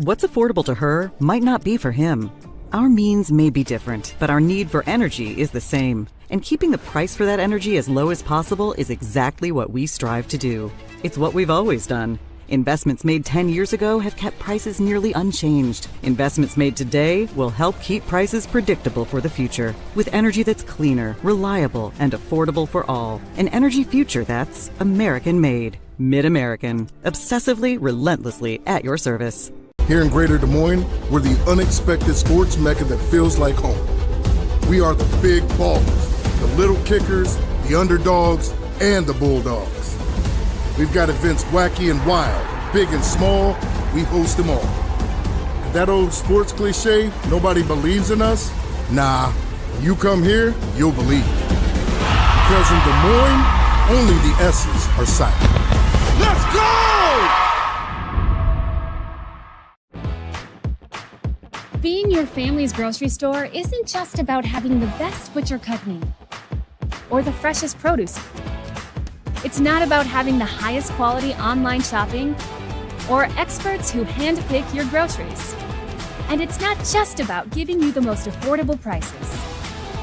What's affordable to her might not be for him. Our means may be different, but our need for energy is the same. And keeping the price for that energy as low as possible is exactly what we strive to do. It's what we've always done. Investments made 10 years ago have kept prices nearly unchanged. Investments made today will help keep prices predictable for the future, with energy that's cleaner, reliable, and affordable for all. An energy future that's American-made. Mid-American. Obsessively, relentlessly at your service. Here in Greater Des Moines, we're the unexpected sports mecca that feels like home. We are the big ballers, the little kickers, the underdogs, and the bulldogs. We've got events wacky and wild, big and small, we host them all. And that old sports cliche, nobody believes in us? Nah, when you come here, you'll believe. Because in Des Moines, only the S's are silent. Let's go! Being your family's grocery store isn't just about having the best butcher cooking or the freshest produce. It's not about having the highest quality online shopping or experts who handpick your groceries. And it's not just about giving you the most affordable prices.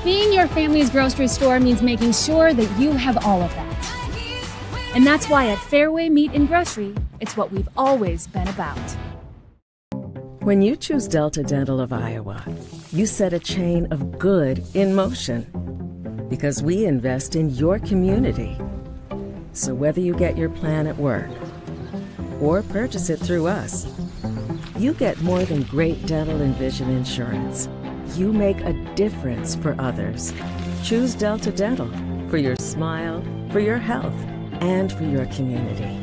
Being your family's grocery store means making sure that you have all of that. And that's why at Fairway Meat and Grocery, it's what we've always been about. When you choose Delta Dental of Iowa, you set a chain of good in motion because we invest in your community. So whether you get your plan at work or purchase it through us, you get more than great dental and vision insurance. You make a difference for others. Choose Delta Dental for your smile, for your health, and for your community.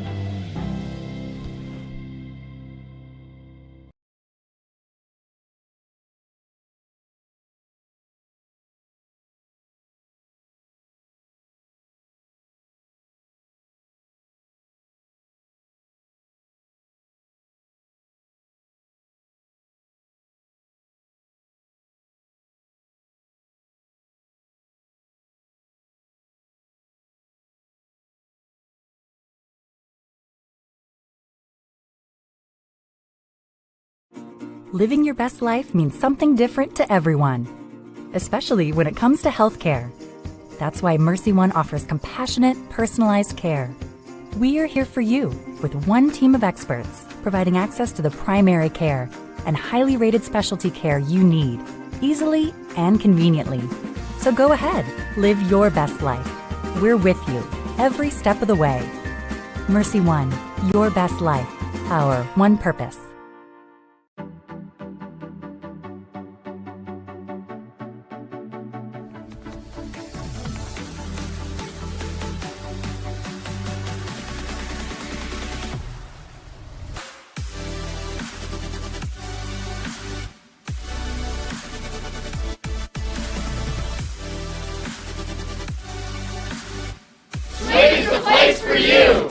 Living your best life means something different to everyone, especially when it comes to healthcare. That's why Mercy One offers compassionate, personalized care. We are here for you with one team of experts providing access to the primary care and highly rated specialty care you need, easily and conveniently. So go ahead, live your best life. We're with you every step of the way. Mercy One, your best life, our one purpose. Swing's the place for you!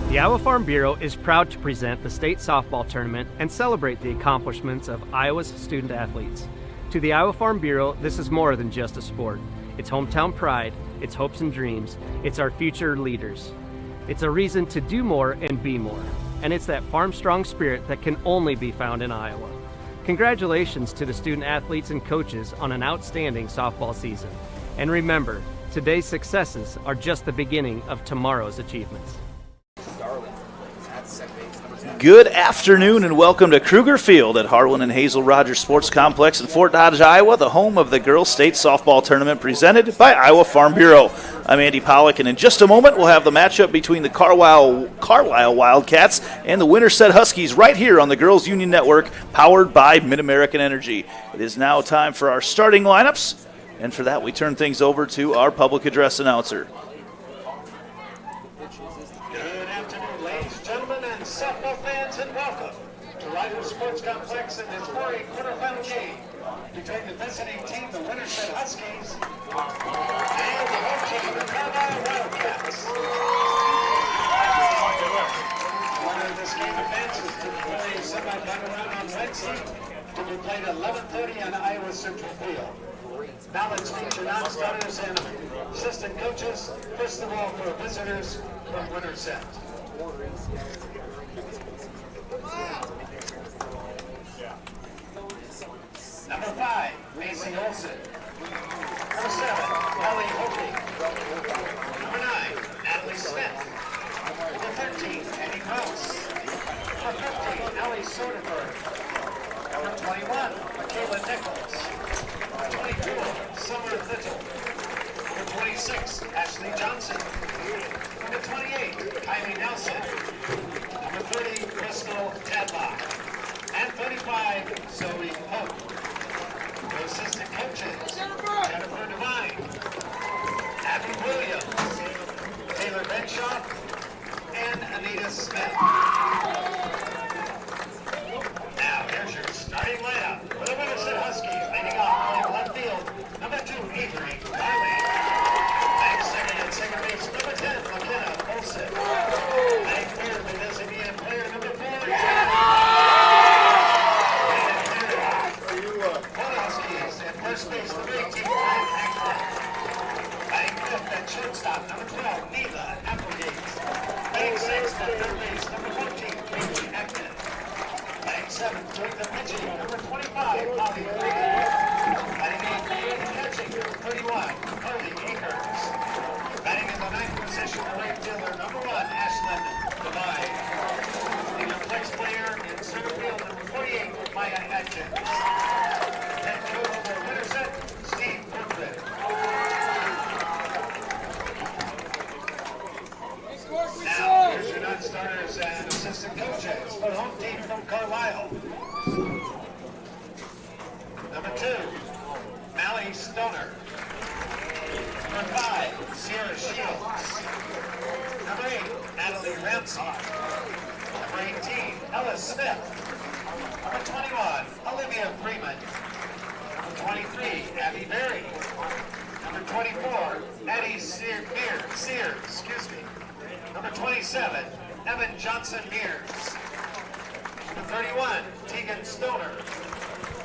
The Iowa Farm Bureau is proud to present the state softball tournament and celebrate the accomplishments of Iowa's student athletes. To the Iowa Farm Bureau, this is more than just a sport. It's hometown pride, it's hopes and dreams, it's our future leaders. It's a reason to do more and be more. And it's that farm-strong spirit that can only be found in Iowa. Congratulations to the student athletes and coaches on an outstanding softball season. And remember, today's successes are just the beginning of tomorrow's achievements. Good afternoon and welcome to Kruger Field at Harlan and Hazel Rogers Sports Complex in Fort Dodge, Iowa, the home of the Girls State Softball Tournament presented by Iowa Farm Bureau. I'm Andy Pollock, and in just a moment we'll have the matchup between the Carlisle Wildcats and the Winterset Huskies right here on the Girls Union Network, powered by Mid-American Energy. It is now time for our starting lineups, and for that we turn things over to our public address announcer. Sports Complex in this quarterfinal game between the visiting team, the Winterset Huskies, and the home team, the Carlisle Wildcats. quarterfinal round on Wednesday to be played at 11:30 on Iowa Central Field. Now let's meet your non-starters and assistant coaches. First of all, for visitors from Winterset. Number 5, Macy Olson. Number 7, Ellie Hope. Number 9, Natalie Smith. Number 13, Annie Krause. Number 15, Ellie Soderberg. Number 21, Michaela Nichols. Number 24, Summer Little. Number 26, Ashley Johnson. Number 28, Kylie Nelson. Number 30, Crystal Tadlock. And 35, Zoe Pope. The assistant coaches, Jennifer Devine, Abby Williams, Taylor Benshaw, and Anita Smith. Now, here's your starting lineup. For the Winterset Huskies, leading off playing left field, number 2, Avery Carlisle. Batting second at second base, number 10, McKenna Olsen. Batting third, the designated player, number 4, first base, number 18, Ryan Hackman. Batting fifth at shortstop, number 12, Neva Applegate. Batting sixth at third base, number 14, Katie Hackman. Batting seventh, doing the pitching, number 25, Molly Regan. Batting eighth, doing the catching, 31, Cody Akers. Batting in the ninth position, the right fielder, number 1, Ashlyn Devine. Being a flex player in center field, number 48, Maya Atkins. Head coach for Winterset, Steve Brooklyn. Now, here's your non-starters and assistant coaches for the home team from Carlisle. Number 2, Mallie Stoner. Number 5, Sierra Shields. Number 8, Natalie Ramsey. Number 18, Ellis Smith. Number 21, Olivia Freeman. Number 23, Abby Berry. Number 24, Addie Sears. Number 27, Evan Johnson Mears. Number 31, Tegan Stoner.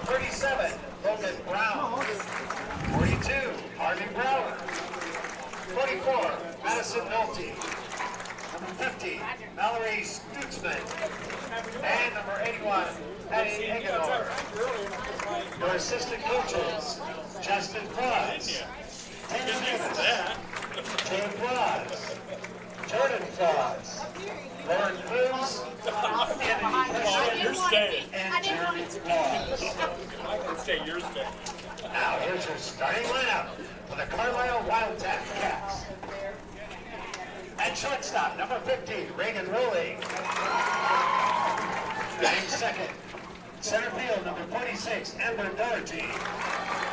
37, Logan Brown. 42, Harvey Brower. 44, Madison Nolte. Number 50, Mallory Stutzman. And number 81, Patty Hagedorn. Your assistant coaches, Justin Claus, Tina Davis, Jane Claus, Jordan Claus, Lauren Cruz, and Jeremy Claus. I can say yours day. Now here's your starting lineup for the Carlisle Wildcat Cats. At shortstop, number 15, Reagan Rowley. Batting second. Center field, number 46, Amber Doherty.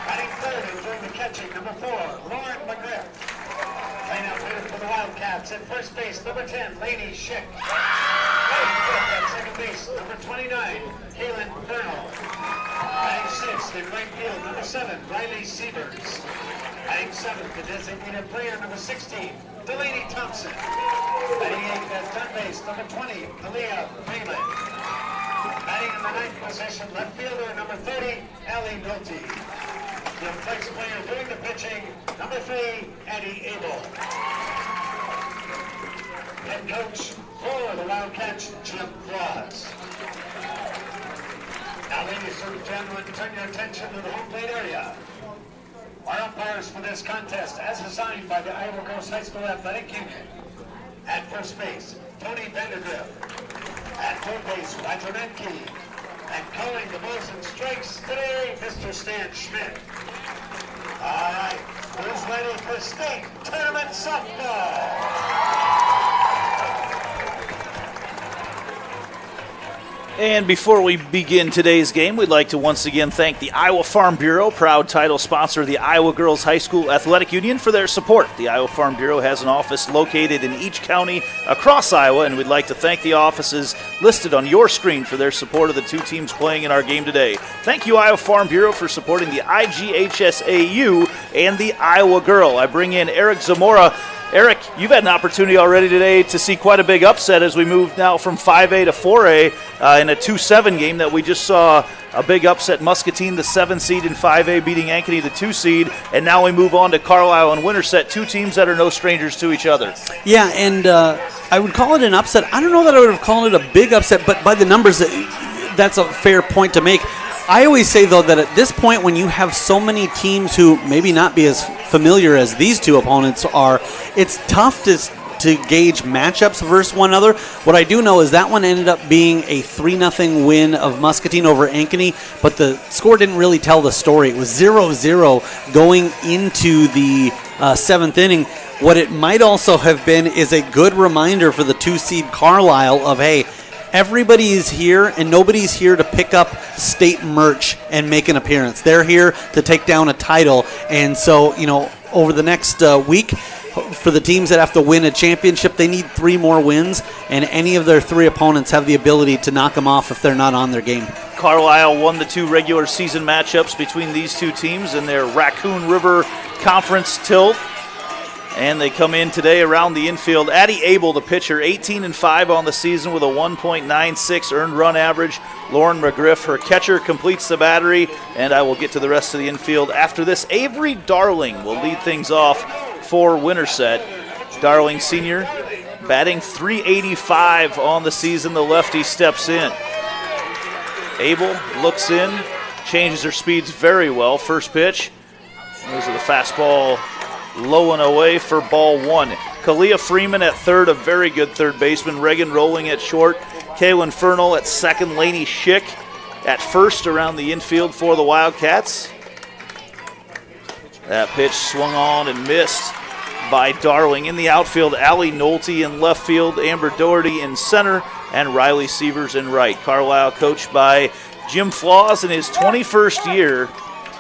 Batting third and doing the catching, number 4, Lauren McGriff. Laying out hitter for the Wildcats. At first base, number 10, Lainey Schick. Batting fifth at second base, number 29, Kaylin Bernal. Batting sixth in right field, number 7, Riley Sievers. Batting seventh, the designated player, number 16, Delaney Thompson. Batting eighth at third base, number 20, Kalia Freeman. Batting in the ninth position, left fielder, number 30, Allie Nolte. The flex player doing the pitching, number 3, Eddie Abel. Head coach for the Wildcats, Jim Claus. Now, ladies and gentlemen, turn your attention to the home plate area. Our umpires for this contest, as assigned by the Iowa Girls High School Athletic Union. At first base, Tony Vandergriff. At third base, Roger Menke. And calling the balls and strikes today, Mr. Stan Schmidt. All right, who's ready for state tournament softball? And before we begin today's game, we'd like to once again thank the Iowa Farm Bureau, proud title sponsor of the Iowa Girls High School Athletic Union, for their support. The Iowa Farm Bureau has an office located in each county across Iowa, and we'd like to thank the offices listed on your screen for their support of the two teams playing in our game today. Thank you, Iowa Farm Bureau, for supporting the IGHSAU and the Iowa Girl. I bring in Eric Zamora. Eric, you've had an opportunity already today to see quite a big upset as we move now from 5A to 4A in a 2-7 game that we just saw a big upset. Muscatine, the 7 seed in 5A, beating Ankeny, the 2 seed. And now we move on to Carlisle and Winterset, two teams that are no strangers to each other. Yeah, and I would call it an upset. I don't know that I would have called it a big upset, but by the numbers, that's a fair point to make. I always say, though, that at this point when you have so many teams who maybe not be as familiar as these two opponents are, it's tough to gauge matchups versus one another. What I do know is that one ended up being a 3-0 win of Muscatine over Ankeny, but the score didn't really tell the story. It was 0-0 going into the 7th inning. What it might also have been is a good reminder for the 2 seed Carlisle of, hey, everybody is here, and nobody's here to pick up state merch and make an appearance. They're here to take down a title. And so, over the next week, for the teams that have to win a championship, they need 3 more wins, and any of their 3 opponents have the ability to knock them off if they're not on their game. Carlisle won the 2 regular season matchups between these 2 teams in their Raccoon River Conference tilt. And they come in today around the infield. Addie Abel, the pitcher, 18-5 on the season with a 1.96 earned run average. Lauren McGriff, her catcher, completes the battery. And I will get to the rest of the infield after this. Avery Darling will lead things off for Winterset. Darling, senior, batting .385 on the season. The lefty steps in. Abel looks in, changes her speeds very well. First pitch. Those are the fastball. Low and away for ball 1. Kalia Freeman at third, a very good third baseman. Reagan Rolling at short. Kaylin Fernal at second. Lainey Schick at first around the infield for the Wildcats. That pitch swung on and missed by Darling. In the outfield, Allie Nolte in left field, Amber Doherty in center, and Riley Sievers in right. Carlisle, coached by Jim Flaws in his 21st year,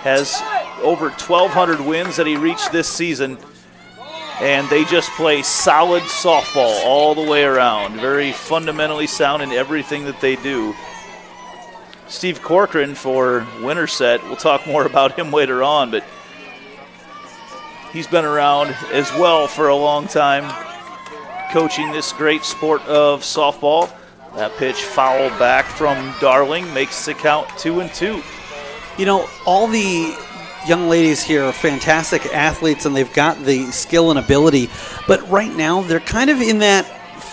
has over 1,200 wins that he reached this season, and they just play solid softball all the way around. Very fundamentally sound in everything that they do. Steve Corcoran for Winterset, we'll talk more about him later on, but he's been around as well for a long time, coaching this great sport of softball. That pitch fouled back from Darling makes the count 2-2. All the young ladies here are fantastic athletes, and they've got the skill and ability. But right now, they're kind of in that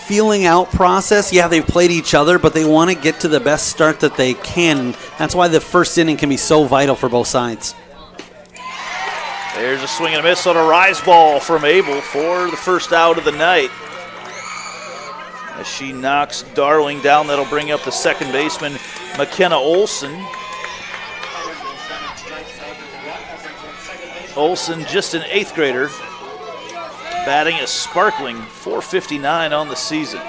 feeling out process. Yeah, they've played each other, but they want to get to the best start that they can. That's why the first inning can be so vital for both sides. There's a swing and a miss on a rise ball from Abel for the first out of the night. As she knocks Darling down, that'll bring up the second baseman, McKenna Olson. Olson, just an 8th grader, batting a sparkling .459 on the season.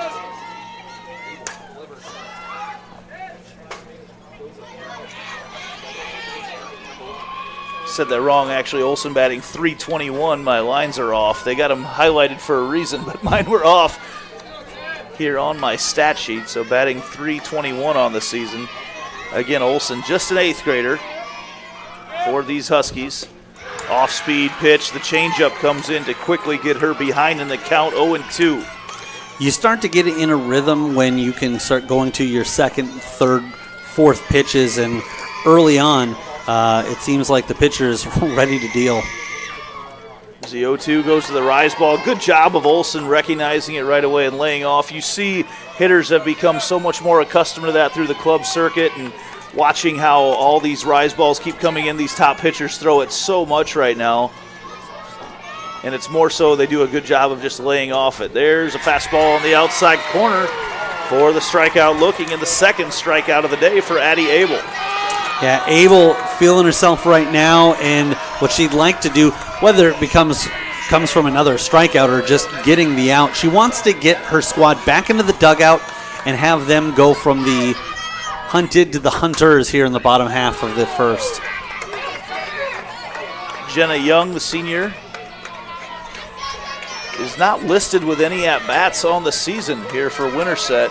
Said that wrong, actually. Olson batting .321. My lines are off. They got them highlighted for a reason, but mine were off here on my stat sheet. So batting .321 on the season. Again, Olson, just an 8th grader for these Huskies. Off-speed pitch, the changeup comes in to quickly get her behind in the count, 0-2. You start to get in a rhythm when you can start going to your second, third, fourth pitches, and early on, it seems like the pitcher is ready to deal. As the 0-2 goes to the rise ball. Good job of Olson recognizing it right away and laying off. You see hitters have become so much more accustomed to that through the club circuit, and watching how all these rise balls keep coming in. These top pitchers throw it so much right now. And it's more so they do a good job of just laying off it. There's a fastball on the outside corner for the strikeout, looking in the second strikeout of the day for Addie Abel. Yeah, Abel feeling herself right now, and what she'd like to do, whether it comes from another strikeout or just getting the out, she wants to get her squad back into the dugout and have them go from the hunted to the hunters here in the bottom half of the first. Jenna Young, the senior, is not listed with any at-bats on the season here for Winterset.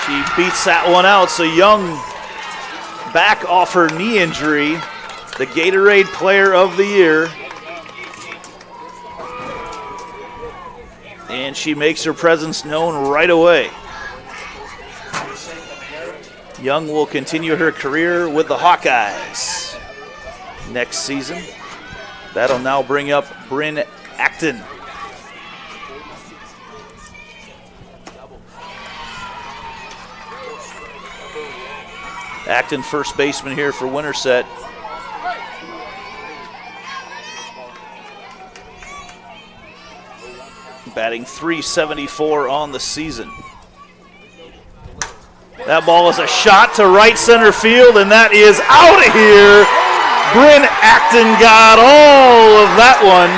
She beats that one out, so Young back off her knee injury, the Gatorade Player of the Year. And she makes her presence known right away. Young will continue her career with the Hawkeyes next season. That'll now bring up Bryn Acton. Acton, first baseman here for Winterset. Batting .374 on the season. That ball is a shot to right center field, and that is out of here. Bryn Acton got all of that one.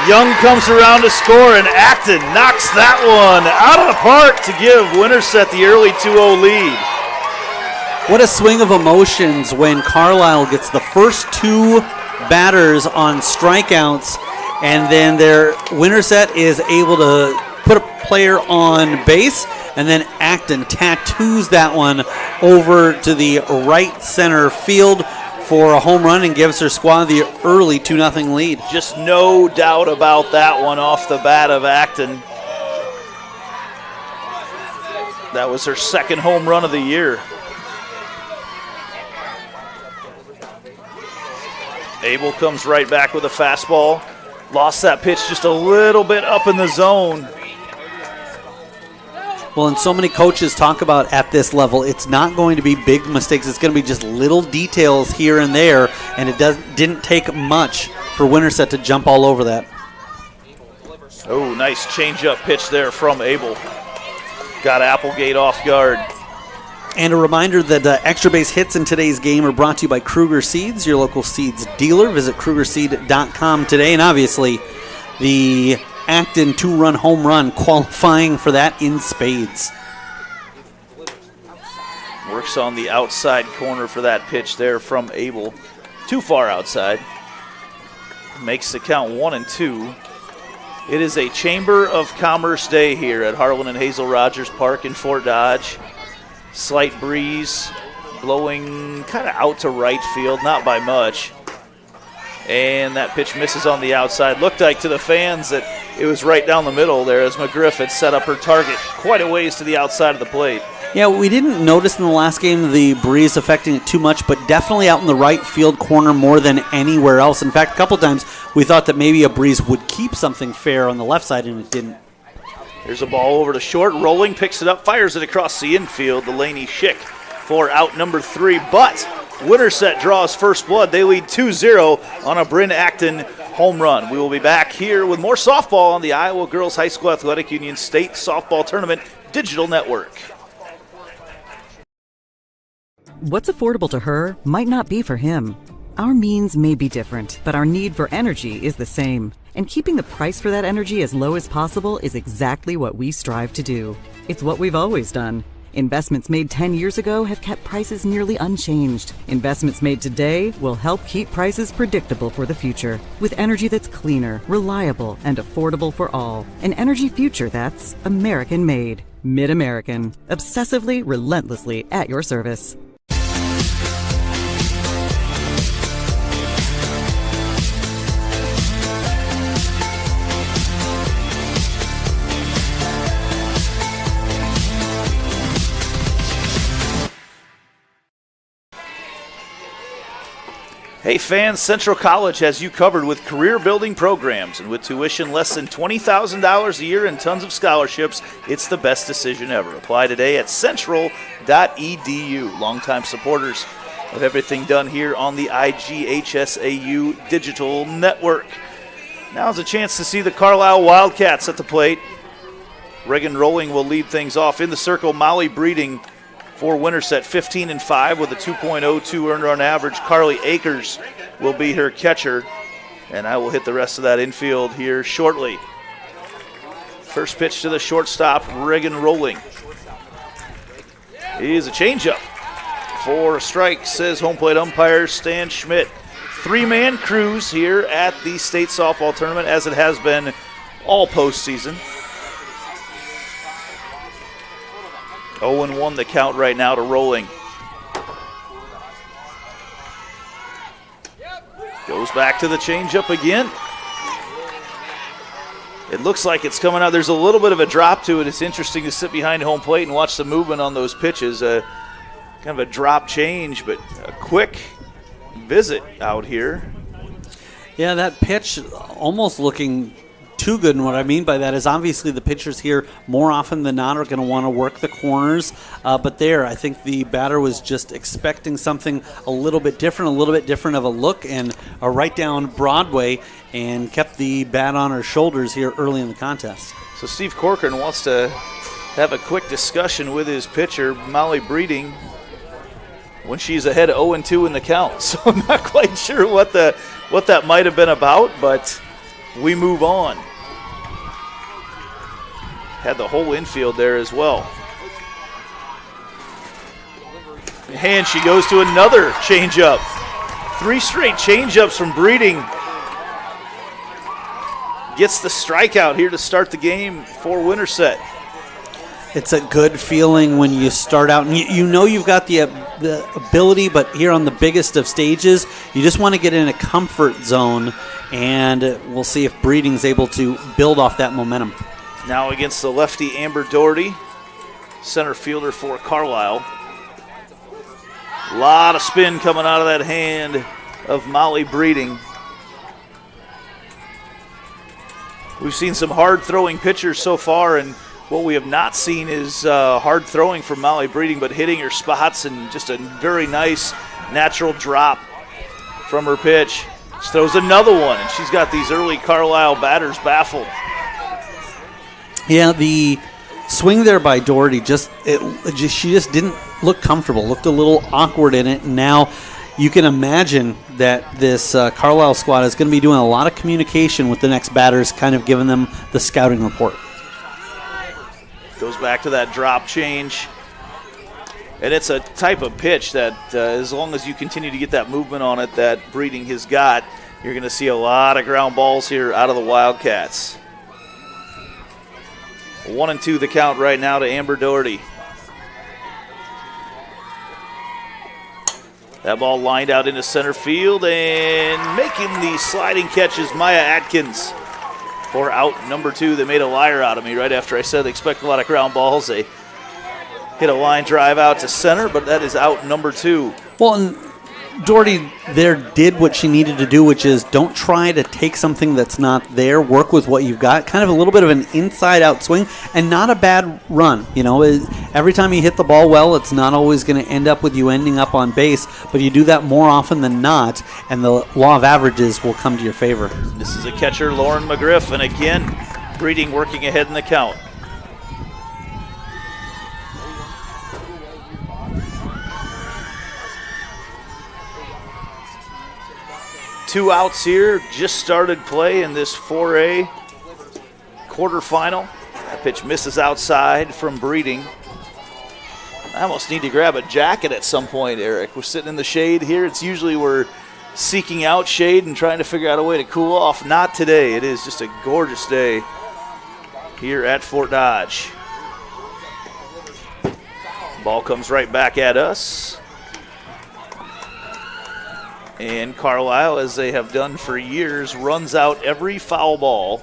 Young comes around to score, and Acton knocks that one out of the park to give Winterset the early 2-0 lead. What a swing of emotions when Carlisle gets the first two batters on strikeouts, and then their Winterset is able to put a player on base, and then Acton tattoos that one over to the right center field for a home run and gives her squad the early 2-0 lead. Just no doubt about that one off the bat of Acton. That was her second home run of the year. Abel comes right back with a fastball. Lost that pitch just a little bit up in the zone. Well, and so many coaches talk about at this level, it's not going to be big mistakes. It's going to be just little details here and there, and it didn't take much for Winterset to jump all over that. Oh, nice changeup pitch there from Abel. Got Applegate off guard. And a reminder that extra base hits in today's game are brought to you by Kruger Seeds, your local seeds dealer. Visit KrugerSeed.com today. And obviously, the Acton 2-run home run qualifying for that in spades. Works on the outside corner for that pitch there from Abel. Too far outside. Makes the count 1-2. It is a Chamber of Commerce day here at Harlan and Hazel Rogers Park in Fort Dodge. Slight breeze blowing kind of out to right field, not by much. And that pitch misses on the outside. Looked like to the fans that it was right down the middle there as McGriff had set up her target quite a ways to the outside of the plate. Yeah, we didn't notice in the last game the breeze affecting it too much, but definitely out in the right field corner more than anywhere else. In fact, a couple times we thought that maybe a breeze would keep something fair on the left side, and it didn't. Here's a ball over to short. Rolling, picks it up, fires it across the infield. Delaney Schick for out number 3. But Winterset draws first blood. They lead 2-0 on a Bryn Acton home run. We will be back here with more softball on the Iowa Girls High School Athletic Union State Softball Tournament Digital Network. What's affordable to her might not be for him. Our means may be different, but our need for energy is the same. And keeping the price for that energy as low as possible is exactly what we strive to do. It's what we've always done. Investments made 10 years ago have kept prices nearly unchanged. Investments made today will help keep prices predictable for the future. With energy that's cleaner, reliable, and affordable for all. An energy future that's American-made. Mid-American. Obsessively, relentlessly at your service. Hey fans, Central College has you covered with career-building programs, and with tuition less than $20,000 a year and tons of scholarships, it's the best decision ever. Apply today at central.edu. Longtime supporters of everything done here on the IGHSAU Digital Network. Now's a chance to see the Carlisle Wildcats at the plate. Reagan Rolling will lead things off in the circle. Molly Breeding for Winterset, 15-5 with a 2.02 earned run average. Carly Akers will be her catcher, and I will hit the rest of that infield here shortly. First pitch to the shortstop, Reagan Rolling. It is a changeup for a strike, says home plate umpire Stan Schmidt. 3-man crews here at the state softball tournament, as it has been all postseason. 0-1 the count right now to Rolling. Goes back to the changeup again. It looks like it's coming out. There's a little bit of a drop to it. It's interesting to sit behind home plate and watch the movement on those pitches. Kind of a drop change, but a quick visit out here. Yeah, that pitch almost looking too good, and what I mean by that is obviously the pitchers here more often than not are going to want to work the corners, but there I think the batter was just expecting something a little bit different of a look, and right down Broadway, and kept the bat on her shoulders here early in the contest. So Steve Corcoran wants to have a quick discussion with his pitcher, Molly Breeding, when she's ahead 0-2 in the count. So I'm not quite sure what that might have been about, but we move on. Had the whole infield there as well. And she goes to another changeup. 3 straight changeups from Breeding. Gets the strikeout here to start the game for Winterset. It's a good feeling when you start out, and you know you've got the ability, but here on the biggest of stages, you just want to get in a comfort zone, and we'll see if Breeding's able to build off that momentum. Now against the lefty Amber Doherty, center fielder for Carlisle. A lot of spin coming out of that hand of Molly Breeding. We've seen some hard-throwing pitchers so far, and what we have not seen is hard throwing from Molly Breeding, but hitting her spots and just a very nice natural drop from her pitch. She throws another one, and she's got these early Carlisle batters baffled. Yeah, the swing there by Doherty, she just didn't look comfortable, looked a little awkward in it, and now you can imagine that this Carlisle squad is going to be doing a lot of communication with the next batters, kind of giving them the scouting report. Goes back to that drop change. And it's a type of pitch that as long as you continue to get that movement on it that Breeding has got, you're going to see a lot of ground balls here out of the Wildcats. 1-2 the count right now to Amber Doherty. That ball lined out into center field, and making the sliding catch is Maya Atkins for out number 2. They made a liar out of me right after I said they expect a lot of ground balls. They hit a line drive out to center, but that is out number 2. Well, and Doherty there did what she needed to do, which is don't try to take something that's not there, work with what you've got. Kind of a little bit of an inside-out swing, and not a bad run. You know, every time you hit the ball well, it's not always going to end up with you ending up on base, but you do that more often than not, and the law of averages will come to your favor. This is a catcher, Lauren McGriff, and again, Breeding working ahead in the count. Two outs here, just started play in this 4A quarterfinal. That pitch misses outside from Breeding. I almost need to grab a jacket at some point, Eric. We're sitting in the shade here. It's usually we're seeking out shade and trying to figure out a way to cool off. Not today. It is just a gorgeous day here at Fort Dodge. Ball comes right back at us. And Carlisle, as they have done for years, runs out every foul ball.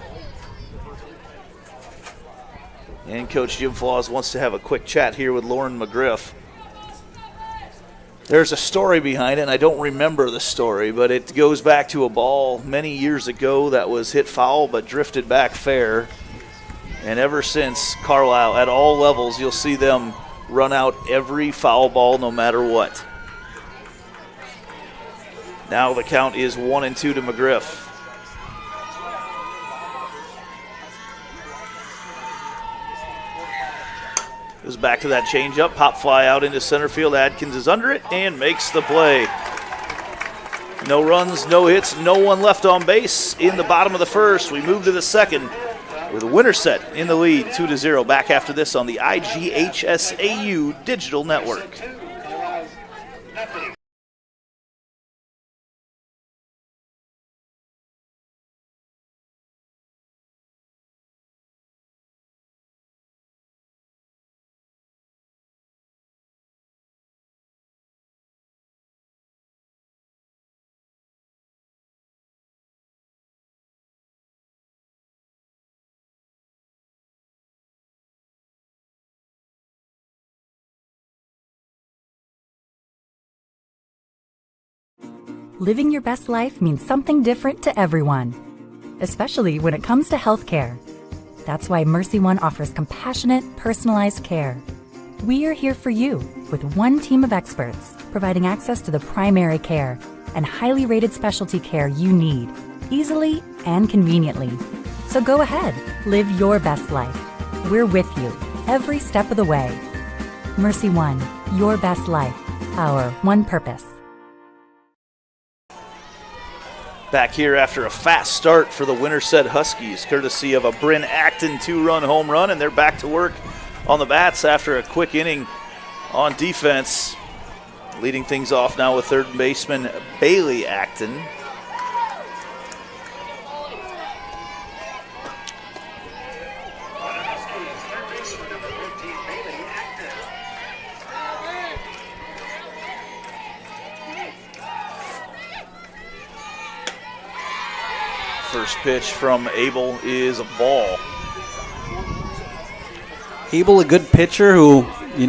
And Coach Jim Flaws wants to have a quick chat here with Lauren McGriff. There's a story behind it, and I don't remember the story, but it goes back to a ball many years ago that was hit foul but drifted back fair. And ever since, Carlisle, at all levels, you'll see them run out every foul ball no matter what. Now the count is 1-2 to McGriff. Goes back to that changeup, pop fly out into center field. Adkins is under it and makes the play. No runs, no hits, no one left on base in the bottom of the first. We move to the second with Winterset in the lead, 2-0. Back after this on the IGHSAU Digital Network. living your best life means something different to everyone, especially when it comes to healthcare. That's why Mercy One offers compassionate, personalized care. We are here for you with one team of experts, providing access to the primary care and highly rated specialty care you need, easily and conveniently. So go ahead, live your best life. We're with you every step of the way. Mercy One, your best life, our one purpose. Back here after a fast start for the Winterset Huskies, courtesy of a Bryn Acton 2-run home run, and they're back to work on the bats after a quick inning on defense. Leading things off now with third baseman Bailey Acton. First pitch from Abel is a ball. Abel, a good pitcher who,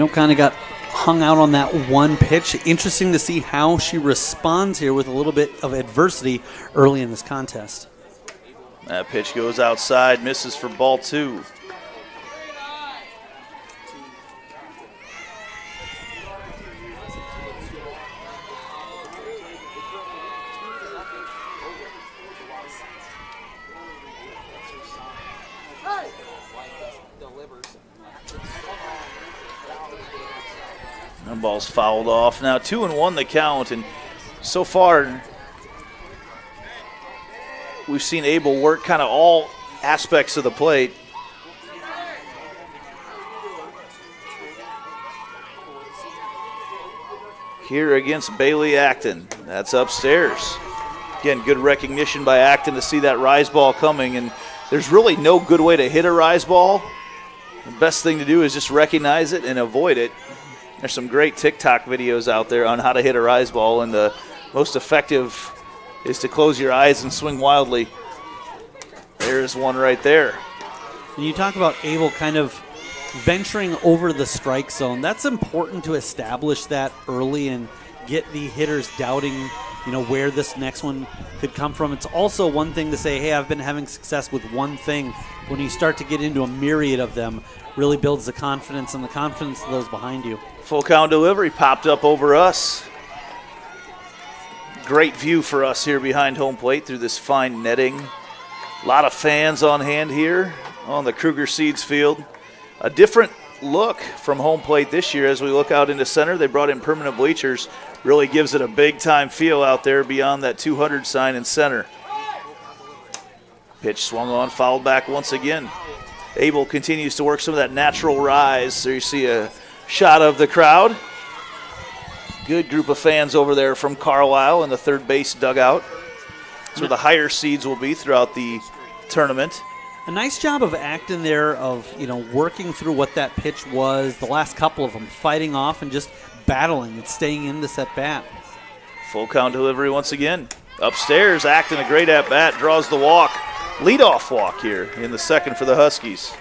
kind of got hung out on that one pitch. Interesting to see how she responds here with a little bit of adversity early in this contest. That pitch goes outside, misses for ball 2. That ball's fouled off. Now 2-1 the count, and so far we've seen Abel work kind of all aspects of the plate. Here against Bailey Acton. That's upstairs. Again, good recognition by Acton to see that rise ball coming, and there's really no good way to hit a rise ball. The best thing to do is just recognize it and avoid it. There's some great TikTok videos out there on how to hit a rise ball, and the most effective is to close your eyes and swing wildly. There's one right there. And you talk about Abel kind of venturing over the strike zone. That's important to establish that early and get the hitters doubting, where this next one could come from. It's also one thing to say, hey, I've been having success with one thing. When you start to get into a myriad of them, really builds the confidence and the confidence of those behind you. Full count delivery popped up over us. Great view for us here behind home plate through this fine netting. A lot of fans on hand here on the Kruger Seeds field. A different look from home plate this year as we look out into center. They brought in permanent bleachers. Really gives it a big-time feel out there beyond that 200 sign in center. Pitch swung on, fouled back once again. Abel continues to work some of that natural rise. There you see a shot of the crowd. Good group of fans over there from Carlisle in the third base dugout. That's where the higher seeds will be throughout the tournament. A nice job of Acton there of, working through what that pitch was, the last couple of them, fighting off and just battling and staying in this at-bat. Full count delivery once again. Upstairs, Acton, a great at-bat, draws the walk. Leadoff walk here in the second for the Huskies.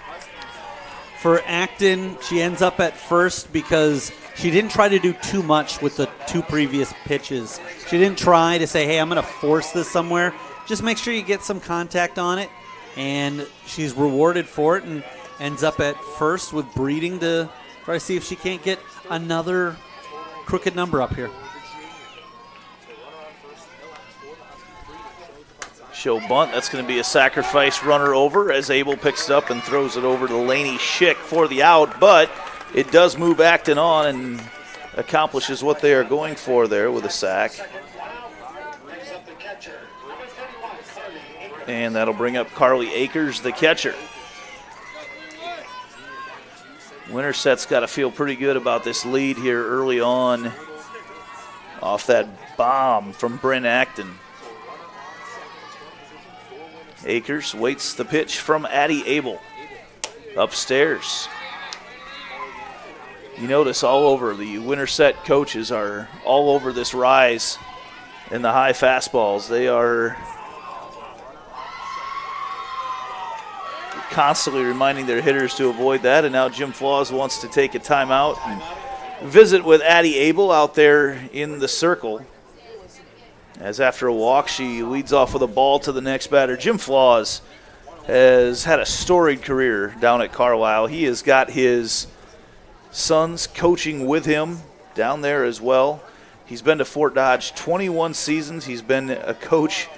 For Acton, she ends up at first because she didn't try to do too much with the two previous pitches. She didn't try to say, hey, I'm going to force this somewhere. Just make sure you get some contact on it. And she's rewarded for it and ends up at first with Breeding to try to see if she can't get another crooked number up here. Show bunt. That's going to be a sacrifice runner over as Abel picks it up and throws it over to Lainey Schick for the out. But it does move Acton on and accomplishes what they are going for there with a sack. And that'll bring up Carly Akers, the catcher. Winterset's got to feel pretty good about this lead here early on off that bomb from Bryn Acton. Akers waits the pitch from Addie Abel. Upstairs. You notice all over, the Winterset coaches are all over this rise in the high fastballs. They are constantly reminding their hitters to avoid that, and now Jim Flaws wants to take a timeout and visit with Addie Abel out there in the circle. As after a walk, she leads off with a ball to the next batter. Jim Flaws has had a storied career down at Carlisle. He has got his sons coaching with him down there as well. He's been to Fort Dodge 21 seasons. He's been a coach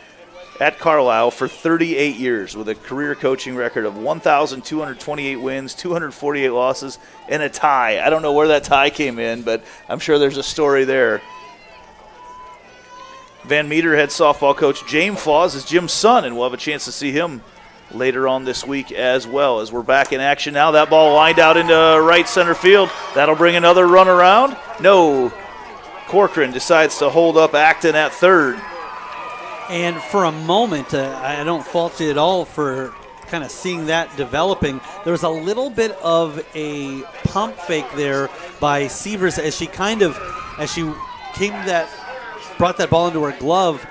at Carlisle for 38 years with a career coaching record of 1,228 wins, 248 losses, and a tie. I don't know where that tie came in, but I'm sure there's a story there. Van Meter head softball coach James Flaws is Jim's son, and we'll have a chance to see him later on this week as well. As we're back in action now, that ball lined out into right center field. That'll bring another run around. No. Corcoran decides to hold up Acton at third. And for a moment, I don't fault you at all for kind of seeing that developing. There was a little bit of a pump fake there by Sievers as she brought that ball into her glove.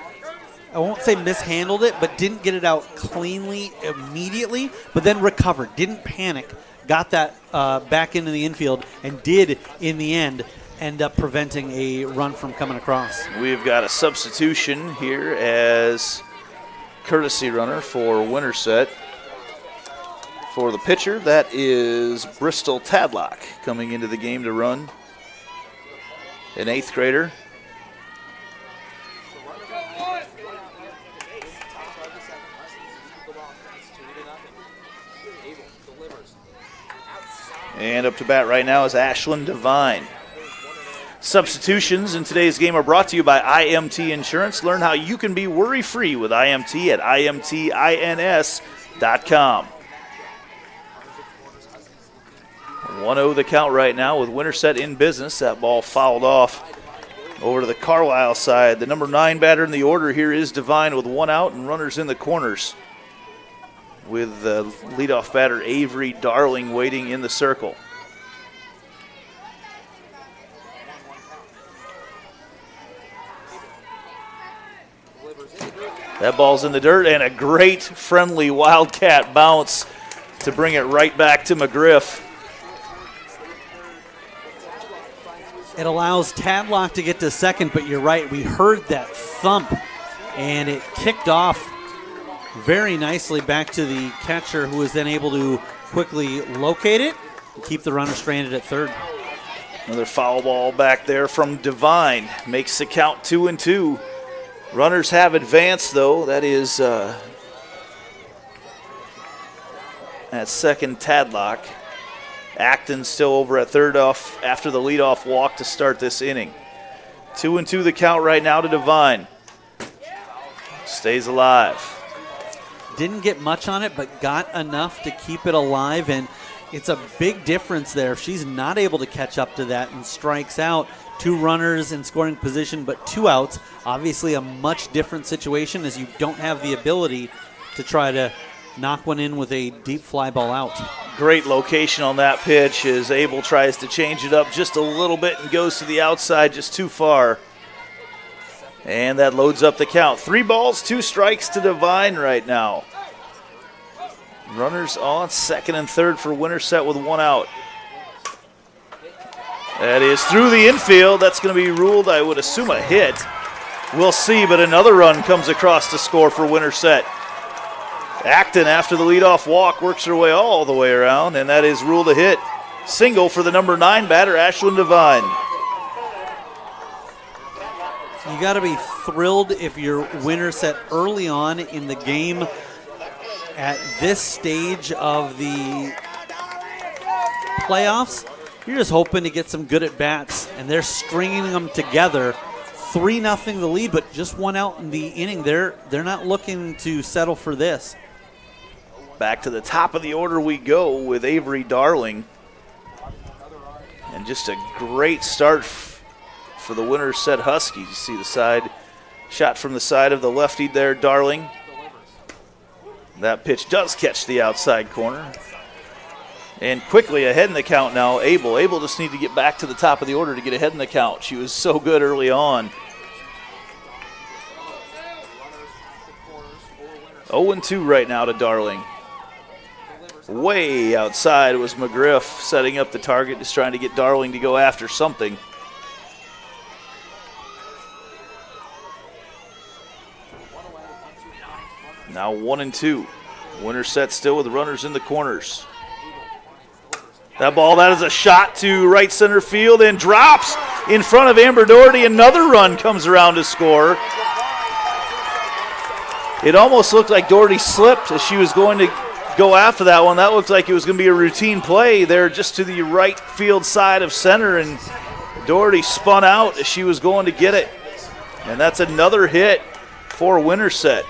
I won't say mishandled it, but didn't get it out cleanly immediately, but then recovered, didn't panic, got that back into the infield, and did, in the end, end up preventing a run from coming across. We've got a substitution here as courtesy runner for Winterset. For the pitcher, that is Bristol Tadlock coming into the game to run, an 8th grader. And up to bat right now is Ashlyn Devine. Substitutions in today's game are brought to you by IMT Insurance. Learn how you can be worry-free with IMT at imtins.com. 1-0 the count right now with Winterset in business. That ball fouled off over to the Carlisle side. The number 9 batter in the order here is Devine with 1 out and runners in the corners, with the leadoff batter Avery Darling waiting in the circle. That ball's in the dirt, and a great friendly Wildcat bounce to bring it right back to McGriff. It allows Tadlock to get to second, but you're right, we heard that thump, and it kicked off very nicely back to the catcher, who was then able to quickly locate it and keep the runner stranded at third. Another foul ball back there from Devine. Makes the count 2-2. Runners have advanced, though. That is at second, Tadlock. Acton still over at third off after the leadoff walk to start this inning. 2-2 the count right now to Devine. Stays alive. Didn't get much on it, but got enough to keep it alive, and it's a big difference there. If she's not able to catch up to that and strikes out, 2 runners in scoring position, but 2 outs, obviously a much different situation, as you don't have the ability to try to knock one in with a deep fly ball out. Great location on that pitch as Abel tries to change it up just a little bit and goes to the outside just too far. And that loads up the count. 3 balls, 2 strikes to Devine right now. Runners on second and third for Winterset with 1 out. That is through the infield. That's going to be ruled, I would assume, a hit. We'll see, but another run comes across to score for Winterset. Acton, after the leadoff walk, works her way all the way around, and that is ruled a hit. Single for the number 9 batter, Ashlyn Devine. You got to be thrilled if you're Winterset early on in the game at this stage of the playoffs. You're just hoping to get some good at-bats, and they're stringing them together. 3-0 the lead, but just 1 out in the inning. They're not looking to settle for this. Back to the top of the order we go with Avery Darling. And just a great start for the Winterset Huskies. You see the side shot from the side of the lefty there, Darling. That pitch does catch the outside corner. And quickly ahead in the count now, Abel. Abel just need to get back to the top of the order to get ahead in the count. She was so good early on. 0-2 right now to Darling. Way outside was McGriff setting up the target, just trying to get Darling to go after something. Now 1-2. Winterset still with runners in the corners. That is a shot to right center field and drops in front of Amber Doherty. Another run comes around to score. It almost looked like Doherty slipped as she was going to go after that one. That looked like it was going to be a routine play there just to the right field side of center, and Doherty spun out as she was going to get it. And that's another hit for Winterset.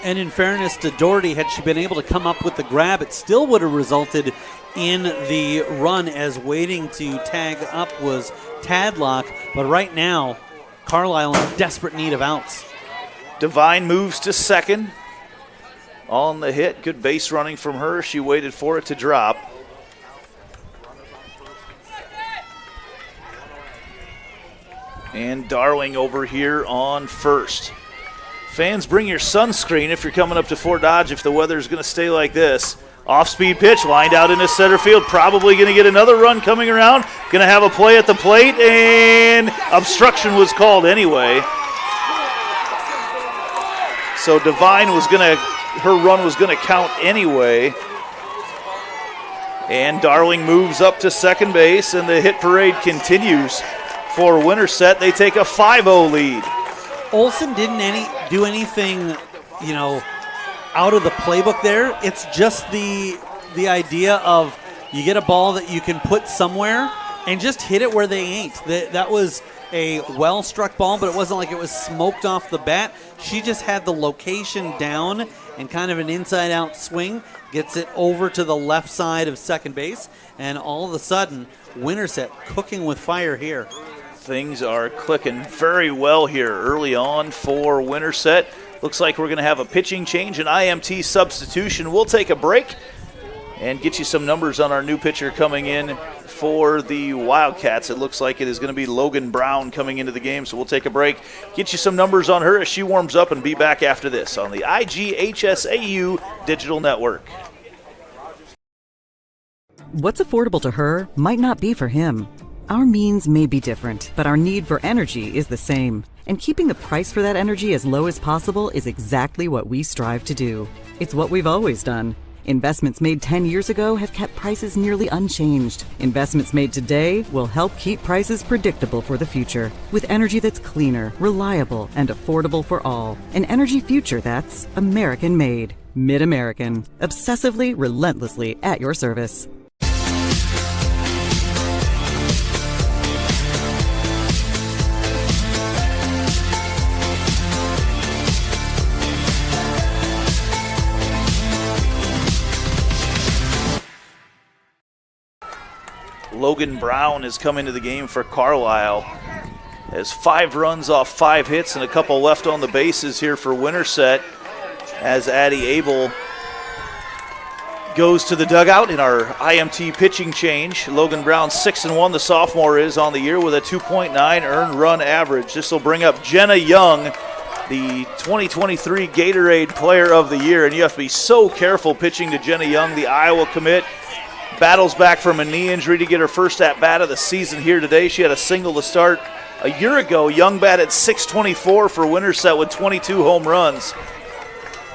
And in fairness to Doherty, had she been able to come up with the grab, it still would have resulted in the run, as waiting to tag up was Tadlock. But right now, Carlisle in desperate need of outs. Devine moves to second on the hit. Good base running from her. She waited for it to drop. And Darling over here on first. Fans, bring your sunscreen if you're coming up to Fort Dodge if the weather is going to stay like this. Off-speed pitch, lined out into center field. Probably going to get another run coming around. Going to have a play at the plate, and obstruction was called anyway. So Devine was going to, her run was going to count anyway. And Darling moves up to second base, and the hit parade continues for Winterset. They take a 5-0 lead. Olsen didn't do anything, out of the playbook there. It's just the idea of you get a ball that you can put somewhere and just hit it where they ain't. That was a well-struck ball, but it wasn't like it was smoked off the bat. She just had the location down and kind of an inside-out swing, gets it over to the left side of second base, and all of a sudden, Winterset cooking with fire here. Things are clicking very well here early on for Winterset. Looks like we're going to have a pitching change, an IMT substitution. We'll take a break and get you some numbers on our new pitcher coming in for the Wildcats. It looks like it is going to be Logan Brown coming into the game, so we'll take a break, get you some numbers on her as she warms up, and be back after this on the IGHSAU Digital Network. What's affordable to her might not be for him. Our means may be different, but our need for energy is the same. And keeping the price for that energy as low as possible is exactly what we strive to do. It's what we've always done. Investments made 10 years ago have kept prices nearly unchanged. Investments made today will help keep prices predictable for the future. With energy that's cleaner, reliable, and affordable for all. An energy future that's American-made. Mid-American. Obsessively, relentlessly at your service. Logan Brown has come into the game for Carlisle. Has 5 runs off 5 hits and a couple left on the bases here for Winterset as Addie Abel goes to the dugout in our IMT pitching change. Logan Brown 6-1, the sophomore is on the year with a 2.9 earned run average. This will bring up Jenna Young, the 2023 Gatorade Player of the Year, and you have to be so careful pitching to Jenna Young, the Iowa commit. Battles back from a knee injury to get her first at-bat of the season here today. She had a single to start a year ago. Young batted .624 for Winterset with 22 home runs.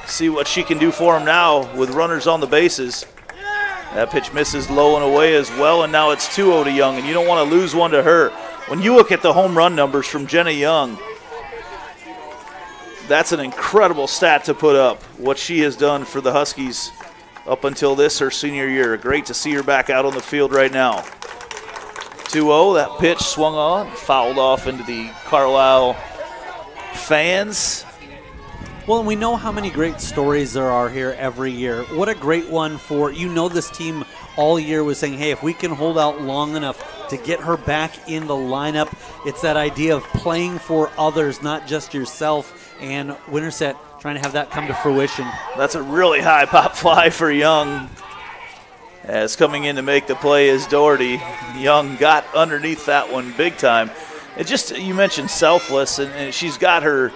See what she can do for them now with runners on the bases. That pitch misses low and away as well, and now it's 2-0 to Young, and you don't want to lose one to her. When you look at the home run numbers from Jenna Young, that's an incredible stat to put up, what she has done for the Huskies up until this, her senior year. Great to see her back out on the field right now. 2-0, that pitch swung on, fouled off into the Carlisle fans. Well, and we know how many great stories there are here every year. What a great one for, this team all year was saying, hey, if we can hold out long enough to get her back in the lineup, it's that idea of playing for others, not just yourself. And Winterset trying to have that come to fruition. That's a really high pop fly for Young. As coming in to make the play is Doherty. Young got underneath that one big time. It just, you mentioned selfless, and she's got her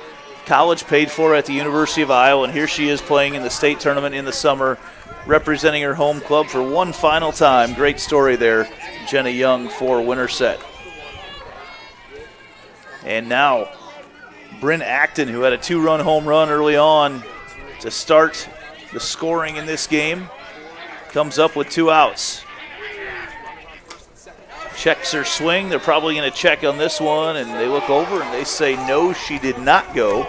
college paid for at the University of Iowa, and here she is playing in the state tournament in the summer, representing her home club for one final time. Great story there, Jenna Young for Winterset. And now Bryn Acton, who had a 2-run home run early on to start the scoring in this game. Comes up with 2 outs. Checks her swing. They're probably going to check on this one, and they look over and they say no, she did not go.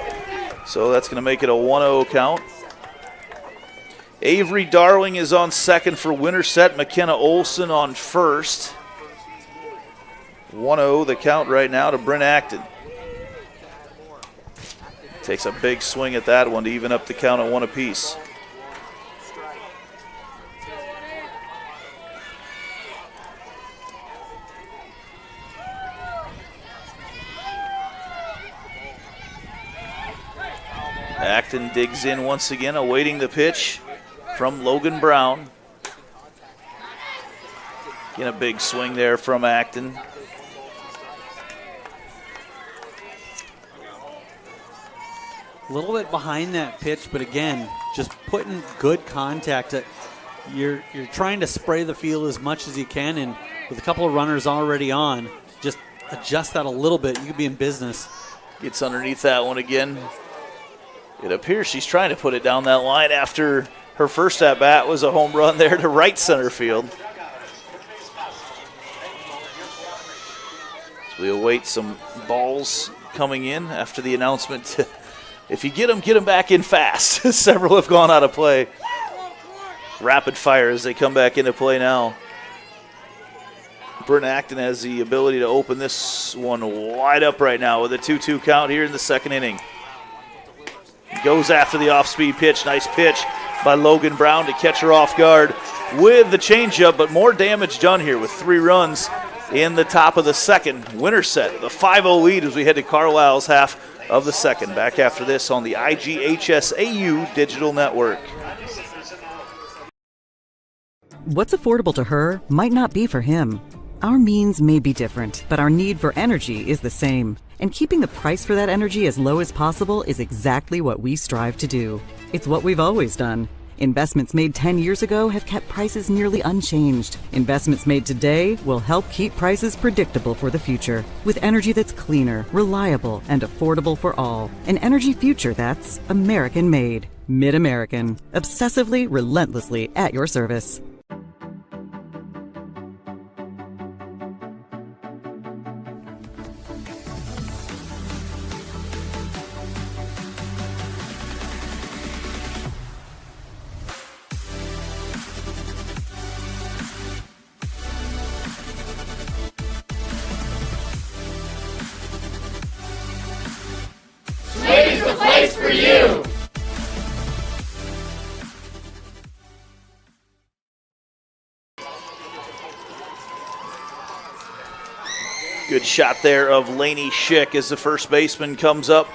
So that's going to make it a 1-0 count. Avery Darling is on second for Winterset. McKenna Olson on first. 1-0 the count right now to Bryn Acton. Takes a big swing at that one to even up the count at 1 apiece. Acton digs in once again, awaiting the pitch from Logan Brown. Again, a big swing there from Acton. A little bit behind that pitch, but again, just putting good contact. You're trying to spray the field as much as you can, and with a couple of runners already on, just adjust that a little bit. You could be in business. Gets underneath that one again. It appears she's trying to put it down that line after her first at-bat was a home run there to right center field. So we await some balls coming in after the announcement. If you get them back in fast. Several have gone out of play. Rapid fire as they come back into play now. Bryn Acton has the ability to open this one wide up right now with a 2-2 count here in the second inning. Goes after the off-speed pitch. Nice pitch by Logan Brown to catch her off guard with the changeup, but more damage done here with 3 runs in the top of the second. Winterset, the 5-0 lead as we head to Carlisle's half of the second. Back after this on the IGHSAU Digital Network. What's affordable to her might not be for him. Our means may be different, but our need for energy is the same. And keeping the price for that energy as low as possible is exactly what we strive to do. It's what we've always done. Investments made 10 years ago have kept prices nearly unchanged. Investments made today will help keep prices predictable for the future. With energy that's cleaner, reliable, and affordable for all. An energy future that's American-made. Mid-American. Obsessively, relentlessly at your service. Good shot there of Lainey Schick as the first baseman comes up.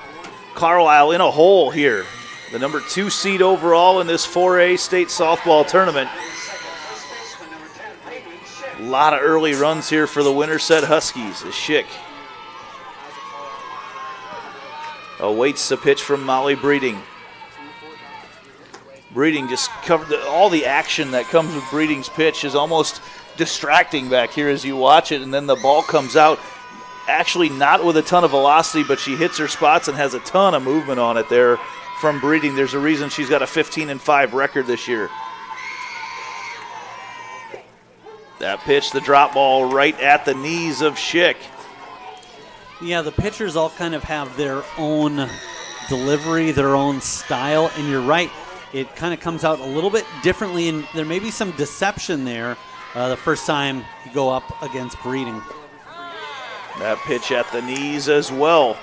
Carlisle in a hole here. The number 2 seed overall in this 4A state softball tournament. A lot of early runs here for the Winterset Huskies as Schick awaits the pitch from Molly Breeding. Breeding just covered all the action that comes with Breeding's pitch is almost distracting back here as you watch it, and then the ball comes out actually not with a ton of velocity, but she hits her spots and has a ton of movement on it there from Breeding. There's a reason she's got a 15-5 record this year. That pitch, the drop ball right at the knees of Schick. Yeah, the pitchers all kind of have their own delivery, their own style, and you're right, it kind of comes out a little bit differently, and there may be some deception there the first time you go up against Breeding. That pitch at the knees as well.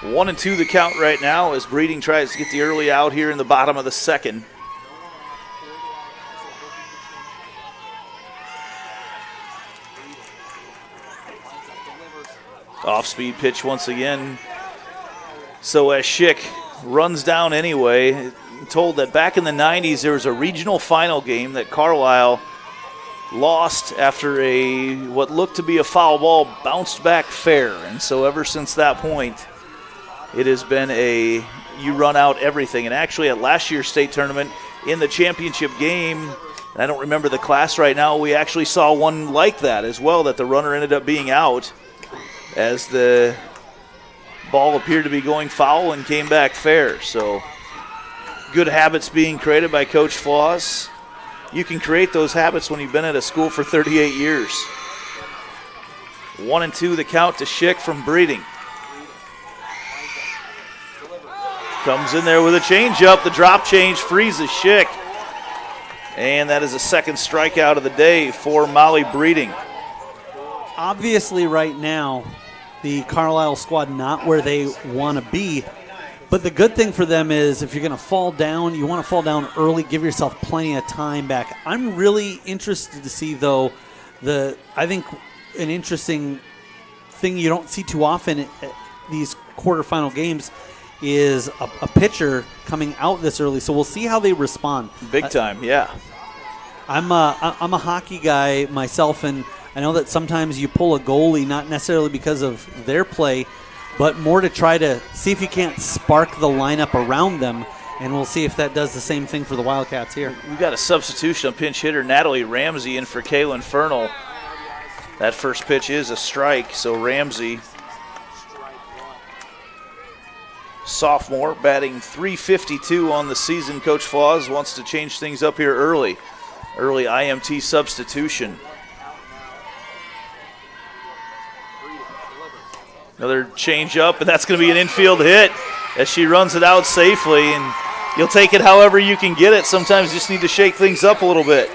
1-2 the count right now as Breeding tries to get the early out here in the bottom of the second. Off-speed pitch once again. So as Schick runs down anyway, told that back in the 90s there was a regional final game that Carlisle lost after what looked to be a foul ball bounced back fair. And so ever since that point, it has been you run out everything. And actually at last year's state tournament in the championship game, I don't remember the class right now, we actually saw one like that as well, that the runner ended up being out as the Ball appeared to be going foul and came back fair. So good habits being created by Coach Flaws. You can create those habits when you've been at a school for 38 years. 1-2 the count to Schick from Breeding. Comes in there with a changeup. The drop change freezes Schick. And that is a second strikeout of the day for Molly Breeding. Obviously right now, the Carlisle squad not where they want to be. But the good thing for them is if you're going to fall down, you want to fall down early, give yourself plenty of time back. I'm really interested to see, though, I think an interesting thing you don't see too often at these quarterfinal games is a pitcher coming out this early. So we'll see how they respond. Big time, yeah. I'm a hockey guy myself, and I know that sometimes you pull a goalie not necessarily because of their play, but more to try to see if you can't spark the lineup around them, and we'll see if that does the same thing for the Wildcats here. We've got a substitution on pinch hitter Natalie Ramsey in for Kaylin Fernal. That first pitch is a strike, so Ramsey, sophomore, batting .352 on the season. Coach Flaws wants to change things up here early. Early IMT substitution. Another change up, and that's going to be an infield hit as she runs it out safely. And you'll take it however you can get it. Sometimes you just need to shake things up a little bit.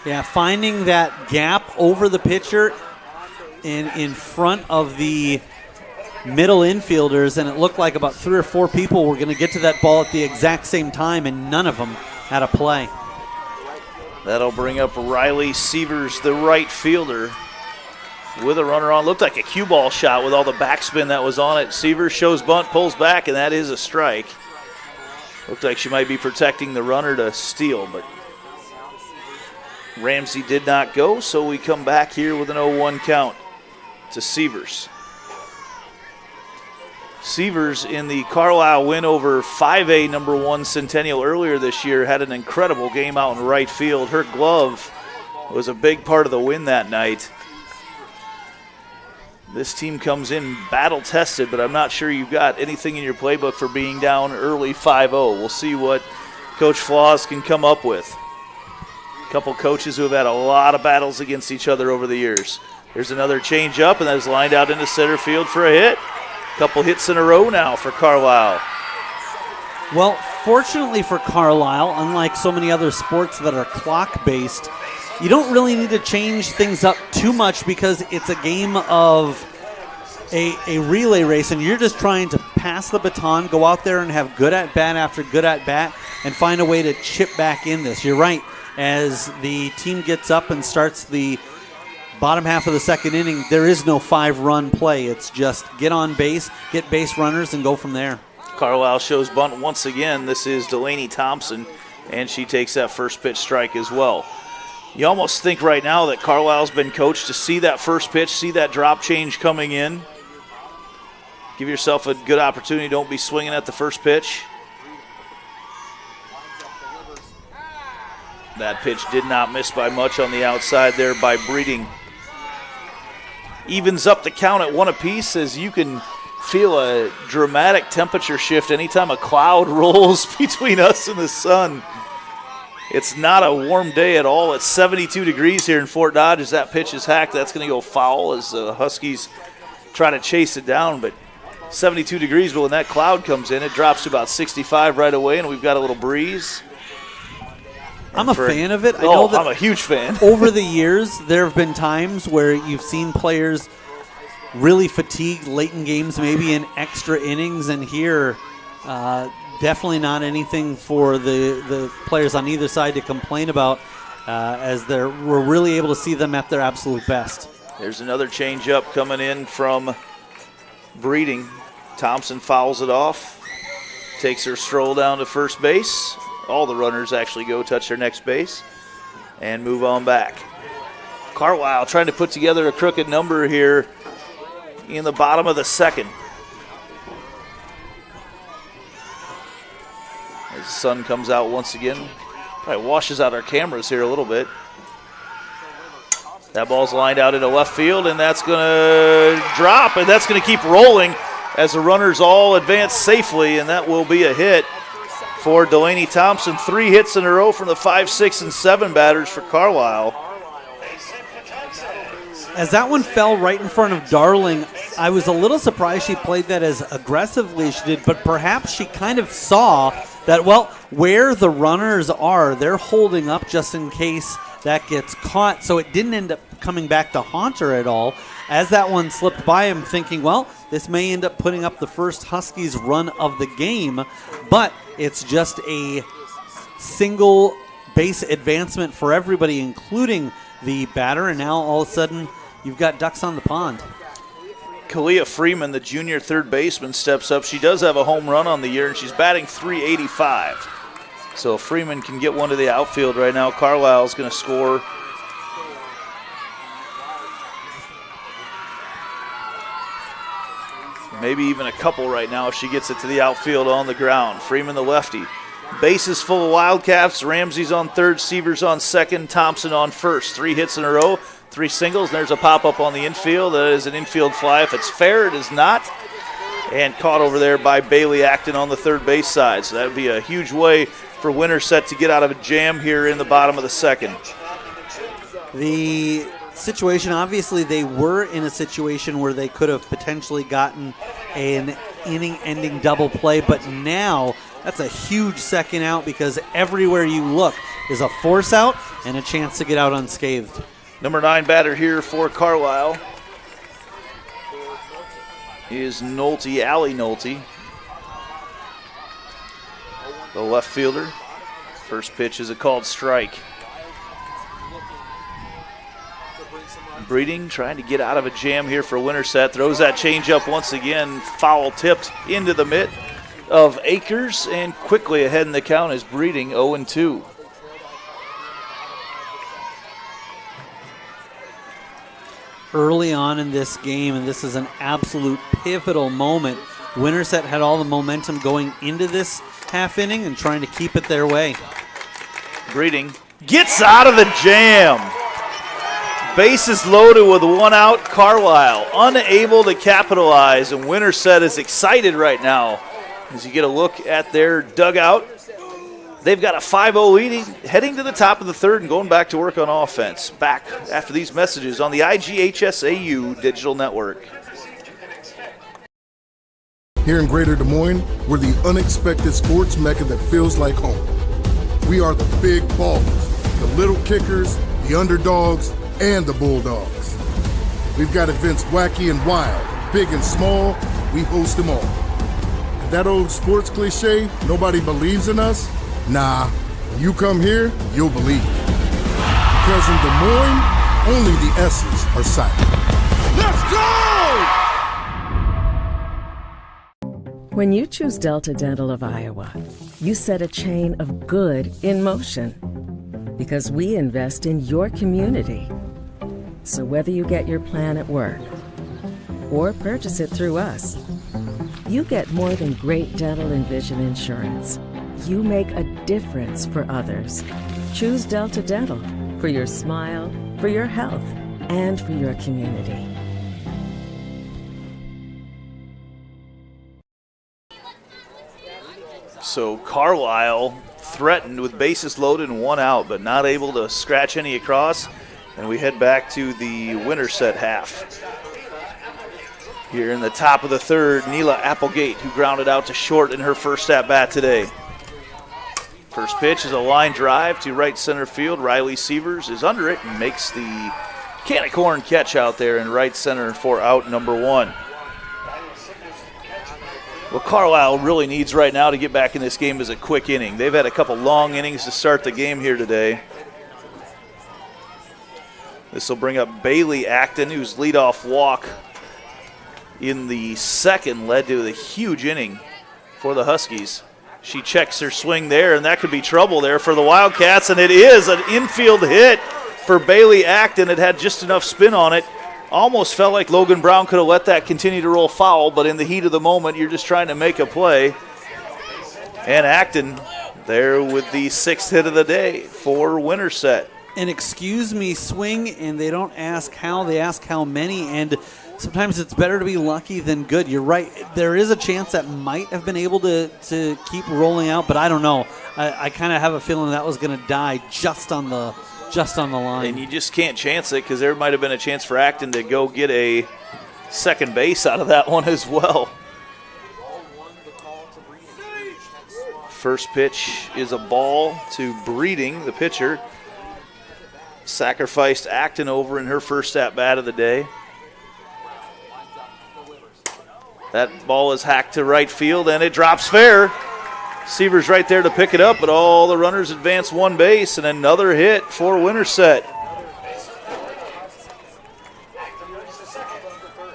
Yeah, finding that gap over the pitcher in front of the middle infielders, and it looked like about 3 or 4 people were going to get to that ball at the exact same time, and none of them had a play. That'll bring up Riley Sievers, the right fielder, with a runner on. Looked like a cue ball shot with all the backspin that was on it. Sievers shows bunt, pulls back, and that is a strike. Looked like she might be protecting the runner to steal, but Ramsey did not go, so we come back here with an 0-1 count to Sievers. Sievers in the Carlisle win over 5A number 1 Centennial earlier this year had an incredible game out in right field. Her glove was a big part of the win that night. This team comes in battle-tested, but I'm not sure you've got anything in your playbook for being down early 5-0. We'll see what Coach Flaws can come up with. A couple coaches who have had a lot of battles against each other over the years. There's another change-up, and that is lined out into center field for a hit. Couple hits in a row now for Carlisle. Well, fortunately for Carlisle, unlike so many other sports that are clock-based, you don't really need to change things up too much because it's a game of a relay race, and you're just trying to pass the baton, go out there and have good at-bat after good at-bat, and find a way to chip back in this. You're right. As the team gets up and starts the bottom half of the second inning, there is no 5-run play. It's just get on base, get base runners, and go from there. Carlisle shows bunt once again. This is Delaney Thompson, and she takes that first pitch strike as well. You almost think right now that Carlisle's been coached to see that first pitch, see that drop change coming in. Give yourself a good opportunity. Don't be swinging at the first pitch. That pitch did not miss by much on the outside there by Breeding. Evens up the count at 1 apiece as you can feel a dramatic temperature shift anytime a cloud rolls between us and the sun. It's not a warm day at all. It's 72 degrees here in Fort Dodge as that pitch is hacked. That's going to go foul as the Huskies try to chase it down. But 72 degrees, but when that cloud comes in, it drops to about 65 right away, and we've got a little breeze. I'm a fan of it. I know that I'm a huge fan. Over the years, there have been times where you've seen players really fatigued late in games, maybe in extra innings, and here definitely not anything for the players on either side to complain about as we're really able to see them at their absolute best. There's another changeup coming in from Breeding. Thompson fouls it off, takes her stroll down to first base. All the runners actually go touch their next base and move on back. Carlisle trying to put together a crooked number here in the bottom of the second. As the sun comes out once again, probably washes out our cameras here a little bit. That ball's lined out into left field, and that's going to drop, and that's going to keep rolling. as the runners all advance safely, and that will be a hit for Delaney Thompson. 3 hits in a row from the 5, 6, and 7 batters for Carlisle. As that one fell right in front of Darling, I was a little surprised she played that as aggressively as she did, but perhaps she kind of saw that, well, where the runners are, they're holding up just in case that gets caught, so it didn't end up coming back to haunt her at all. As that one slipped by him, thinking, well, this may end up putting up the first Huskies run of the game, but it's just a single base advancement for everybody, including the batter, and now all of a sudden you've got ducks on the pond. Kalia Freeman, the junior third baseman, steps up. She does have a home run on the year, and she's batting .385. So if Freeman can get one to the outfield right now, Carlisle's going to score. Maybe even a couple right now if she gets it to the outfield on the ground. Freeman, the lefty. Bases full of Wildcats. Ramsey's on third, Severs on second, Thompson on first. 3 hits in a row, 3 singles. And there's a pop-up on the infield. That is an infield fly. If it's fair, it is not. And caught over there by Bailey Acton on the third base side. So that would be a huge way for Winterset to get out of a jam here in the bottom of the second. The situation, obviously they were in a situation where they could have potentially gotten an inning-ending double play, but now that's a huge second out because everywhere you look is a force out and a chance to get out unscathed. Number 9 batter here for Carlisle is Nolte, Allie Nolte, the left fielder. First pitch is a called strike. Breeding trying to get out of a jam here for Winterset. Throws that changeup once again, foul tipped into the mitt of Akers, and quickly ahead in the count is Breeding, 0-2. Early on in this game, and this is an absolute pivotal moment, Winterset had all the momentum going into this half inning and trying to keep it their way. Breeding gets out of the jam. Bases loaded with 1 out. Carlisle unable to capitalize, and Winterset is excited right now as you get a look at their dugout. They've got a 5-0 lead heading to the top of the third and going back to work on offense. Back after these messages on the IGHSAU Digital Network. Here in Greater Des Moines, we're the unexpected sports mecca that feels like home. We are the big ballers, the little kickers, the underdogs, and the bulldogs. We've got events wacky and wild, big and small, we host them all. And that old sports cliche, nobody believes in us? Nah, when you come here, you'll believe. Because in Des Moines, only the S's are silent. Let's go! When you choose Delta Dental of Iowa, you set a chain of good in motion. Because we invest in your community. So whether you get your plan at work or purchase it through us, you get more than great dental and vision insurance. You make a difference for others. Choose Delta Dental for your smile, for your health, and for your community. So Carlisle threatened with bases loaded and 1 out, but not able to scratch any across. And we head back to the Winterset half. Here in the top of the third, Neela Applegate, who grounded out to short in her first at-bat today. First pitch is a line drive to right center field. Riley Severs is under it and makes the can of corn catch out there in right center for out number 1. What Carlisle really needs right now to get back in this game is a quick inning. They've had a couple long innings to start the game here today. This will bring up Bailey Acton, whose leadoff walk in the second led to the huge inning for the Huskies. She checks her swing there, and that could be trouble there for the Wildcats, and it is an infield hit for Bailey Acton. It had just enough spin on it. Almost felt like Logan Brown could have let that continue to roll foul, but in the heat of the moment, you're just trying to make a play. And Acton there with the 6th hit of the day for Winterset. An excuse me swing, and they don't ask how, they ask how many. And sometimes it's better to be lucky than good. You're right. There is a chance that might have been able to keep rolling out, but I don't know. I kind of have a feeling that was going to die just on the line. And you just can't chance it because there might have been a chance for Acton to go get a second base out of that one as well. First pitch is a ball to Breeding, the pitcher. Sacrificed Acton over in her first at-bat of the day. That ball is hacked to right field, and it drops fair. Seaver's right there to pick it up, but all the runners advance one base, and another hit for Winterset.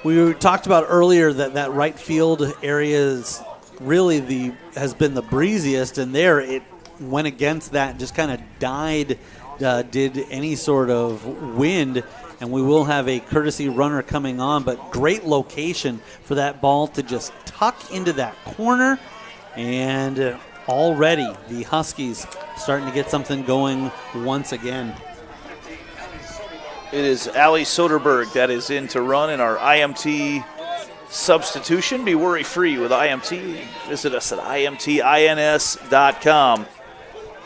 We talked about earlier that right field area is really has been the breeziest, and there it went against that and just kind of died, did any sort of wind, and we will have a courtesy runner coming on, but great location for that ball to just tuck into that corner, and already the Huskies starting to get something going once again. It is Allie Soderberg that is in to run in our IMT substitution. Be worry-free with IMT. Visit us at imtins.com.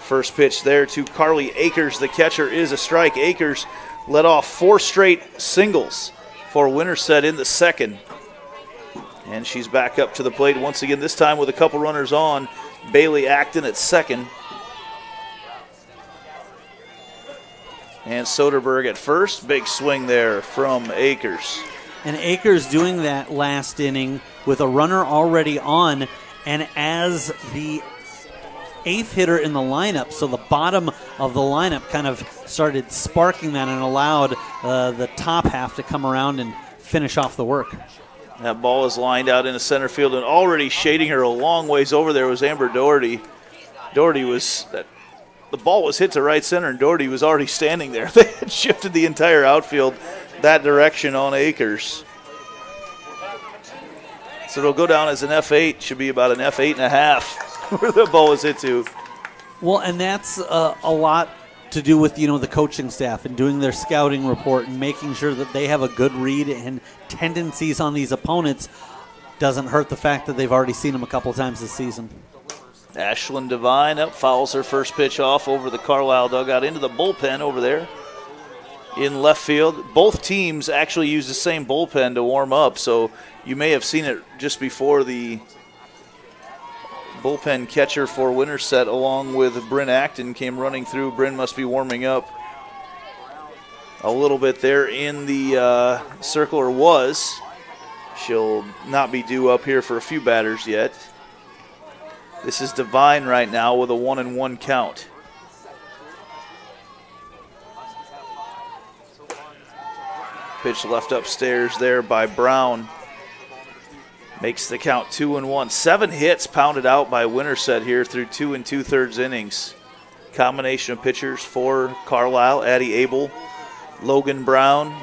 First pitch there to Carly Akers. The catcher is a strike. Akers led off 4 straight singles for Winterset in the second. And she's back up to the plate once again, this time with a couple runners on. Bailey Acton at second. And Soderberg at first. Big swing there from Akers. And Akers doing that last inning with a runner already on, and as the 8th hitter in the lineup, so the bottom of the lineup kind of started sparking that and allowed the top half to come around and finish off the work. That ball is lined out into center field, and already shading her a long ways over there was Amber Doherty. The ball was hit to right center, and Doherty was already standing there. They had shifted the entire outfield that direction on Akers. So it'll go down as an F8. Should be about an F8.5 where the ball was hit to. Well, and that's a lot to do with, the coaching staff and doing their scouting report and making sure that they have a good read and tendencies on these opponents. Doesn't hurt the fact that they've already seen them a couple times this season. Ashlyn Devine fouls her first pitch off over the Carlisle dugout into the bullpen over there in left field. Both teams actually use the same bullpen to warm up, so you may have seen it just before the bullpen catcher for Winterset along with Bryn Acton came running through. Bryn must be warming up a little bit there in the circle, or was. She'll not be due up here for a few batters yet. This is Devine right now with a 1-1 count. Pitch left upstairs there by Brown. Makes the count 2-1. 7 hits pounded out by Winterset here through 2 2/3 innings. Combination of pitchers for Carlisle: Addie Abel, Logan Brown.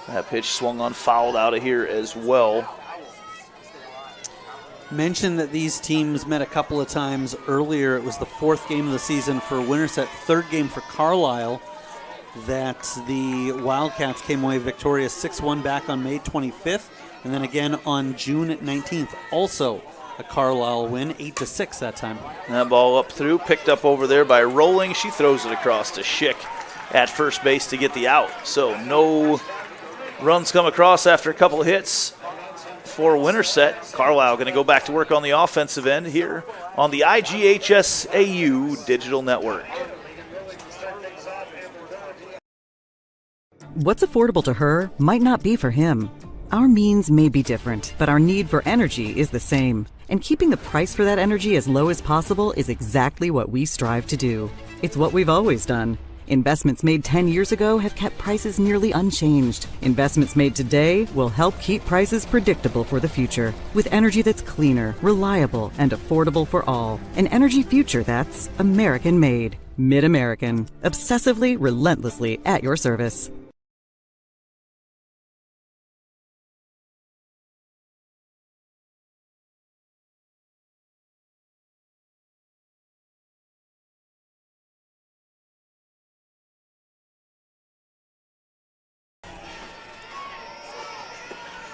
That pitch swung on, fouled out of here as well. Mentioned that these teams met a couple of times earlier. It was the 4th game of the season for Winterset, 3rd game for Carlisle, that the Wildcats came away victorious 6-1 back on May 25th, and then again on June 19th. Also a Carlisle win, 8-6 that time. That ball up through, picked up over there by Rolling. She throws it across to Schick at first base to get the out. So no runs come across after a couple of hits for Winterset. Carlisle going to go back to work on the offensive end here on the IGHSAU Digital Network. What's affordable to her might not be for him. Our means may be different, but our need for energy is the same. And keeping the price for that energy as low as possible is exactly what we strive to do. It's what we've always done. Investments made 10 years ago have kept prices nearly unchanged. Investments made today will help keep prices predictable for the future, with energy that's cleaner, reliable, and affordable for all. An energy future that's American-made. Mid-American. Obsessively, relentlessly at your service.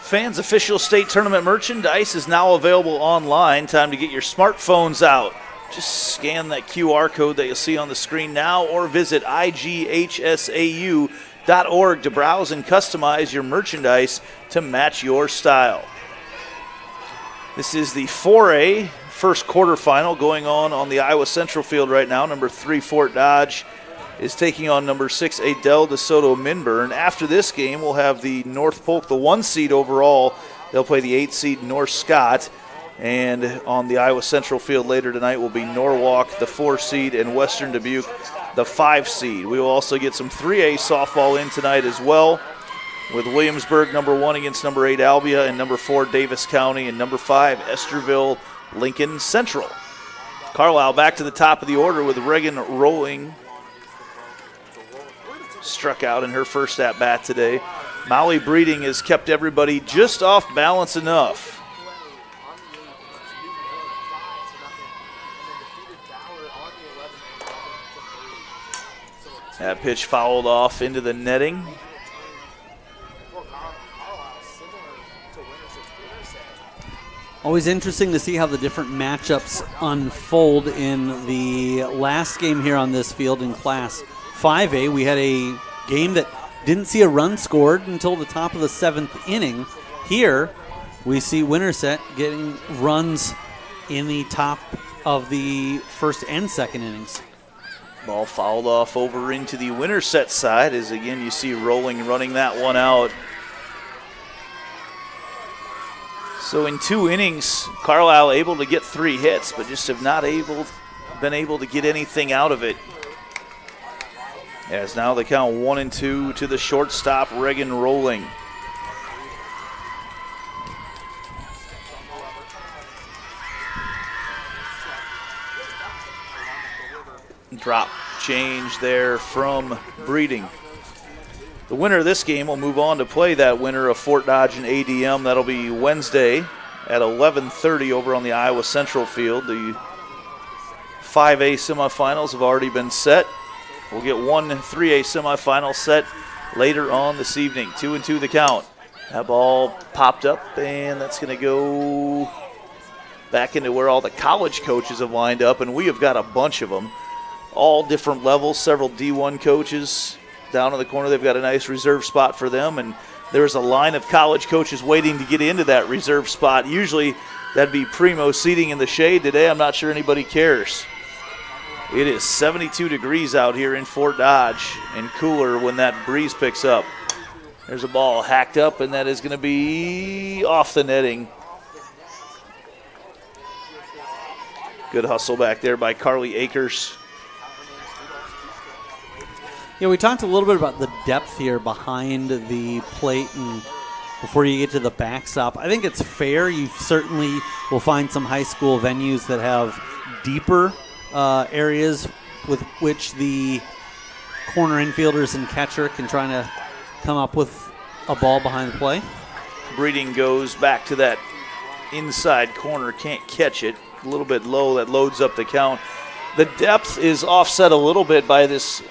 Fans' official state tournament merchandise is now available online. Time to get your smartphones out. Just scan that QR code that you'll see on the screen now or visit IGHSAU.org to browse and customize your merchandise to match your style. This is the 4A first quarterfinal going on the Iowa Central field right now. Number 3 Fort Dodge is taking on number 6 Adel DeSoto Minburn. After this game, we'll have the North Polk, the 1 seed overall. They'll play the 8 seed North Scott. And on the Iowa Central field later tonight will be Norwalk, the 4 seed, and Western Dubuque, the 5 seed. We will also get some 3A softball in tonight as well, with Williamsburg number 1 against number 8 Albia, and number 4 Davis County, and number 5 Esterville Lincoln Central. Carlisle back to the top of the order with Reagan Rolling. Struck out in her first at-bat today. Molly Breeding has kept everybody just off balance enough. That pitch fouled off into the netting. Always interesting to see how the different matchups unfold in the last game here on this field in Class 5A. We had a game that didn't see a run scored until the top of the 7th inning. Here, we see Winterset getting runs in the top of the first and second innings. Ball fouled off over into the Winterset side as, again, you see Rolling running that one out. So in 2 innings, Carlisle able to get 3 hits, but just have not been able to get anything out of it. As now they count 1-2 to the shortstop, Reagan Rolling. Drop change there from Breeding. The winner of this game will move on to play that winner of Fort Dodge and ADM. That'll be Wednesday at 11:30 over on the Iowa Central field. The 5A semifinals have already been set. We'll get 1 3A semifinal set later on this evening. 2-2 the count. That ball popped up, and that's going to go back into where all the college coaches have lined up, and we have got a bunch of them. All different levels, several D1 coaches down in the corner. They've got a nice reserve spot for them, and there's a line of college coaches waiting to get into that reserve spot. Usually that'd be primo seating in the shade. Today I'm not sure anybody cares. It is 72 degrees out here in Fort Dodge and cooler when that breeze picks up. There's a ball hacked up, and that is going to be off the netting. Good hustle back there by Carly Akers. Yeah, we talked a little bit about the depth here behind the plate and before you get to the backstop. I think it's fair. You certainly will find some high school venues that have deeper areas with which the corner infielders and catcher can try to come up with a ball behind the play. Breeding goes back to that inside corner, can't catch it. A little bit low, that loads up the count. The depth is offset a little bit by these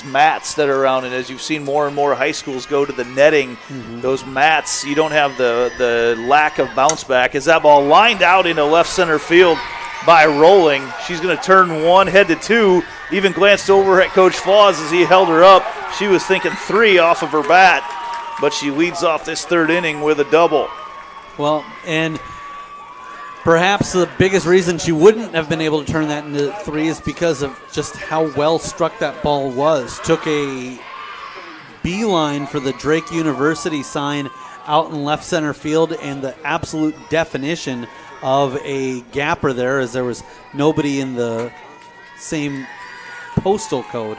mats that are around, and as you've seen more and more high schools go to the netting, those mats, you don't have the lack of bounce back. As that ball lined out into left center field by Rolling, she's going to turn 1, head to 2, even glanced over at Coach Flaws as he held her up. She was thinking 3 off of her bat, but she leads off this 3rd inning with a double. Well, and perhaps the biggest reason she wouldn't have been able to turn that into 3 is because of just how well struck that ball was. Took a beeline for the Drake University sign out in left center field, and the absolute definition of a gapper there, as there was nobody in the same postal code.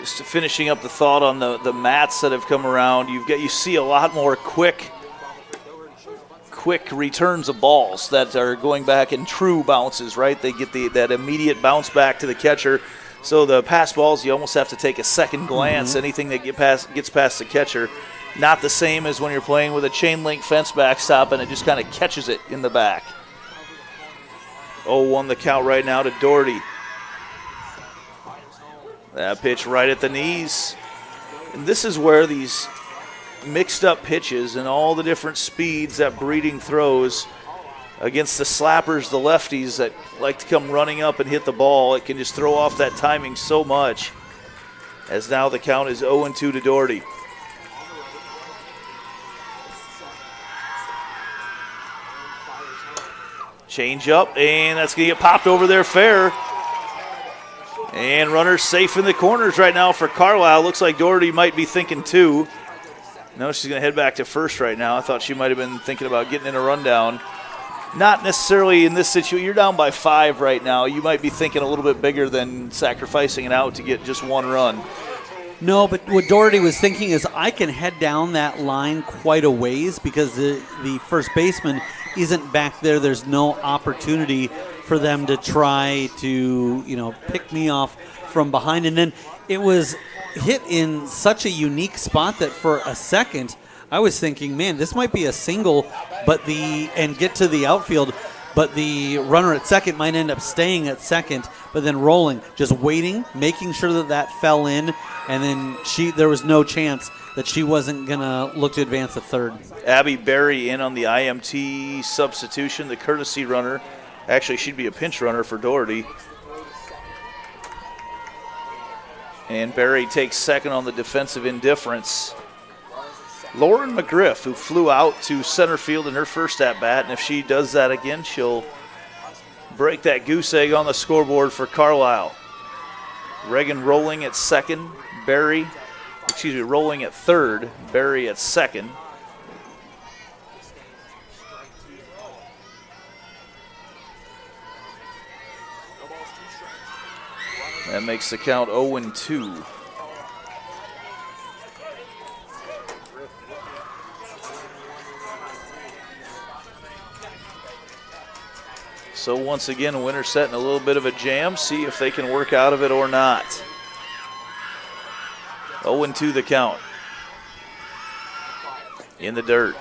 Just finishing up the thought on the mats that have come around, you see a lot more quick returns of balls that are going back in true bounces, right? They get that immediate bounce back to the catcher. So the pass balls, you almost have to take a second glance. Anything that gets past the catcher. Not the same as when you're playing with a chain link fence backstop and it just kind of catches it in the back. 0-1 the count right now to Doherty. That pitch right at the knees. And this is where these mixed up pitches and all the different speeds that Breeding throws against the slappers, the lefties that like to come running up and hit the ball. It can just throw off that timing so much, as now the count is 0-2 to Doherty. Change up, and that's going to get popped over there fair. And runners safe in the corners right now for Carlisle. Looks like Doherty might be thinking two. No, she's going to head back to first right now. I thought she might have been thinking about getting in a rundown. Not necessarily in this situation. You're down by 5 right now. You might be thinking a little bit bigger than sacrificing it out to get just one run. No, but what Doherty was thinking is I can head down that line quite a ways because the first baseman isn't back there. There's no opportunity for them to try to, pick me off from behind. And then it was hit in such a unique spot that for a second I was thinking, man, this might be a single, and get to the outfield, but the runner at second might end up staying at second, but then rolling, just waiting, making sure that fell in, and then there was no chance that she wasn't going to look to advance to third. Abby Berry in on the IMT substitution, the courtesy runner. Actually, she'd be a pinch runner for Doherty. And Berry takes second on the defensive indifference. Lauren McGriff, who flew out to center field in her first at-bat, and if she does that again, she'll break that goose egg on the scoreboard for Carlisle. Reagan rolling at second, rolling at third, Berry at second. That makes the count 0-2. So once again, Winterset in a little bit of a jam. See if they can work out of it or not. 0-2 the count. In the dirt.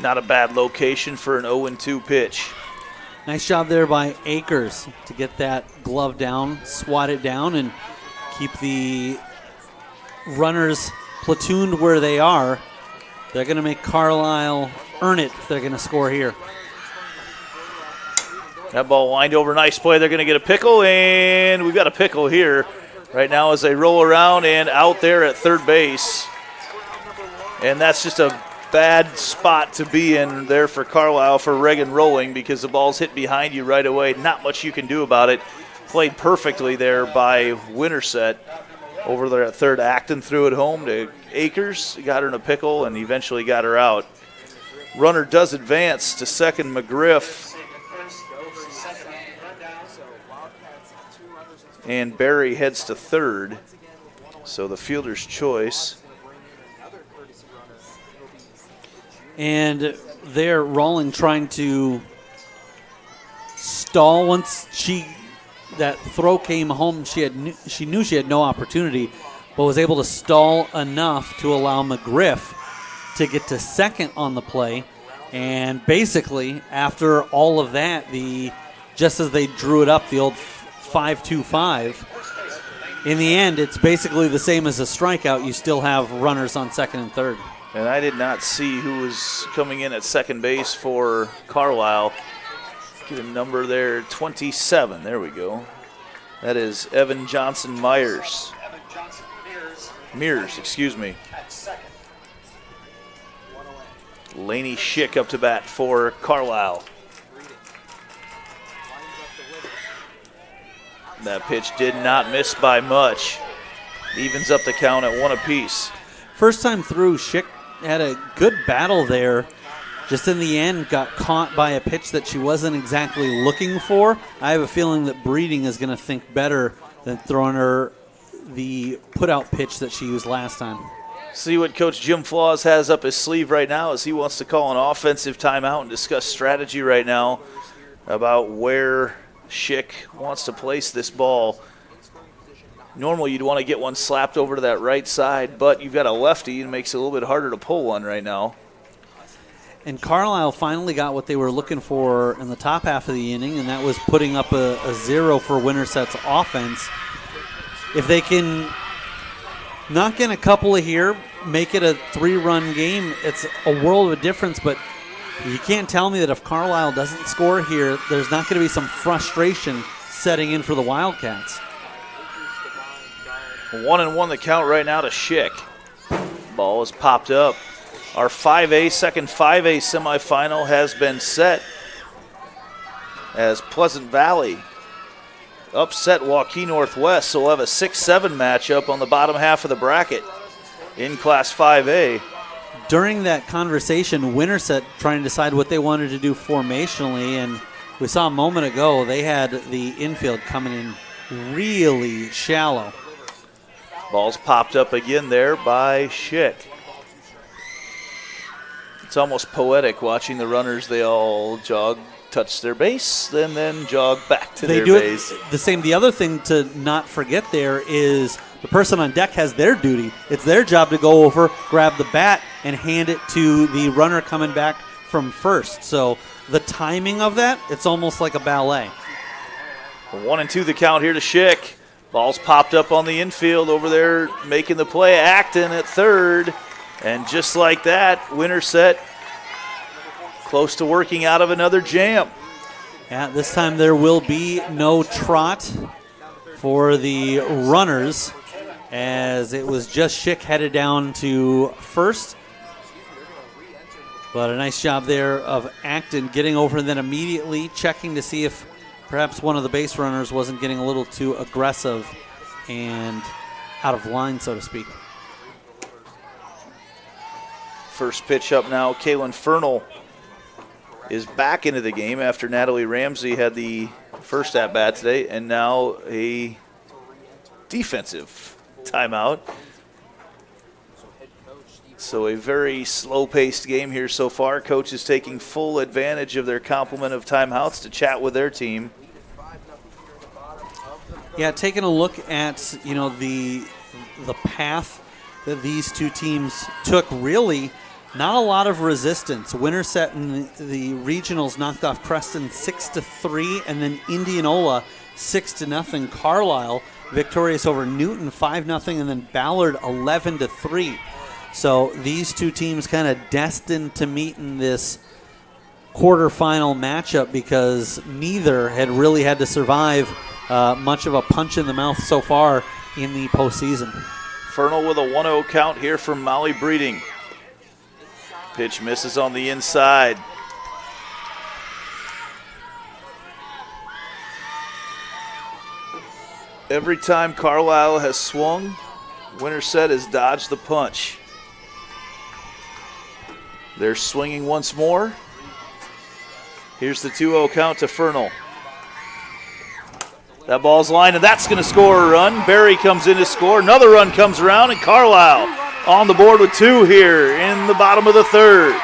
Not a bad location for an 0-2 pitch. Nice job there by Akers to get that glove down, swat it down, and keep the runners platooned where they are. They're going to make Carlisle earn it if they're going to score here. That ball wind over, nice play. They're going to get a pickle, and we've got a pickle here right now as they roll around and out there at third base. And that's just a bad spot to be in there for Carlisle for Reagan rolling because the ball's hit behind you right away. Not much you can do about it. Played perfectly there by Winterset. Over there at third, Acton threw it home to Akers. Got her in a pickle and eventually got her out. Runner does advance to second, McGriff. And Berry heads to third. So the fielder's choice. And they're rolling, trying to stall. Once that throw came home, she knew she had no opportunity, but was able to stall enough to allow McGriff to get to second on the play. And basically, after all of that, just as they drew it up, the old 5-2-5, in the end, it's basically the same as a strikeout. You still have runners on second and third. And I did not see who was coming in at second base for Carlisle. Get a number there, 27. There we go. That is Evan Johnson Mears, excuse me. Laney Schick up to bat for Carlisle. That pitch did not miss by much. Evens up the count at 1 apiece. First time through, Schick had a good battle there. Just in the end, got caught by a pitch that she wasn't exactly looking for. I have a feeling that Breeding is going to think better than throwing her the put-out pitch that she used last time. See what Coach Jim Flaws has up his sleeve right now as he wants to call an offensive timeout and discuss strategy right now about where Schick wants to place this ball. Normally you'd want to get one slapped over to that right side, but you've got a lefty and it makes it a little bit harder to pull one right now. And Carlisle finally got what they were looking for in the top half of the inning, and that was putting up a 0 for Winterset's offense. If they can knock in a couple of here, make it a 3-run game, it's a world of a difference, but you can't tell me that if Carlisle doesn't score here, there's not going to be some frustration setting in for the Wildcats. 1-1 the count right now to Schick. Ball is popped up. Our 5A, second 5A semifinal has been set as Pleasant Valley upset Waukee Northwest, so we'll have a 6-7 matchup on the bottom half of the bracket in Class 5A. During that conversation, Winterset trying to decide what they wanted to do formationally, and we saw a moment ago they had the infield coming in really shallow. Ball's popped up again there by Schick. It's almost poetic watching the runners. They all jog, touch their base, and then jog back to their base. They do it the same. The other thing to not forget there is the person on deck has their duty. It's their job to go over, grab the bat, and hand it to the runner coming back from first. So the timing of that, it's almost like a ballet. 1-2 the count here to Schick. Ball's popped up on the infield over there, making the play. Acton at third. And just like that, Winterset close to working out of another jam. Yeah, this time there will be no trot for the runners, as it was just Schick headed down to first. But a nice job there of Acton getting over and then immediately checking to see if perhaps one of the base runners wasn't getting a little too aggressive and out of line, so to speak. First pitch up now, Kaylin Fernal is back into the game after Natalie Ramsey had the first at-bat today, and now a defensive timeout. So a very slow-paced game here so far. Coach is taking full advantage of their complement of timeouts to chat with their team. Yeah, taking a look at the path that these two teams took, really not a lot of resistance. Winterset and the regionals knocked off Preston 6-3, and then Indianola 6-0. Carlisle victorious over Newton 5-0, and then Ballard 11-3. So these two teams kind of destined to meet in this quarterfinal matchup because neither had really had to survive much of a punch in the mouth so far in the postseason. Fernal with a 1-0 count here from Molly Breeding. Pitch misses on the inside. Every time Carlisle has swung, Winterset has dodged the punch. They're swinging once more. Here's the 2-0 count to Fernal. That ball's lined, and that's going to score a run. Barry comes in to score. Another run comes around, and Carlisle on the board with 2 here in the bottom of the third.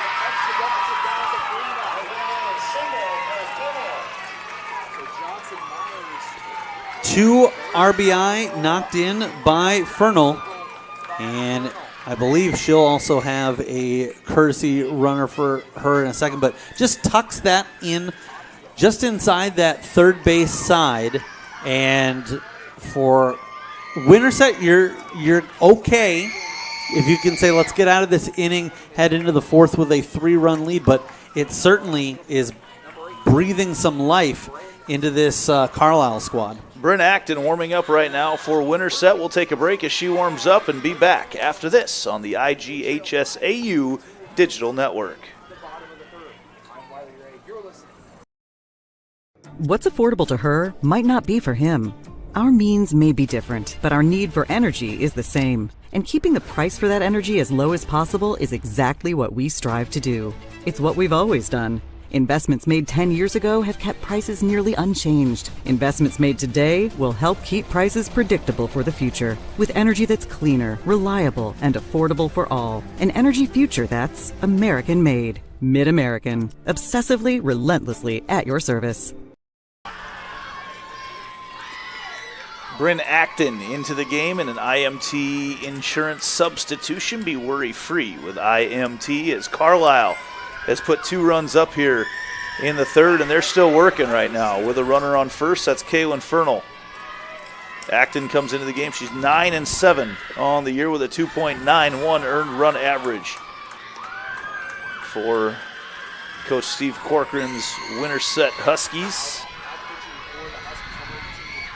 Two RBI knocked in by Fernal, and I believe she'll also have a courtesy runner for her in a second, but just tucks that in just inside that third base side. And for Winterset, you're okay if you can say, let's get out of this inning, head into the fourth with a 3-run lead, but it certainly is breathing some life into this Carlisle squad. Bryn Acton warming up right now for Winterset. We'll take a break as she warms up and be back after this on the IGHSAU Digital Network. What's affordable to her might not be for him. Our means may be different, but our need for energy is the same. And keeping the price for that energy as low as possible is exactly what we strive to do. It's what we've always done. Investments made 10 years ago have kept prices nearly unchanged. Investments made today will help keep prices predictable for the future. With energy that's cleaner, reliable, and affordable for all. An energy future that's American-made. Mid-American. Obsessively, relentlessly at your service. Bryn Acton into the game in an IMT insurance substitution. Be worry-free with IMT as Carlisle has put 2 runs up here in the third, and they're still working right now with a runner on first. That's Kaylin Fernal. Acton comes into the game. She's 9-7 on the year with a 2.91 earned run average for Coach Steve Corcoran's Winterset Huskies.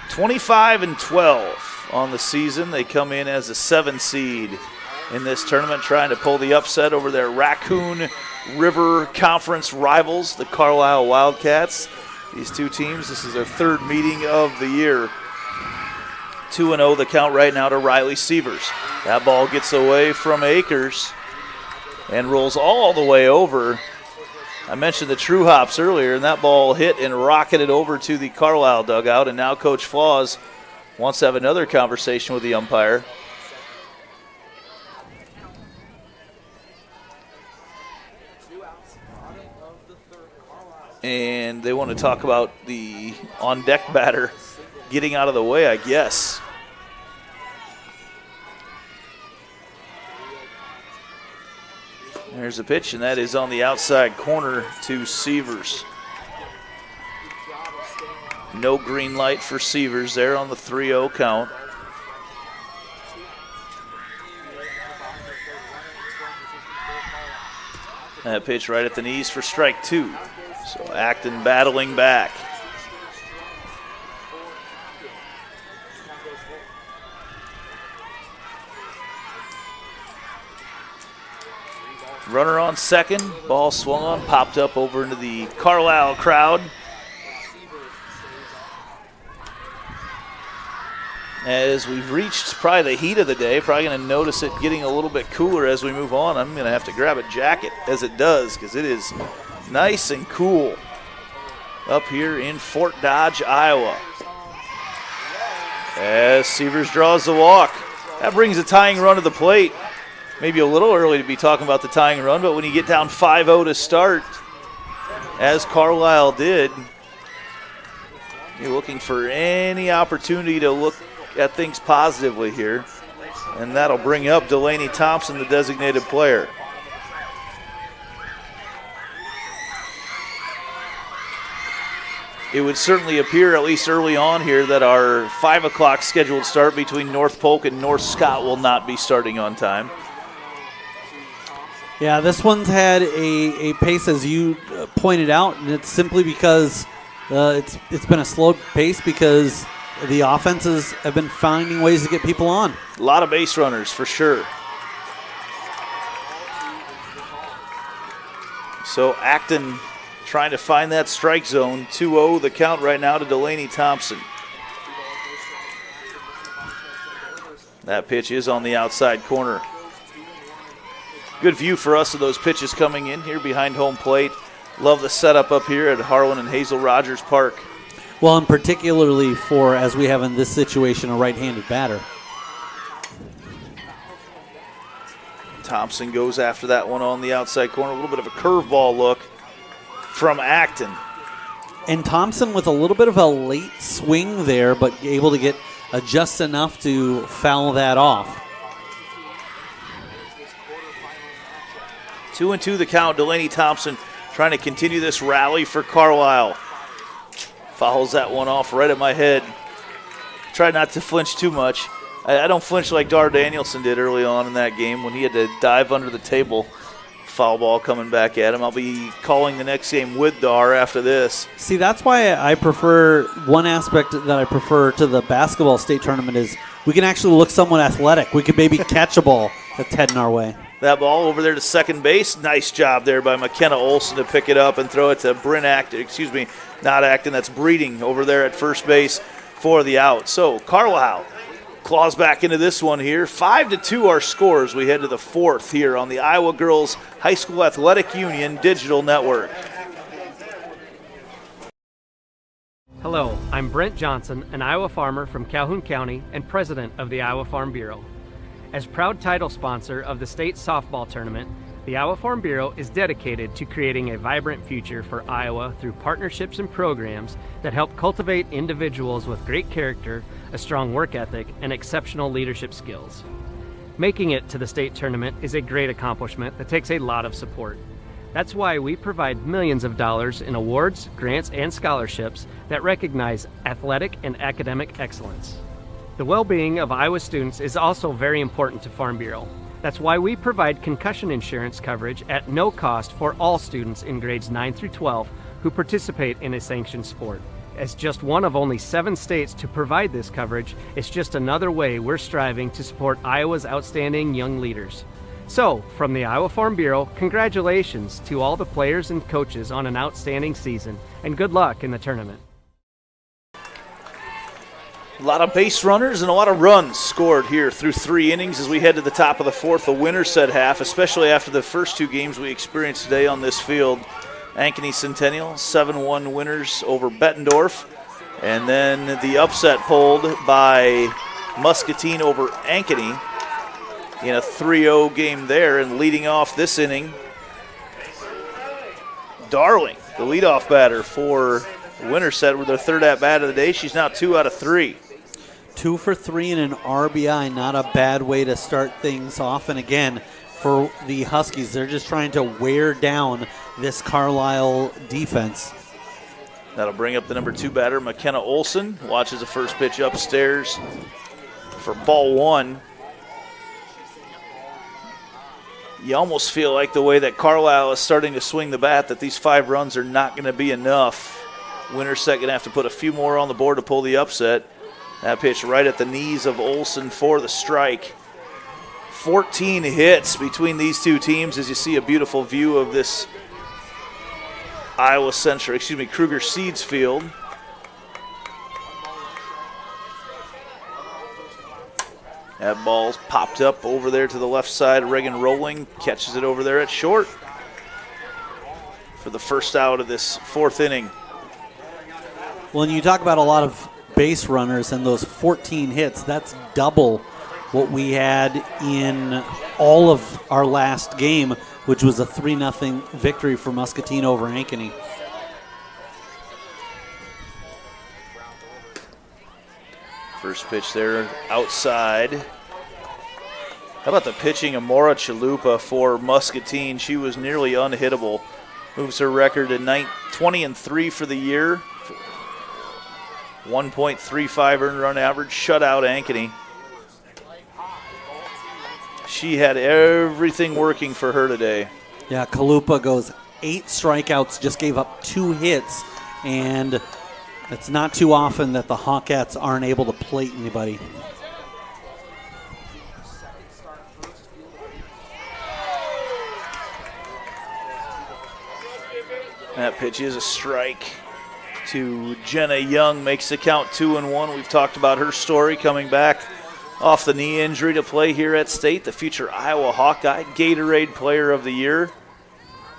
25-12 on the season. They come in as a 7 seed in this tournament, trying to pull the upset over their Raccoon River Conference rivals, the Carlisle Wildcats. These two teams, this is their third meeting of the year. 2-0 the count right now to Riley Sievers. That ball gets away from Akers and rolls all the way over. I mentioned the True Hops earlier, and that ball hit and rocketed over to the Carlisle dugout, and now Coach Flaws wants to have another conversation with the umpire. And they want to talk about the on-deck batter getting out of the way, I guess. There's a pitch, and that is on the outside corner to Sievers. No green light for Sievers there on the 3-0 count. That pitch right at the knees for strike 2. So Acton battling back. Runner on second, ball swung on, popped up over into the Carlisle crowd. As we've reached probably the heat of the day, probably going to notice it getting a little bit cooler as we move on. I'm going to have to grab a jacket as it does because it is nice and cool up here in Fort Dodge, Iowa. As Sievers draws the walk. That brings a tying run to the plate. Maybe a little early to be talking about the tying run, but when you get down 5-0 to start, as Carlisle did, you're looking for any opportunity to look at things positively here, and that'll bring up Delaney Thompson, the designated player. It would certainly appear, at least early on here, that our 5 o'clock scheduled start between North Polk and North Scott will not be starting on time. Yeah, this one's had a pace, as you pointed out, and it's simply because it's been a slow pace because the offenses have been finding ways to get people on. A lot of base runners, for sure. So Acton trying to find that strike zone. 2-0 the count right now to Delaney Thompson. That pitch is on the outside corner. Good view for us of those pitches coming in here behind home plate. Love the setup up here at Harlan and Hazel Rogers Park. Well, and particularly for, as we have in this situation, a right-handed batter. Thompson goes after that one on the outside corner. A little bit of a curveball look from Acton. And Thompson with a little bit of a late swing there, but able to get just enough to foul that off. 2-2 the count. Delaney Thompson trying to continue this rally for Carlisle. Fouls that one off right at my head. Try not to flinch too much. I don't flinch like Dar Danielson did early on in that game when he had to dive under the table. Foul ball coming back at him. I'll be calling the next game with Dar after this. See, that's why I prefer, one aspect that I prefer to the basketball state tournament is we can actually look somewhat athletic. We can maybe catch a ball that's heading our way. That ball over there to second base. Nice job there by McKenna Olson to pick it up and throw it to Bryn Acton. Excuse me, not Acton. That's Breeding over there at first base for the out. So Carlisle claws back into this one here. 5-2 our scores. We head to the fourth here on the Iowa Girls High School Athletic Union Digital Network. Hello, I'm Brent Johnson, an Iowa farmer from Calhoun County and president of the Iowa Farm Bureau. As proud title sponsor of the state softball tournament, the Iowa Farm Bureau is dedicated to creating a vibrant future for Iowa through partnerships and programs that help cultivate individuals with great character, a strong work ethic, and exceptional leadership skills. Making it to the state tournament is a great accomplishment that takes a lot of support. That's why we provide millions of dollars in awards, grants, and scholarships that recognize athletic and academic excellence. The well-being of Iowa students is also very important to Farm Bureau. That's why we provide concussion insurance coverage at no cost for all students in grades 9 through 12 who participate in a sanctioned sport. As just one of only 7 states to provide this coverage, it's just another way we're striving to support Iowa's outstanding young leaders. So, from the Iowa Farm Bureau, congratulations to all the players and coaches on an outstanding season, and good luck in the tournament. A lot of base runners and a lot of runs scored here through 3 innings as we head to the top of the 4th, the Winterset half, especially after the first 2 games we experienced today on this field. Ankeny Centennial, 7-1 winners over Bettendorf. And then the upset pulled by Muscatine over Ankeny in a 3-0 game there. And leading off this inning, Darling, the leadoff batter for Winterset with their 3rd at-bat of the day. She's now 2 out of 3. 2 for 3 and an RBI, not a bad way to start things off. And again, for the Huskies, they're just trying to wear down this Carlisle defense. That'll bring up the number 2 batter, McKenna Olson. Watches the first pitch upstairs for ball 1. You almost feel like the way that Carlisle is starting to swing the bat that these 5 runs are not going to be enough. Winterset going to have to put a few more on the board to pull the upset. That pitch right at the knees of Olson for the strike. 14 hits between these 2 teams as you see a beautiful view of this Kruger Seeds field. That ball's popped up over there to the left side. Reagan Rolling catches it over there at short for the first out of this 4th inning. Well, and you talk about a lot of base runners and those 14 hits, that's double what we had in all of our last game, which was a 3-0 victory for Muscatine over Ankeny. First pitch there outside. How about the pitching of Maura Chalupa for Muscatine? She was nearly unhittable. Moves her record to 20-3 for the year. 1.35 earned run average, shut out Ankeny. She had everything working for her today. Yeah, Chalupa goes 8 strikeouts, just gave up 2 hits, and it's not too often that the Hawkettes aren't able to plate anybody. That pitch is a strike to Jenna Young, makes the count 2-1. We've talked about her story coming back off the knee injury to play here at State, the future Iowa Hawkeye, Gatorade Player of the Year.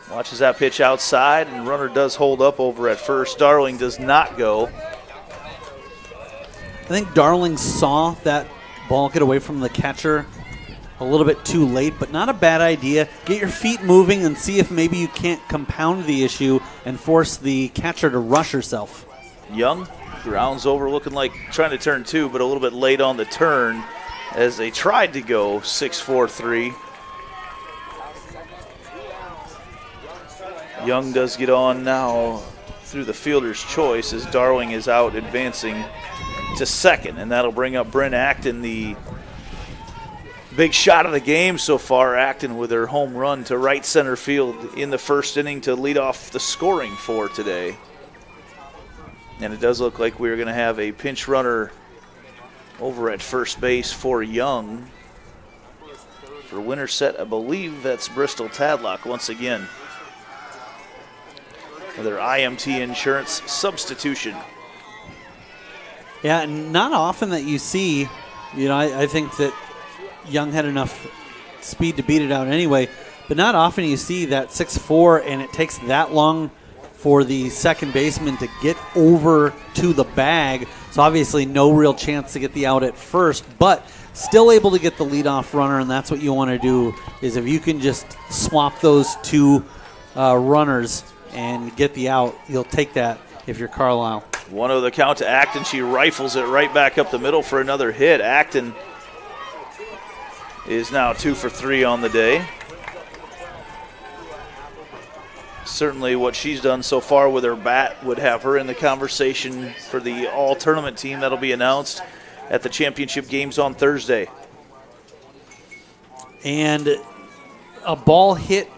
Watches that pitch outside, and runner does hold up over at first. Darling does not go. I think Darling saw that ball get away from the catcher a little bit too late, but not a bad idea. Get your feet moving and see if maybe you can't compound the issue and force the catcher to rush herself. Young grounds over, looking like trying to turn 2, but a little bit late on the turn as they tried to go 6-4-3. Young does get on now through the fielder's choice as Darling is out advancing to second, and that'll bring up Bryn Acton, the big shot of the game so far. Acton with her home run to right center field in the first inning to lead off the scoring for today. And it does look like we're going to have a pinch runner over at first base for Young. For Winterset, I believe that's Bristol Tadlock once again. Their IMT insurance substitution. Yeah, not often that you see, I think that Young had enough speed to beat it out anyway, but not often you see that 6-4 and it takes that long for the second baseman to get over to the bag. So obviously no real chance to get the out at first, but still able to get the leadoff runner, and that's what you want to do, is if you can just swap those 2 runners and get the out, you'll take that if you're Carlisle. 1-0 the count to Acton. She rifles it right back up the middle for another hit. Acton is now 2 for 3 on the day. Certainly what she's done so far with her bat would have her in the conversation for the all-tournament team that'll be announced at the championship games on Thursday. And a ball hit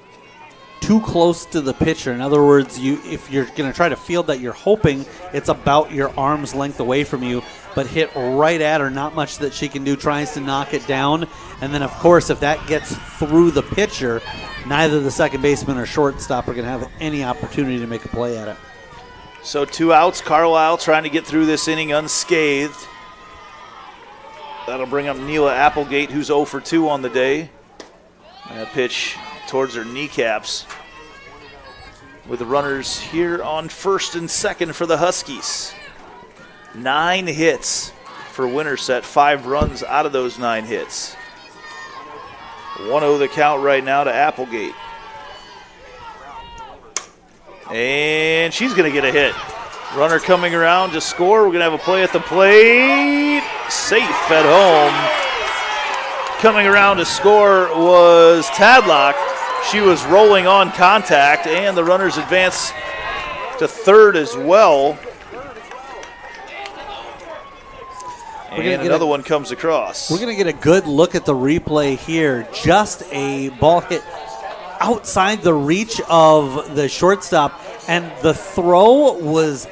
too close to the pitcher. In other words, if you're going to try to field that, you're hoping it's about your arm's length away from you, but hit right at her, not much that she can do, tries to knock it down. And then, of course, if that gets through the pitcher, neither the second baseman or shortstop are going to have any opportunity to make a play at it. So 2 outs, Carlisle trying to get through this inning unscathed. That'll bring up Neela Applegate, who's 0 for 2 on the day. That pitch towards her kneecaps. With the runners here on first and second for the Huskies. 9 hits for Winterset, 5 runs out of those 9 hits. 1-0 the count right now to Applegate. And she's going to get a hit. Runner coming around to score. We're going to have a play at the plate. Safe at home. Coming around to score was Tadlock. She was rolling on contact, and the runners advance to third as well. And another one comes across. We're going to get a good look at the replay here. Just a ball hit outside the reach of the shortstop, and the throw was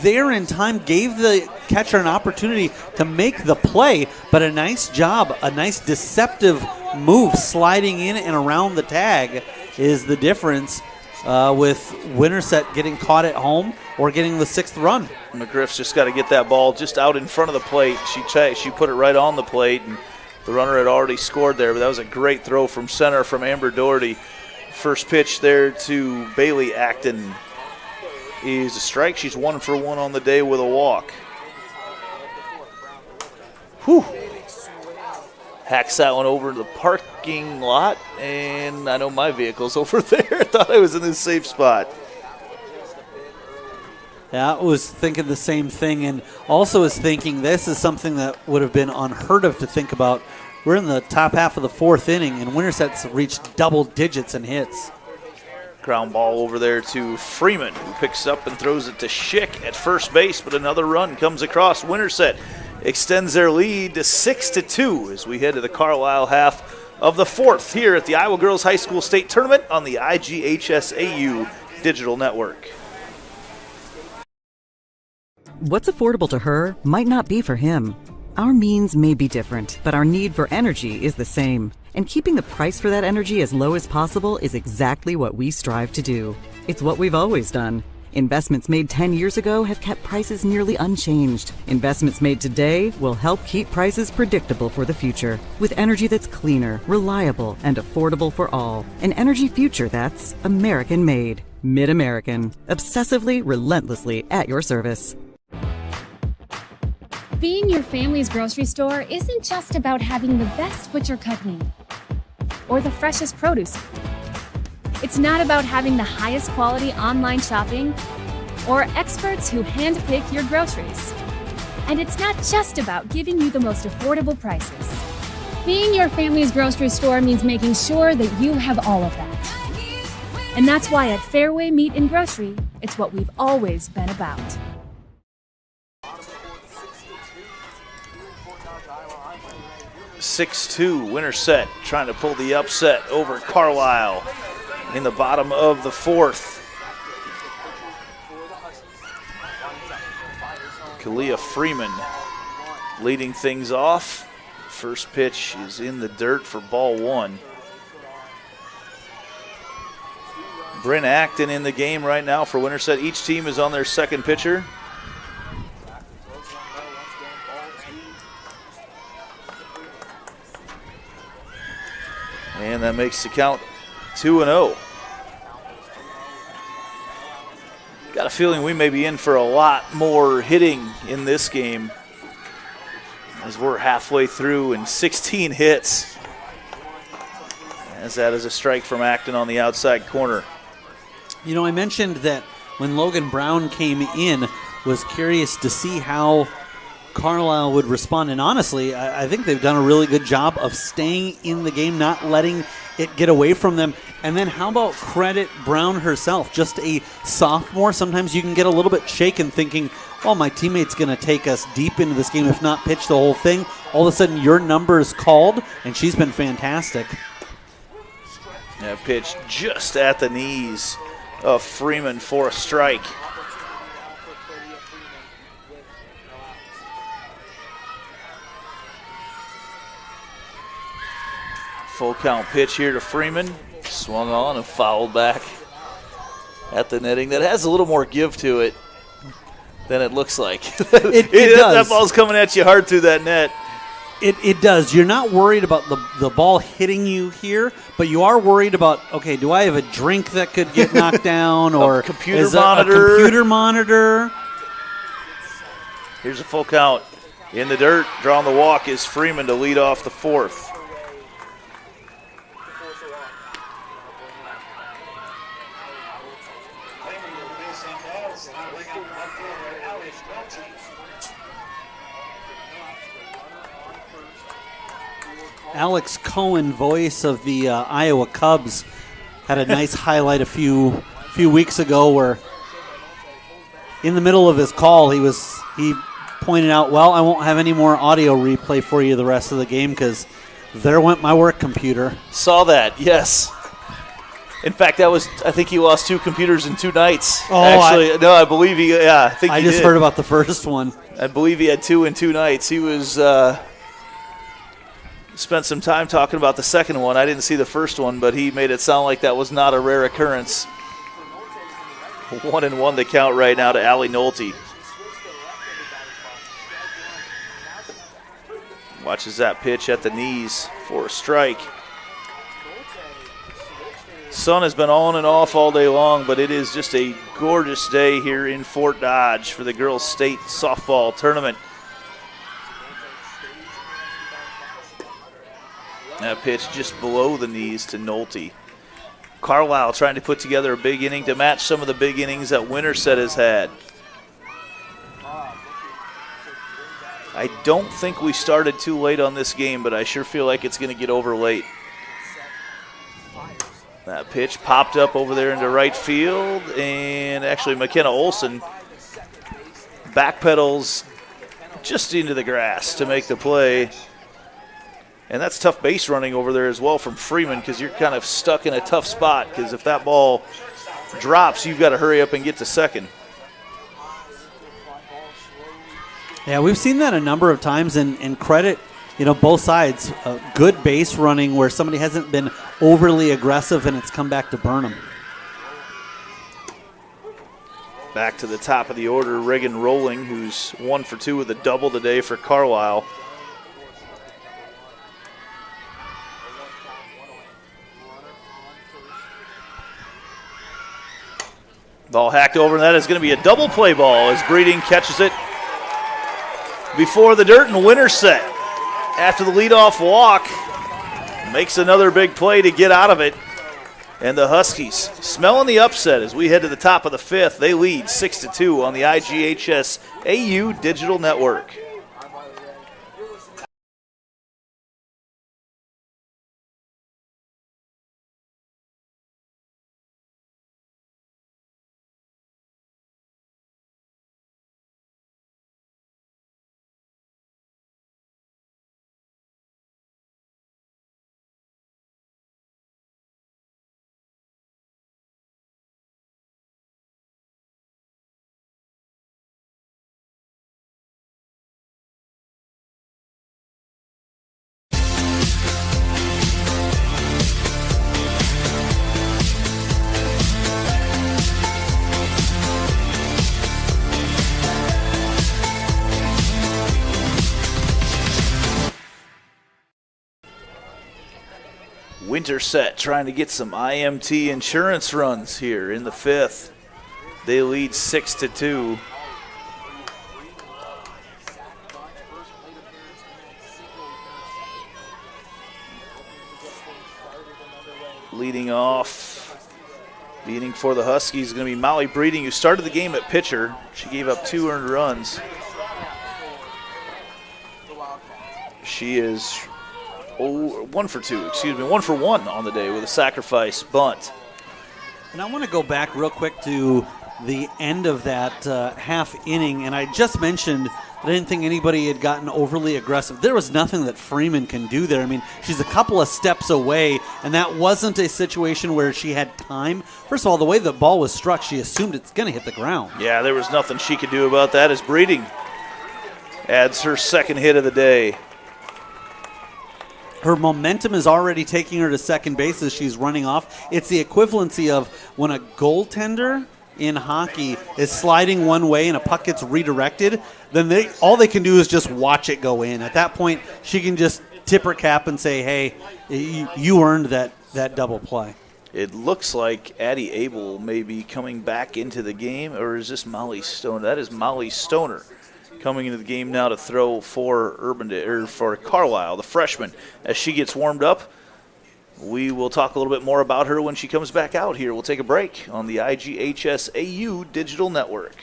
there in time, gave the catcher an opportunity to make the play, but a nice job, a nice deceptive move sliding in and around the tag is the difference with Winterset getting caught at home or getting the 6th run. McGriff's just got to get that ball just out in front of the plate. She put it right on the plate, and the runner had already scored there, but that was a great throw from center from Amber Doherty. First pitch there to Bailey Acton is a strike. She's 1 for 1 on the day with a walk. Whew. Hacks that one over to the parking lot, and I know my vehicle's over there. I thought I was in this safe spot. Yeah, I was thinking the same thing, and also was thinking this is something that would have been unheard of to think about. We're in the top half of the 4th inning, and Winterset's reached double digits in hits. Ground ball over there to Freeman, who picks up and throws it to Schick at first base, but another run comes across. Winterset extends their lead to 6-2 as we head to the Carlisle half of the 4th here at the Iowa Girls High School State Tournament on the IGHSAU Digital Network. What's affordable to her might not be for him. Our means may be different, but our need for energy is the same. And keeping the price for that energy as low as possible is exactly what we strive to do. It's what we've always done. Investments made 10 years ago have kept prices nearly unchanged. Investments made today will help keep prices predictable for the future. With energy that's cleaner, reliable, and affordable for all. An energy future that's American-made. Mid-American. Obsessively, relentlessly at your service. Being your family's grocery store isn't just about having the best butcher cut meat or the freshest produce. It's not about having the highest quality online shopping or experts who handpick your groceries. And it's not just about giving you the most affordable prices. Being your family's grocery store means making sure that you have all of that. And that's why at Fairway Meat and Grocery, it's what we've always been about. (6-2) Winterset trying to pull the upset over Carlisle in the bottom of the 4th. Kalia Freeman leading things off. First pitch is in the dirt for ball 1. Bryn Acton in the game right now for Winterset. Each team is on their second pitcher. And that makes the count 2-0. Got a feeling we may be in for a lot more hitting in this game as we're halfway through and 16 hits. As that is a strike from Acton on the outside corner. You know, I mentioned that when Logan Brown came in, was curious to see how Carlisle would respond, and honestly, I think they've done a really good job of staying in the game, not letting it get away from them. And then how about credit Brown herself, just a sophomore? Sometimes you can get a little bit shaken thinking, well, my teammate's going to take us deep into this game, if not pitch the whole thing. All of a sudden, your number is called, and she's been fantastic. That pitch just at the knees of Freeman for a strike. Full count pitch here to Freeman. Swung on and fouled back at the netting. That has a little more give to it than it looks like. It does. That ball's coming at you hard through that net. It does. You're not worried about the ball hitting you here, but you are worried about, okay, do I have a drink that could get knocked down, or a computer monitor? Here's a full count. In the dirt, drawing the walk is Freeman to lead off the fourth. Alex Cohen, voice of the Iowa Cubs, had a nice highlight a few weeks ago where in the middle of his call he pointed out, well, I won't have any more audio replay for you the rest of the game because there went my work computer. Saw that, yes. In fact, I think he lost 2 computers in 2 nights. Oh, I believe he, yeah, I think he did. I just heard about the first one. I believe he had 2 in 2 nights. He was spent some time talking about the second one. I didn't see the first one, but he made it sound like that was not a rare occurrence. 1-1 the count right now to Allie Nolte. Watches that pitch at the knees for a strike. Sun has been on and off all day long, but it is just a gorgeous day here in Fort Dodge for the girls' state softball tournament. That pitch just below the knees to Nolte. Carlisle trying to put together a big inning to match some of the big innings that Winterset has had. I don't think we started too late on this game, but I sure feel like it's going to get over late. That pitch popped up over there into right field, and actually McKenna Olson backpedals just into the grass to make the play. And that's tough base running over there as well from Freeman, because you're kind of stuck in a tough spot, because if that ball drops, you've got to hurry up and get to second. Yeah, we've seen that a number of times, and credit, both sides. Good base running where somebody hasn't been overly aggressive, and it's come back to burn them. Back to the top of the order, Reagan Rolling, who's 1 for 2 with a double today for Carlisle. Ball hacked over, and that is going to be a double play ball as Breeding catches it before the dirt, and Winterset, after the leadoff walk, makes another big play to get out of it. And the Huskies smelling the upset as we head to the top of the 5th. They lead 6-2 on the IGHSAU Digital Network. Winterset trying to get some IMT insurance runs here in the 5th. They lead 6-2. Leading off, the inning for the Huskies is going to be Molly Breeding, who started the game at pitcher. She gave up 2 earned runs. She is 1 for 1 on the day with a sacrifice bunt. And I want to go back real quick to the end of that half inning, and I just mentioned I didn't think anybody had gotten overly aggressive. There was nothing that Freeman can do there. I mean, she's a couple of steps away, and that wasn't a situation where she had time. First of all, the way the ball was struck, she assumed it's going to hit the ground. Yeah, there was nothing she could do about that as Breeding adds her second hit of the day. Her momentum is already taking her to second base as she's running off. It's the equivalency of when a goaltender in hockey is sliding one way and a puck gets redirected, then all they can do is just watch it go in. At that point, she can just tip her cap and say, hey, you earned that double play. It looks like Addie Abel may be coming back into the game, or is this Molly Stoner? That is Molly Stoner coming into the game now to throw for for Carlisle, the freshman. As she gets warmed up, we will talk a little bit more about her when she comes back out here. We'll take a break on the IGHSAU Digital Network.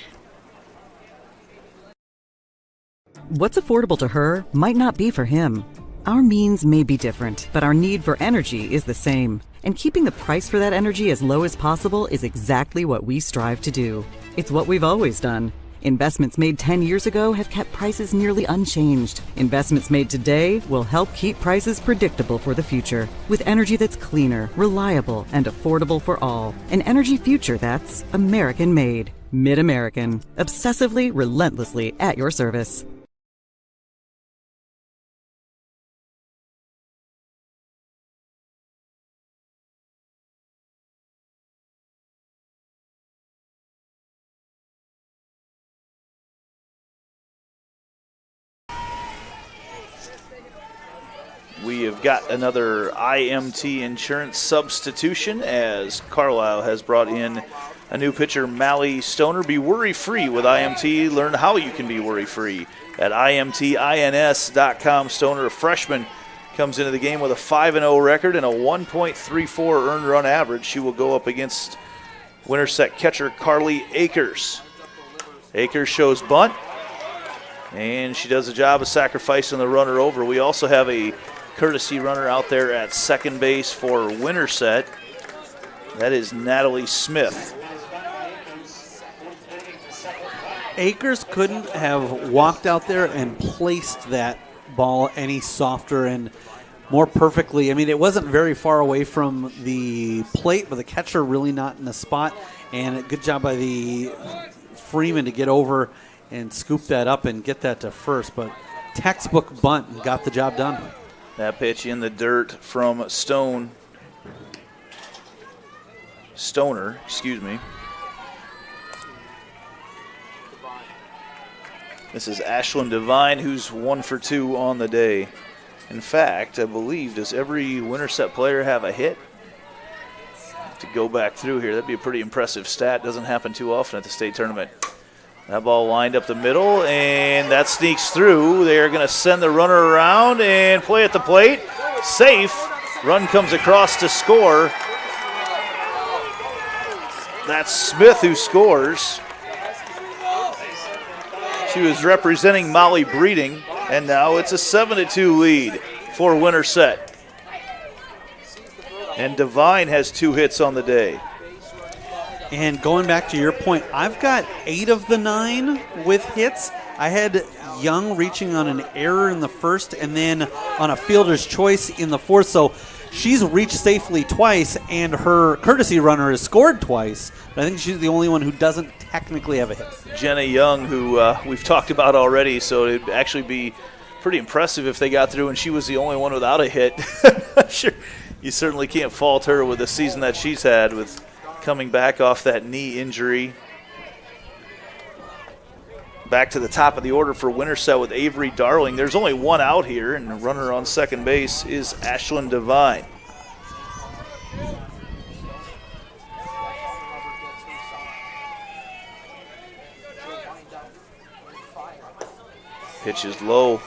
What's affordable to her might not be for him. Our means may be different, but our need for energy is the same. And keeping the price for that energy as low as possible is exactly what we strive to do. It's what we've always done. Investments made 10 years ago have kept prices nearly unchanged. Investments made today will help keep prices predictable for the future. With energy that's cleaner, reliable, and affordable for all. An energy future that's American-made. Mid-American. Obsessively, relentlessly at your service. We have got another IMT insurance substitution as Carlisle has brought in a new pitcher, Molly Stoner. Be worry-free with IMT. Learn how you can be worry-free at IMTINS.com. Stoner, a freshman, comes into the game with a 5-0 record and a 1.34 earned run average. She will go up against Winterset catcher Carly Akers. Akers shows bunt, and she does a job of sacrificing the runner over. We also have a courtesy runner out there at second base for Winterset. That is Natalie Smith. Akers couldn't have walked out there and placed that ball any softer and more perfectly. I mean, it wasn't very far away from the plate, but the catcher really not in the spot. And a good job by the Freeman to get over and scoop that up and get that to first. But textbook bunt and got the job done. That pitch in the dirt from Stoner, excuse me. This is Ashlyn Devine, who's 1 for 2 on the day. In fact, I believe, does every Winterset player have a hit? To go back through here, that'd be a pretty impressive stat. Doesn't happen too often at the state tournament. That ball lined up the middle, and that sneaks through. They are going to send the runner around and play at the plate. Safe. Run comes across to score. That's Smith who scores. She was representing Molly Breeding, and now it's a 7-2 lead for Winterset. And Devine has 2 hits on the day. And going back to your point, I've got 8 of the 9 with hits. I had Young reaching on an error in the first and then on a fielder's choice in the fourth. So she's reached safely twice, and her courtesy runner has scored twice. But I think she's the only one who doesn't technically have a hit. Jenna Young, who we've talked about already, so it'd actually be pretty impressive if they got through and she was the only one without a hit. Sure, you certainly can't fault her with the season that she's had with coming back off that knee injury. Back to the top of the order for Winterset with Avery Darling. There's only one out here, and the runner on second base is Ashlyn Devine. Pitch is low.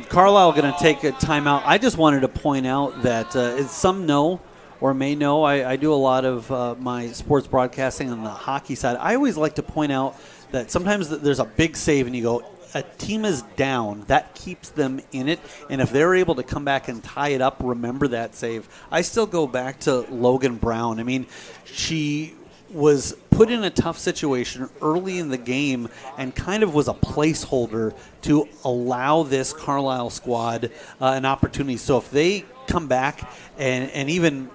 Carlisle going to take a timeout. I just wanted to point out that as some know or may know, I do a lot of my sports broadcasting on the hockey side. I always like to point out that sometimes there's a big save and you go, a team is down, that keeps them in it. And if they're able to come back and tie it up, remember that save. I still go back to Logan Brown. I mean, she was put in a tough situation early in the game and kind of was a placeholder to allow this Carlisle squad an opportunity. So if they come back and even,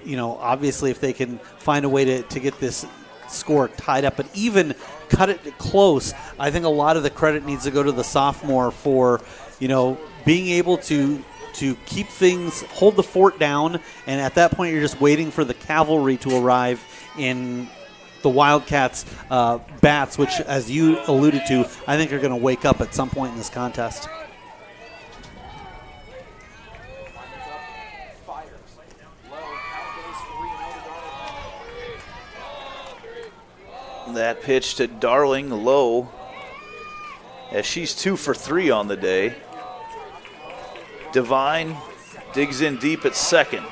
obviously if they can find a way to get this score tied up, but even cut it close, I think a lot of the credit needs to go to the sophomore for, being able to keep things, hold the fort down, and at that point you're just waiting for the cavalry to arrive in the Wildcats' bats, which, as you alluded to, I think are going to wake up at some point in this contest. That pitch to Darling low, as she's 2 for 3 on the day. Devine digs in deep at second.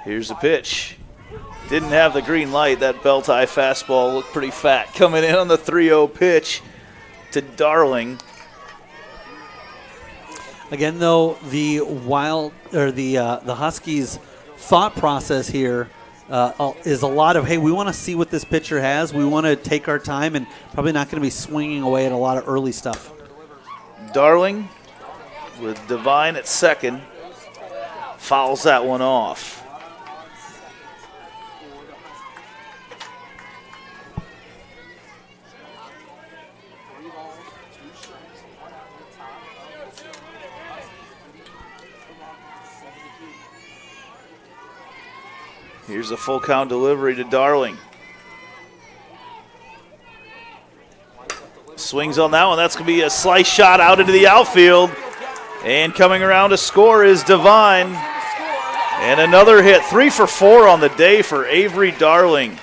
Here's the pitch. Didn't have the green light. That belt-high fastball looked pretty fat. Coming in on the 3-0 pitch to Darling. Again, though, the Huskies' thought process here is a lot of, hey, we want to see what this pitcher has. We want to take our time, and probably not going to be swinging away at a lot of early stuff. Darling with Devine at second. Fouls that one off. Here's a full count delivery to Darling. Swings on that one. That's going to be a slice shot out into the outfield. And coming around to score is Devine. And another hit. 3 for 4 on the day for Avery Darling.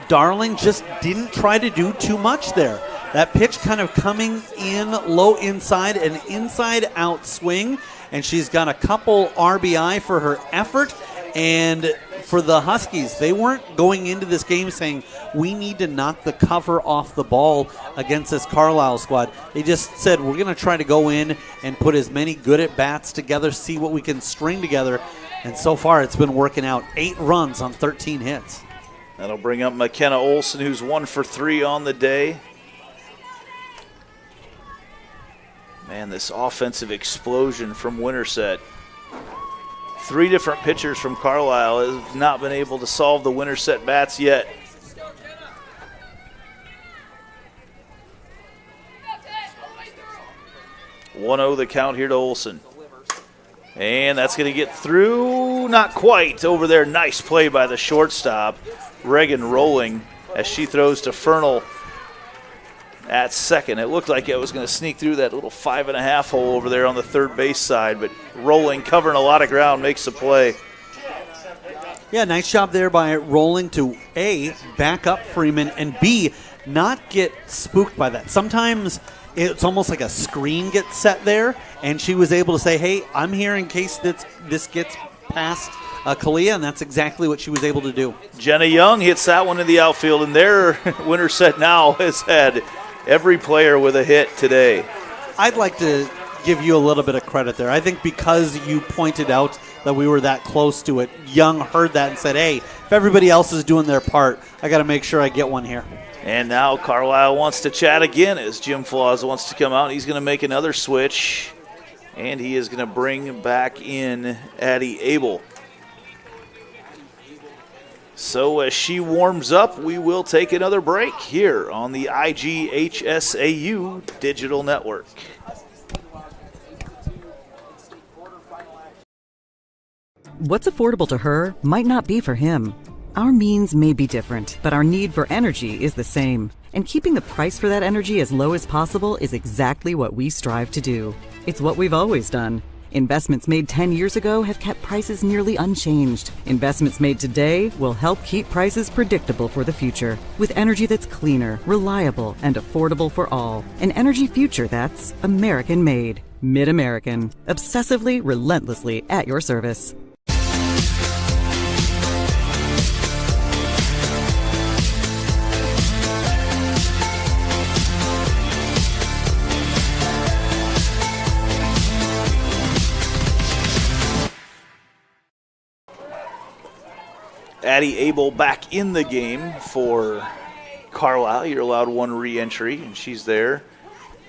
Darling just didn't try to do too much there. That pitch kind of coming in low inside, an inside-out swing, and she's got a couple RBI for her effort. And for the Huskies, they weren't going into this game saying, we need to knock the cover off the ball against this Carlisle squad. They just said, we're going to try to go in and put as many good at-bats together, see what we can string together. And so far, it's been working out. 8 runs on 13 hits. That'll bring up McKenna Olson, who's 1 for 3 on the day. Man, this offensive explosion from Winterset. 3 different pitchers from Carlisle have not been able to solve the Winterset bats yet. (1-0) the count here to Olson. And that's going to get through. Not quite over there. Nice play by the shortstop. Reagan rolling as she throws to Fernal at second. It looked like it was going to sneak through that little 5.5 hole over there on the third base side, but rolling, covering a lot of ground, makes the play. Yeah, nice job there by rolling to A, back up Freeman, and B, not get spooked by that. Sometimes it's almost like a screen gets set there, and she was able to say, hey, I'm here in case this gets past Kalia, and that's exactly what she was able to do. Jenna Young hits that one in the outfield, and their Winterset now has had every player with a hit today. I'd like to give you a little bit of credit there. I think because you pointed out that we were that close to it, Young heard that and said, hey, if everybody else is doing their part, I got to make sure I get one here. And now Carlisle wants to chat again as Jim Flaws wants to come out. He's going to make another switch, and he is going to bring back in Addie Abel. So as she warms up, we will take another break here on the IGHSAU Digital Network. What's affordable to her might not be for him. Our means may be different, but our need for energy is the same. And keeping the price for that energy as low as possible is exactly what we strive to do. It's what we've always done. Investments made 10 years ago have kept prices nearly unchanged. Investments made today will help keep prices predictable for the future. With energy that's cleaner, reliable, and affordable for all. An energy future that's American-made. Mid-American. Obsessively, relentlessly at your service. Maddie Abel back in the game for Carlisle. You're allowed one re-entry, and she's there.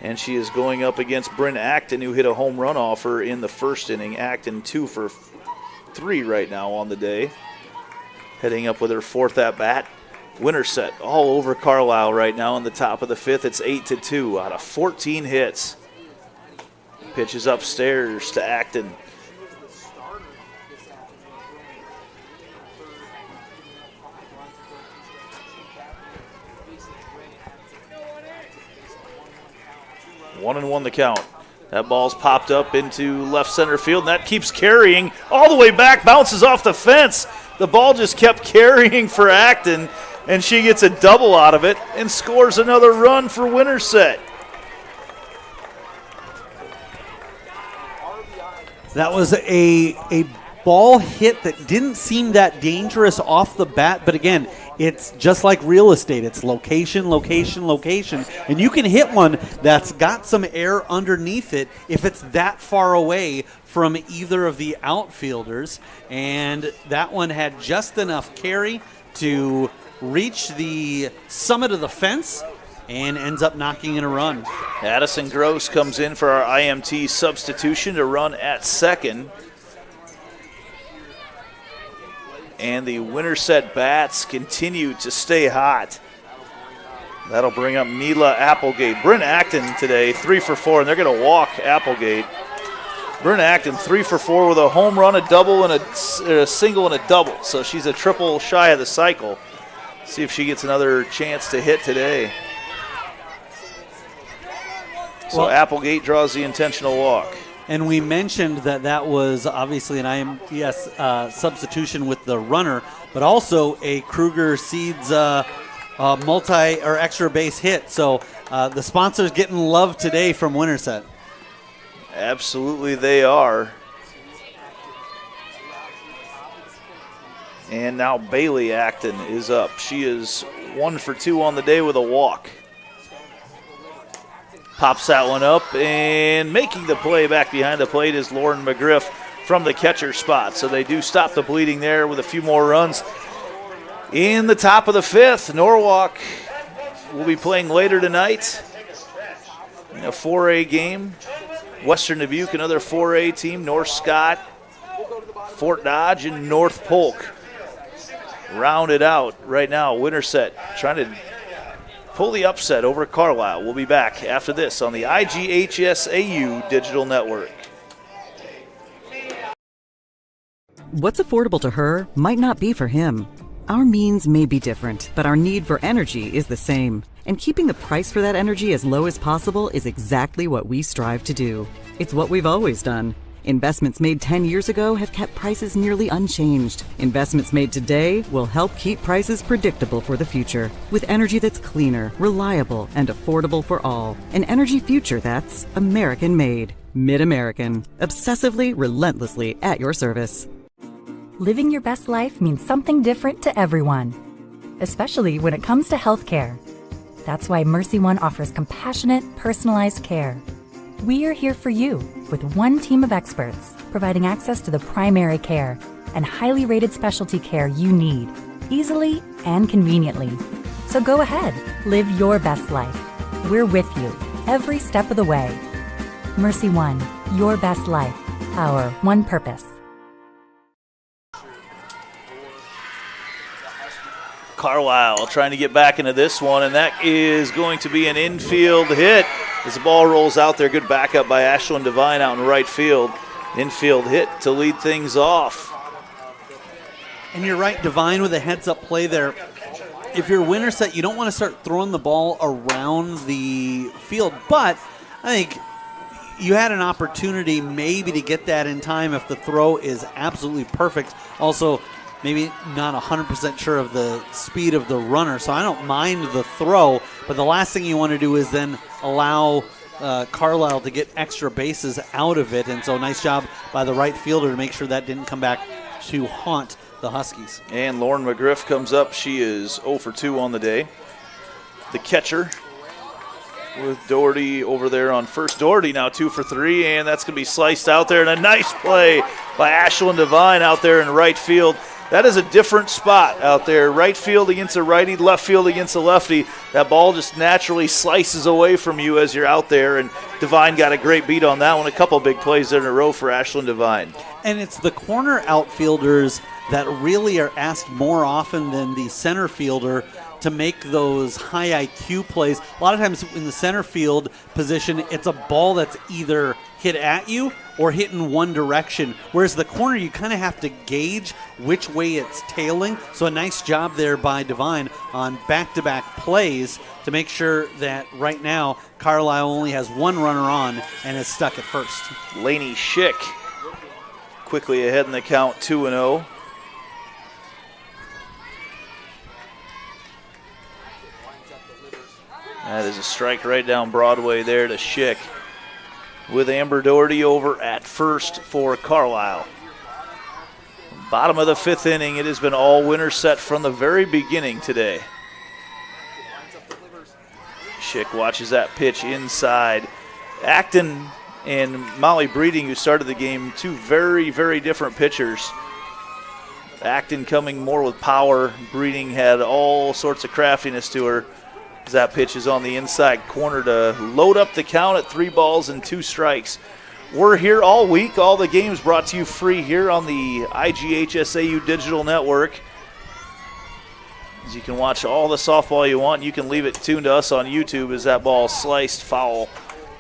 And she is going up against Bryn Acton, who hit a home run off her in the first inning. Acton 2 for 3 right now on the day. Heading up with her fourth at-bat. Winterset all over Carlisle right now in the top of the fifth. It's 8-2 out of 14 hits. Pitches upstairs to Acton. One and one the count. That ball's popped up into left center field, and that keeps carrying all the way back, bounces off the fence. The ball just kept carrying for Acton, and she gets a double out of it and scores another run for Winterset. That was a ball hit that didn't seem that dangerous off the bat, but again, it's just like real estate. It's location, location, location. And you can hit one that's got some air underneath it if it's that far away from either of the outfielders. And that one had just enough carry to reach the summit of the fence and ends up knocking in a run. Addison Gross comes in for our IMT substitution to run at second. And the Winterset bats continue to stay hot. That'll bring up Mila Applegate. Bryn Acton today, 3 for 4, and they're going to walk Applegate. Bryn Acton, 3 for 4 with a home run, a double, and a single and a double. So she's a triple shy of the cycle. See if she gets another chance to hit today. So Applegate draws the intentional walk. And we mentioned that was obviously an IMTS substitution with the runner, but also a Kruger Seeds multi or extra base hit. So the sponsor's getting love today from Winterset. Absolutely they are. And now Bailey Acton is up. She is 1 for 2 on the day with a walk. Pops that one up, and making the play back behind the plate is Lauren McGriff from the catcher spot. So they do stop the bleeding there with a few more runs. In the top of the fifth, Norwalk will be playing later tonight in a 4A game. Western Dubuque, another 4A team. North Scott, Fort Dodge, and North Polk rounded out right now. Winterset trying to pull the upset over Carlisle. We'll be back after this on the IGHSAU Digital Network. What's affordable to her might not be for him. Our means may be different, but our need for energy is the same. And keeping the price for that energy as low as possible is exactly what we strive to do. It's what we've always done. Investments made 10 years ago have kept prices nearly unchanged. Investments made today will help keep prices predictable for the future. With energy that's cleaner, reliable, and affordable for all. An energy future that's American-made. Mid-American. Obsessively, relentlessly at your service. Living your best life means something different to everyone, especially when it comes to healthcare. That's why Mercy One offers compassionate, personalized care. We are here for you with one team of experts, providing access to the primary care and highly rated specialty care you need, easily and conveniently. So go ahead, live your best life. We're with you every step of the way. Mercy One, your best life, our one purpose. Carlisle trying to get back into this one, and that is going to be an infield hit as the ball rolls out there. Good backup by Ashlyn Devine out in right field. Infield hit to lead things off. And you're right, Devine with a heads-up play there. If you're Winterset, you don't want to start throwing the ball around the field, but I think you had an opportunity maybe to get that in time if the throw is absolutely perfect. Also, maybe not 100% sure of the speed of the runner, so I don't mind the throw, but the last thing you want to do is then allow Carlisle to get extra bases out of it, and so nice job by the right fielder to make sure that didn't come back to haunt the Huskies. And Lauren McGriff comes up. She is 0 for 2 on the day. The catcher with Doherty over there on first. Doherty now 2 for 3, and that's going to be sliced out there, and a nice play by Ashlyn Devine out there in right field. That is a different spot out there. Right field against a righty, left field against a lefty. That ball just naturally slices away from you as you're out there, and Devine got a great beat on that one. A couple big plays there in a row for Ashlyn Devine. And it's the corner outfielders that really are asked more often than the center fielder to make those high IQ plays. A lot of times in the center field position, it's a ball that's either hit at you or hit in one direction, whereas the corner, you kind of have to gauge which way it's tailing. So a nice job there by Devine on back-to-back plays to make sure that right now Carlisle only has one runner on and is stuck at first. Lainey Schick quickly ahead in the count, 2-0. That is a strike right down Broadway there to Schick, with Amber Doherty over at first for Carlisle. Bottom of the fifth inning, it has been all Winterset from the very beginning today. Schick watches that pitch inside. Acton and Molly Breeding, who started the game, two very, very different pitchers. Acton coming more with power. Breeding had all sorts of craftiness to her. That pitch is on the inside corner to load up the count at 3-2 strikes. We're here all week. All the games brought to you free here on the IGHSAU Digital Network. As you can watch all the softball you want. You can leave it tuned to us on YouTube as that ball sliced foul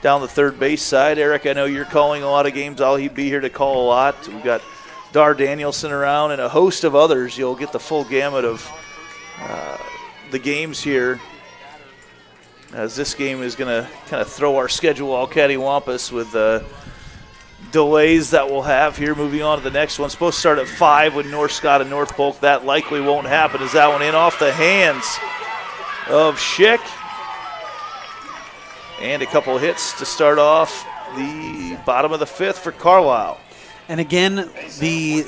down the third base side. Eric, I know you're calling a lot of games. I'll be here to call a lot. We've got Dar Danielson around and a host of others. You'll get the full gamut of the games here, as this game is going to kind of throw our schedule all cattywampus with delays that we'll have here. Moving on to the next one. Supposed to start at 5 with North Scott and North Polk. That likely won't happen as that one in off the hands of Schick. And a couple hits to start off the bottom of the fifth for Carlisle. And again, the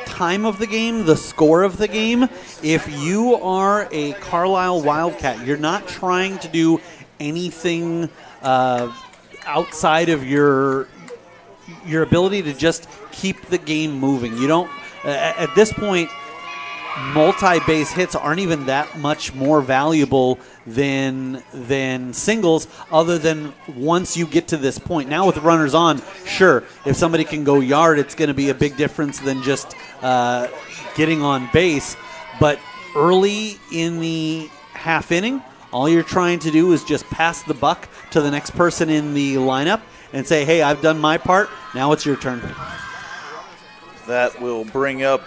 time of the game, the score of the game, if you are a Carlisle Wildcat, you're not trying to do anything outside of your ability to just keep the game moving. You don't, at this point, multi-base hits aren't even that much more valuable than singles, other than once you get to this point. Now with runners on, sure, if somebody can go yard, it's going to be a big difference than just getting on base. But early in the half inning, all you're trying to do is just pass the buck to the next person in the lineup and say, hey, I've done my part, now it's your turn. That will bring up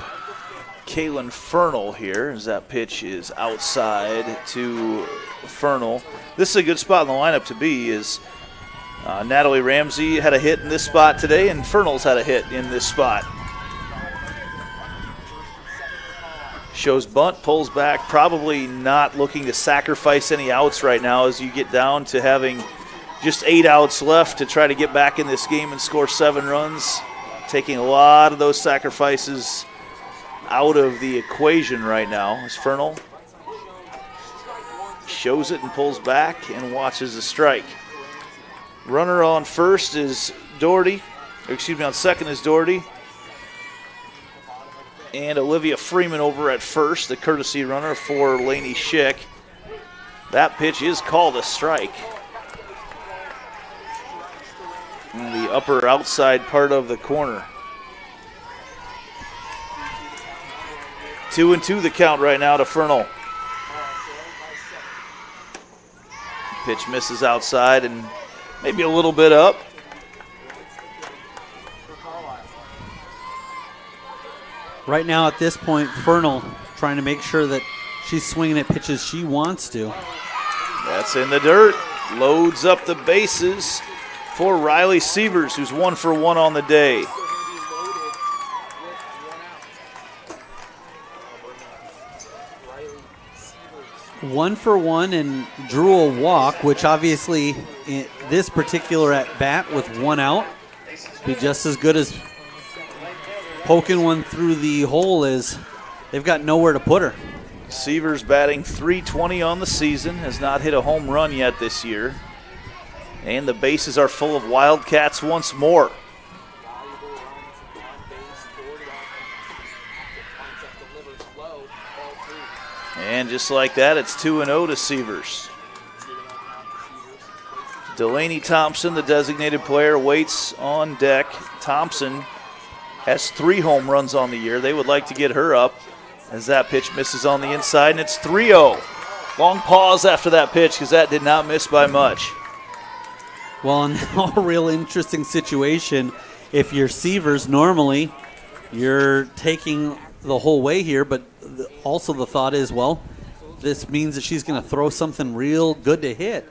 Kaylin Fernal here as that pitch is outside to Fernal. This is a good spot in the lineup to be, is Natalie Ramsey had a hit in this spot today, and Fernal's had a hit in this spot. Shows bunt, pulls back, probably not looking to sacrifice any outs right now as you get down to having just 8 outs left to try to get back in this game and score 7 runs. Taking a lot of those sacrifices out of the equation right now as Fernal shows it and pulls back and watches the strike. Runner on first is Doherty, on second is Doherty. And Olivia Freeman over at first, the courtesy runner for Lainey Schick. That pitch is called a strike. In the upper outside part of the corner. 2-2 the count right now to Fernal. Pitch misses outside and maybe a little bit up. Right now at this point, Fernal trying to make sure that she's swinging at pitches she wants to. That's in the dirt. Loads up the bases for Riley Sievers, who's 1 for 1 on the day. One for one and drew a walk, which obviously in this particular at bat with 1 out be just as good as poking one through the hole, as they've got nowhere to put her. Sievers batting .320 on the season, has not hit a home run yet this year. And the bases are full of Wildcats once more. And just like that, it's 2-0 to Sievers. Delaney Thompson, the designated player, waits on deck. Thompson has 3 home runs on the year. They would like to get her up as that pitch misses on the inside, and it's 3-0. Long pause after that pitch because that did not miss by much. Well, now a real interesting situation. If you're Sievers, normally you're taking the whole way here, but also the thought is, well, this means that she's going to throw something real good to hit.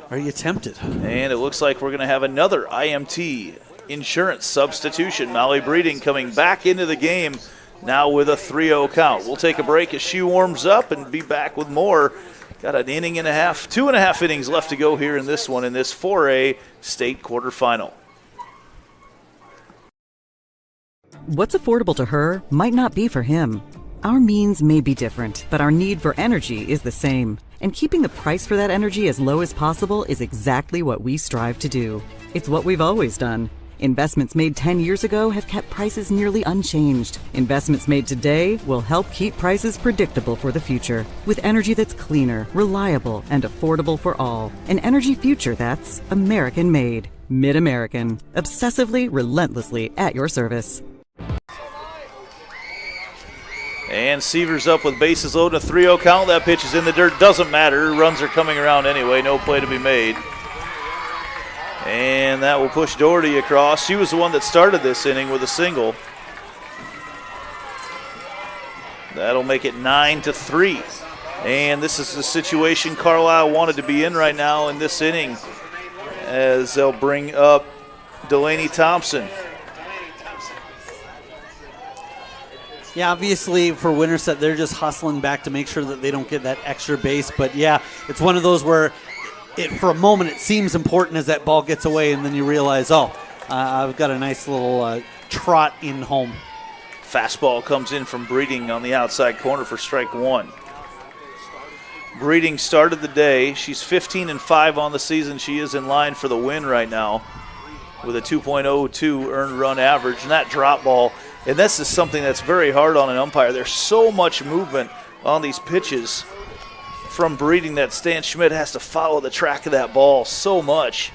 Are you tempted? And it looks like we're going to have another IMT insurance substitution. Molly Breeding coming back into the game now with a 3-0 count. We'll take a break as she warms up and be back with more. Got an inning and a half, 2.5 innings left to go here in this one, in this 4A state quarterfinal. What's affordable to her might not be for him. Our means may be different, but our need for energy is the same. And keeping the price for that energy as low as possible is exactly what we strive to do. It's what we've always done. Investments made 10 years ago have kept prices nearly unchanged. Investments made today will help keep prices predictable for the future. With energy that's cleaner, reliable, and affordable for all. An energy future that's American-made. Mid-American. Obsessively, relentlessly at your service. And Sievers up with bases loaded, a 3-0 count. That pitch is in the dirt. Doesn't matter. Runs are coming around anyway. No play to be made. And that will push Doherty across. She was the one that started this inning with a single. That'll make it 9-3. And this is the situation Carlisle wanted to be in right now in this inning, as they'll bring up Delaney Thompson. Yeah, obviously for Winterset, they're just hustling back to make sure that they don't get that extra base. But yeah, it's one of those where for a moment it seems important as that ball gets away, and then you realize, I've got a nice little trot in home. Fastball comes in from Breeding on the outside corner for strike 1. Breeding started the day. She's 15-5 on the season. She is in line for the win right now with a 2.02 earned run average. And that drop ball, and this is something that's very hard on an umpire. There's so much movement on these pitches from Breeding that Stan Schmidt has to follow the track of that ball so much.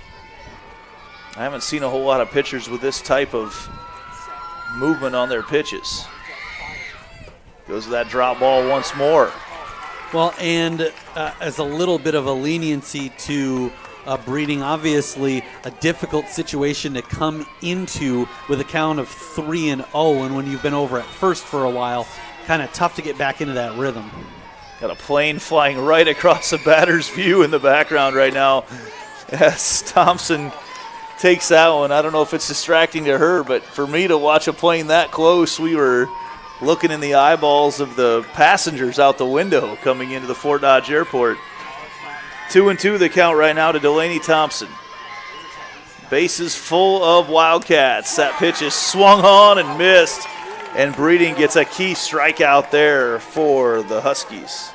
I haven't seen a whole lot of pitchers with this type of movement on their pitches. Goes to that drop ball once more. Well, and as a little bit of a leniency to Breeding, obviously a difficult situation to come into with a count of 3-0, and when you've been over at first for a while, kind of tough to get back into that rhythm. Got a plane flying right across the batter's view in the background right now as Thompson takes that one. I don't know if it's distracting to her, but for me to watch a plane that close, we were looking in the eyeballs of the passengers out the window coming into the Fort Dodge Airport. 2-2 the count right now to Delaney Thompson. Bases full of Wildcats. That pitch is swung on and missed, and Breeding gets a key strikeout there for the Huskies.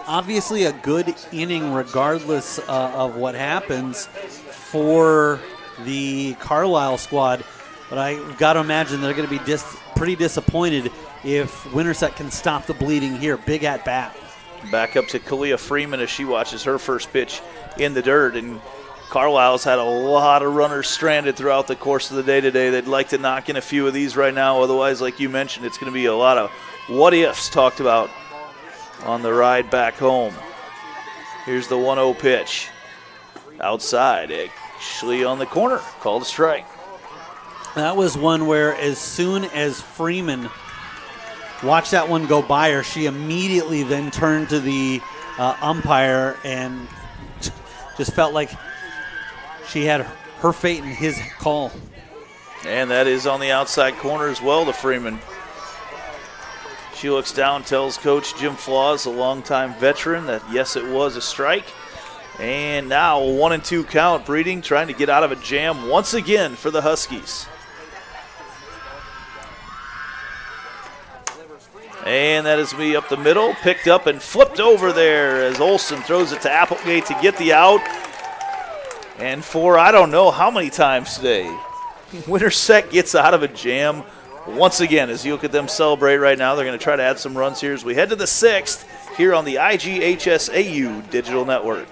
Obviously a good inning regardless of what happens for the Carlisle squad, but I've got to imagine they're going to be pretty disappointed if Winterset can stop the bleeding here. Big at bat. Back up to Kalia Freeman as she watches her first pitch in the dirt, and Carlisle's had a lot of runners stranded throughout the course of the day today. They'd like to knock in a few of these right now. Otherwise, like you mentioned, it's going to be a lot of what-ifs talked about on the ride back home. Here's the 1-0 pitch. Outside, actually on the corner. Called a strike. That was one where as soon as Freeman watched that one go by her, she immediately then turned to the umpire and just felt like she had her fate in his call. And that is on the outside corner as well to Freeman. She looks down, tells Coach Jim Flaws, a longtime veteran, that yes, it was a strike. And now a 1-2 count. Breeding trying to get out of a jam once again for the Huskies. And that is me up the middle, picked up and flipped over there as Olsen throws it to Applegate to get the out. And for I don't know how many times today, Winterset gets out of a jam once again, as you look at them celebrate right now, they're going to try to add some runs here as we head to the 6th here on the IGHSAU Digital Network.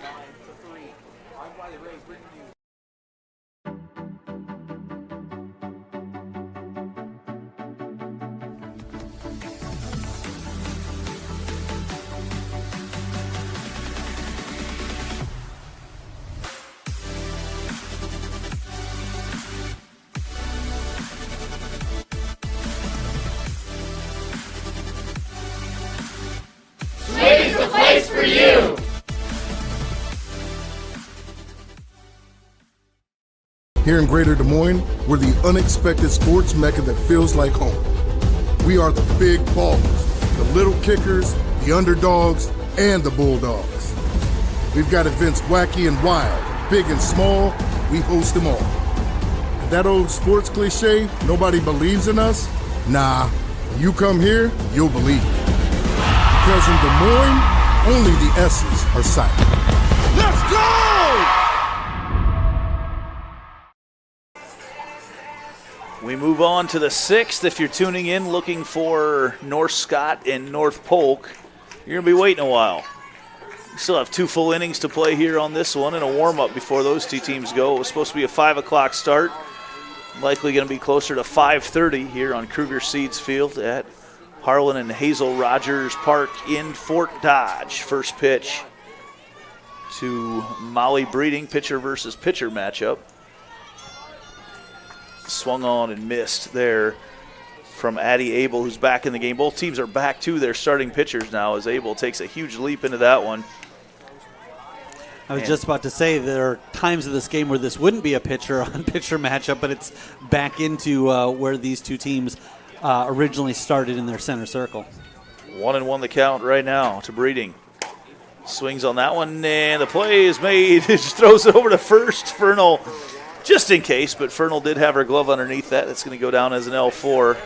Here in Greater Des Moines, we're the unexpected sports mecca that feels like home. We are the big ballers, the little kickers, the underdogs, and the bulldogs. We've got events wacky and wild, big and small, we host them all. And that old sports cliche, nobody believes in us? Nah, when you come here, you'll believe it. Because in Des Moines, only the S's are silent. Let's go! We move on to the 6th. If you're tuning in looking for North Scott and North Polk, you're going to be waiting a while. We still have 2 full innings to play here on this one and a warm-up before those 2 teams go. It was supposed to be a 5 o'clock start. Likely going to be closer to 5:30 here on Kruger Seeds Field at Harlan and Hazel Rogers Park in Fort Dodge. First pitch to Molly Breeding, pitcher versus pitcher matchup. Swung on and missed there from Addie Abel, who's back in the game. Both teams are back to their starting pitchers now as Abel takes a huge leap into that one. I was just about to say there are times in this game where this wouldn't be a pitcher-on-pitcher matchup, but it's back into where these 2 teams originally started in their center circle. 1-1 the count right now to Breeding. Swings on that one, and the play is made. Just throws it over to first. Fernal, just in case, but Fernal did have her glove underneath that. It's going to go down as an L4.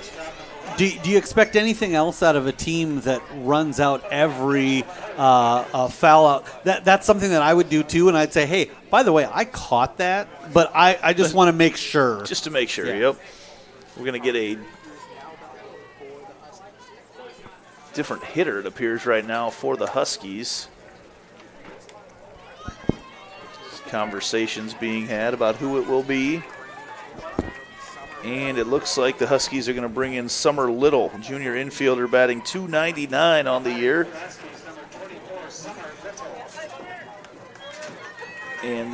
Do you expect anything else out of a team that runs out every foul out? That's something that I would do too, and I'd say, hey, by the way, I caught that, but I just want to make sure. Just to make sure, yeah. Yep. We're going to get a different hitter, it appears, right now for the Huskies. Conversations being had about who it will be. And it looks like the Huskies are going to bring in Summer Little, junior infielder, batting .299 on the year. And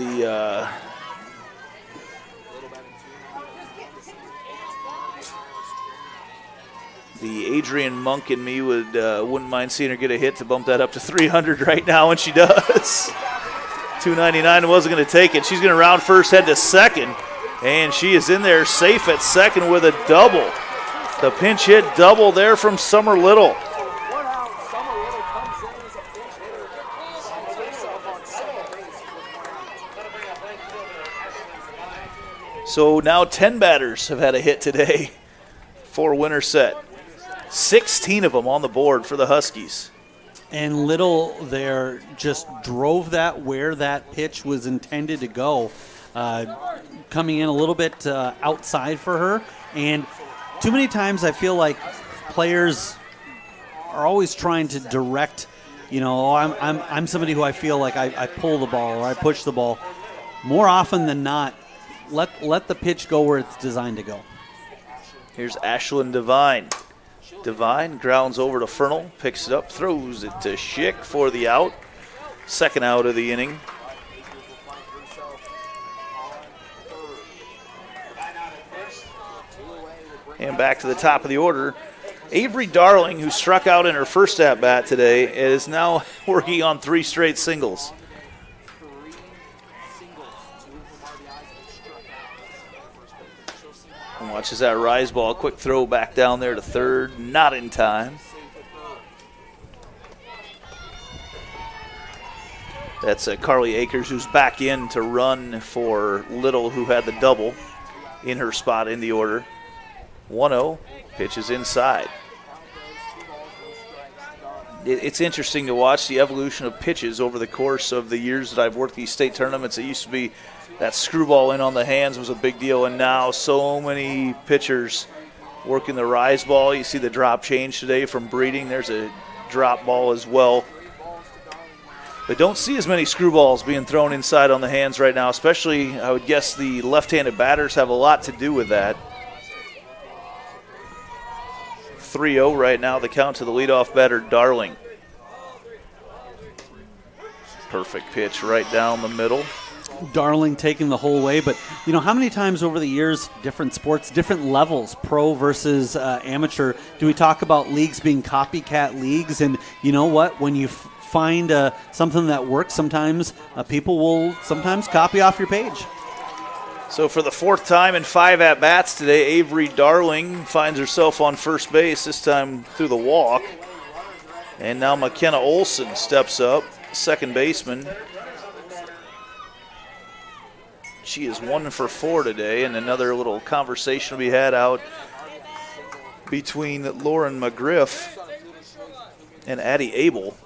the Adrian Monk in me wouldn't mind seeing her get a hit to bump that up to 300 right now, and she does. .299 wasn't going to take it. She's going to round first, head to second. And she is in there safe at second with a double. The pinch hit double there from Summer Little. So now 10 batters have had a hit today for Winterset. 16 of them on the board for the Huskies. And Little there just drove that where that pitch was intended to go. Coming in a little bit outside for her, and too many times I feel like players are always trying to direct. I'm somebody who I feel like I pull the ball or I push the ball. More often than not, let the pitch go where it's designed to go. Here's Ashlyn Devine. Devine grounds over to Fernal, picks it up, throws it to Schick for the out. Second out of the inning. And back to the top of the order, Avery Darling, who struck out in her first at-bat today, is now working on 3 straight singles. And watches that rise ball, quick throw back down there to third, not in time. That's Carly Akers, who's back in to run for Little, who had the double in her spot in the order. 1-0, pitch is inside. It's interesting to watch the evolution of pitches over the course of the years that I've worked these state tournaments. It used to be that screwball in on the hands was a big deal, and now so many pitchers working the rise ball. You see the drop change today from Breeding. There's a drop ball as well. But don't see as many screwballs being thrown inside on the hands right now, especially, I would guess, the left-handed batters have a lot to do with that. 3-0 right now, the count to the leadoff batter, Darling. Perfect pitch right down the middle. Darling taking the whole way, but how many times over the years, different sports, different levels, pro versus amateur, do we talk about leagues being copycat leagues? And you know what? When you find something that works, sometimes people will sometimes copy off your page. So for the fourth time in 5 at-bats today, Avery Darling finds herself on first base, this time through the walk. And now McKenna Olson steps up, second baseman. She is 1 for 4 today, and another little conversation we had out between Lauren McGriff and Addie Abel.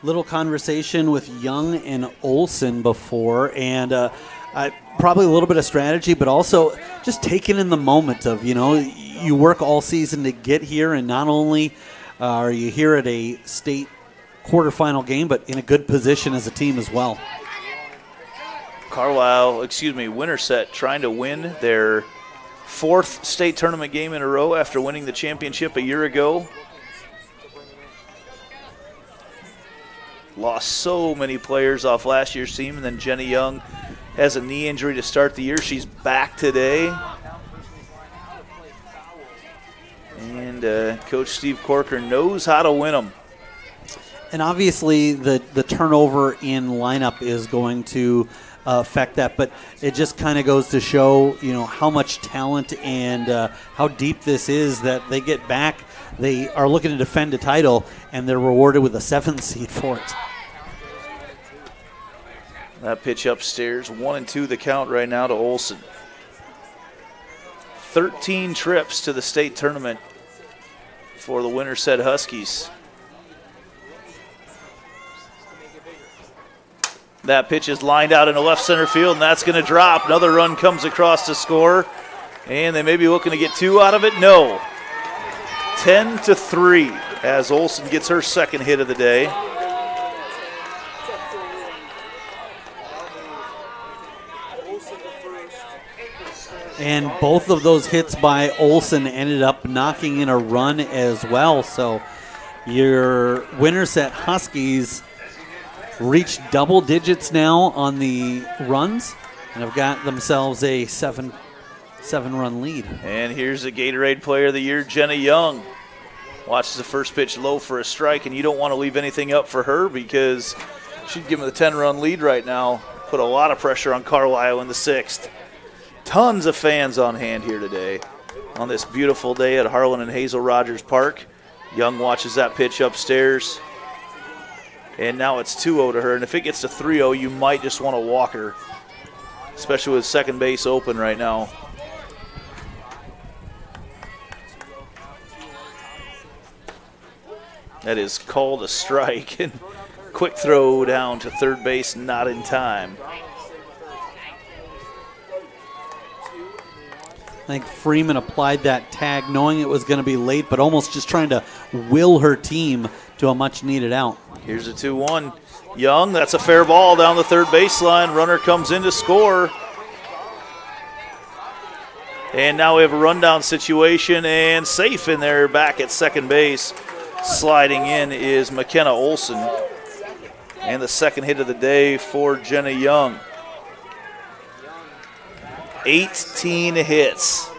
Little conversation with Young and Olson before, and probably a little bit of strategy, but also just taking in the moment of, you work all season to get here, and not only are you here at a state quarterfinal game, but in a good position as a team as well. Winterset trying to win their 4th state tournament game in a row after winning the championship a year ago. Lost so many players off last year's team, and then Jenny Young has a knee injury to start the year. She's back today. And Coach Steve Corker knows how to win them. And obviously the turnover in lineup is going to affect that, but it just kind of goes to show, how much talent and how deep this is that they get back. They are looking to defend a title, and they're rewarded with a 7th seed for it. That pitch upstairs, 1-2 the count right now to Olson. 13 trips to the state tournament for the Winterset Huskies. That pitch is lined out into left center field, and that's going to drop. Another run comes across to score, and they may be looking to get 2 out of it. No. 10-3 as Olson gets her second hit of the day. And both of those hits by Olson ended up knocking in a run as well. So your Winterset Huskies reached double digits now on the runs and have got themselves a 7-run lead. And here's the Gatorade Player of the Year, Jenna Young. Watches the first pitch low for a strike, and you don't want to leave anything up for her because she'd give them the 10-run lead right now. Put a lot of pressure on Carlisle in the 6th. Tons of fans on hand here today on this beautiful day at Harlan and Hazel Rogers Park. Young watches that pitch upstairs. And now it's 2-0 to her. And if it gets to 3-0, you might just want to walk her, especially with second base open right now. That is called a strike. And quick throw down to third base, not in time. I think Freeman applied that tag knowing it was going to be late, but almost just trying to will her team to a much-needed out. Here's a 2-1. Young, that's a fair ball down the third baseline. Runner comes in to score. And now we have a rundown situation, and safe in there back at second base. Sliding in is McKenna Olson. And the second hit of the day for Jenna Young. 18 hits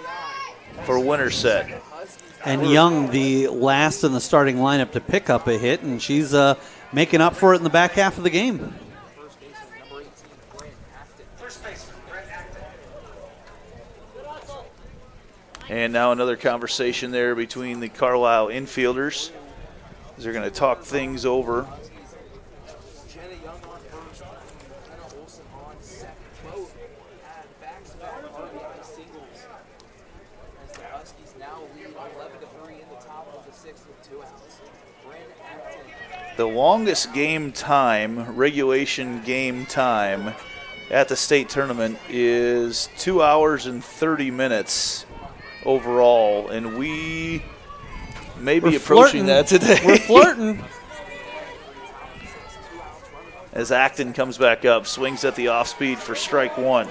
for Winterset. And Young, the last in the starting lineup to pick up a hit, and she's making up for it in the back half of the game. And now another conversation there between the Carlisle infielders as they're going to talk things over. The longest game time, regulation game time, at the state tournament is 2 hours and 30 minutes overall, and we may be approaching that today. We're flirting. As Acton comes back up, swings at the off speed for strike one.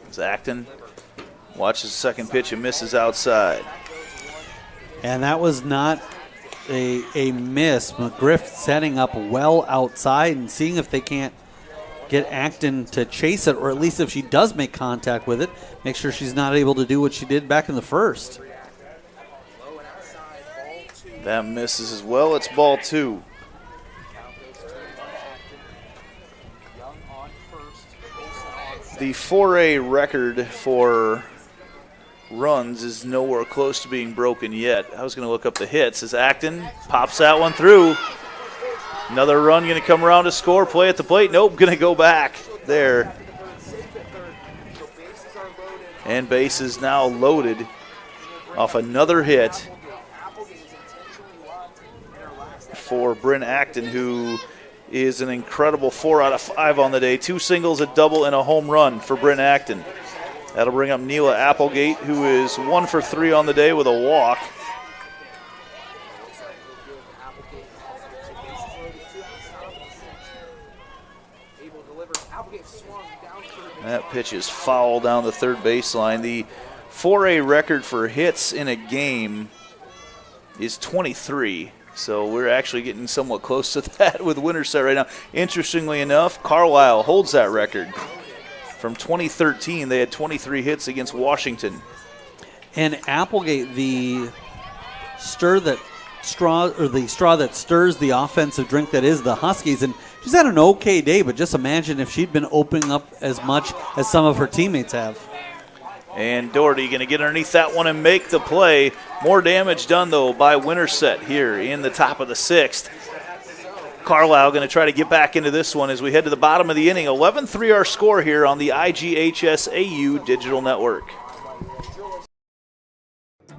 As Acton watches the second pitch and misses outside. And that was not a miss. McGriff setting up well outside and seeing if they can't get Acton to chase it, or at least if she does make contact with it, make sure she's not able to do what she did back in the first. That misses as well. It's ball two. The 4A record for runs is nowhere close to being broken yet. I was going to look up the hits as Acton pops that one through. Another run going to come around to score. Play at the plate. Nope, going to go back there. And base is now loaded off another hit for Bryn Acton, who is an incredible 4 out of 5 on the day. 2 singles, a double, and a home run for Bryn Acton. That'll bring up Neela Applegate, who is 1 for 3 on the day with a walk. That pitch is foul down the third baseline. The 4A record for hits in a game is 23. So we're actually getting somewhat close to that with Winterset right now. Interestingly enough, Carlisle holds that record. From 2013, they had 23 hits against Washington. And Applegate, the straw that stirs the offensive drink that is the Huskies, and she's had an okay day, but just imagine if she'd been opening up as much as some of her teammates have. And Doherty going to get underneath that one and make the play. More damage done, though, by Winterset here in the top of the 6th. Carlisle going to try to get back into this one as we head to the bottom of the inning. 11-3 our score here on the IGHSAU Digital Network.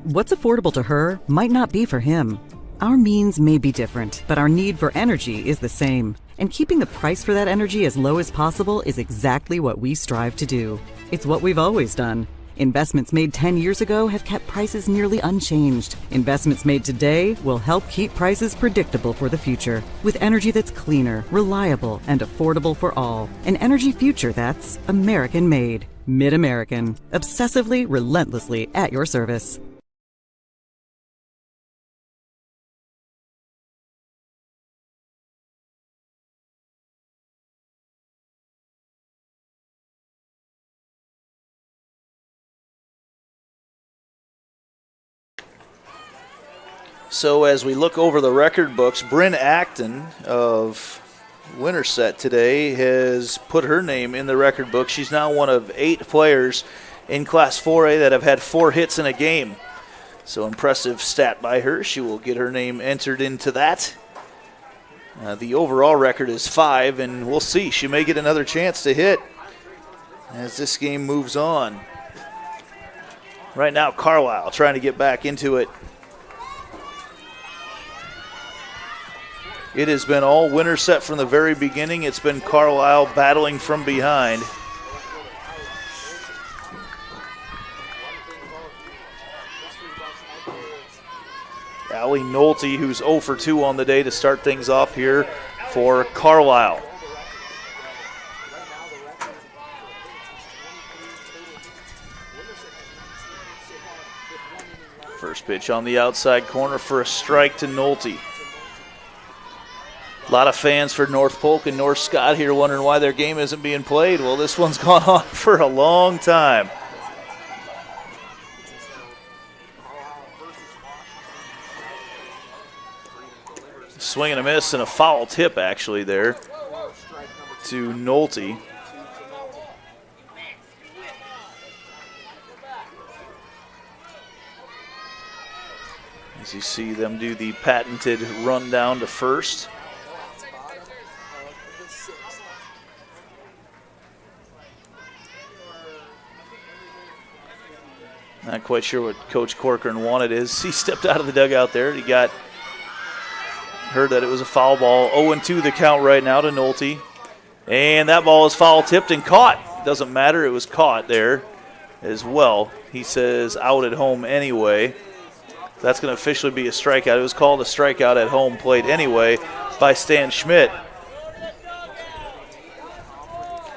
What's affordable to her might not be for him. Our means may be different, but our need for energy is the same. And keeping the price for that energy as low as possible is exactly what we strive to do. It's what we've always done. Investments made 10 years ago have kept prices nearly unchanged. Investments made today will help keep prices predictable for the future. With energy that's cleaner, reliable, and affordable for all. An energy future that's American-made. Mid-American. Obsessively, relentlessly at your service. So as we look over the record books, Bryn Acton of Winterset today has put her name in the record book. She's now one of 8 players in Class 4A that have had 4 hits in a game. So impressive stat by her. She will get her name entered into that. The overall record is 5, and we'll see. She may get another chance to hit as this game moves on. Right now, Carlisle trying to get back into it. It has been all Winterset from the very beginning. It's been Carlisle battling from behind. Allie Nolte, who's 0 for 2 on the day to start things off here for Carlisle. First pitch on the outside corner for a strike to Nolte. A lot of fans for North Polk and North Scott here wondering why their game isn't being played. Well, this one's gone on for a long time. Swing and a miss and a foul tip actually there to Nolte. As you see them do the patented run down to first. Not quite sure what Coach Corcoran wanted. Is he stepped out of the dugout there. He heard that it was a foul ball. 0-2 the count right now to Nolte. And that ball is foul tipped and caught. Doesn't matter. It was caught there as well. He says out at home anyway. That's going to officially be a strikeout. It was called a strikeout at home plate anyway by Stan Schmidt.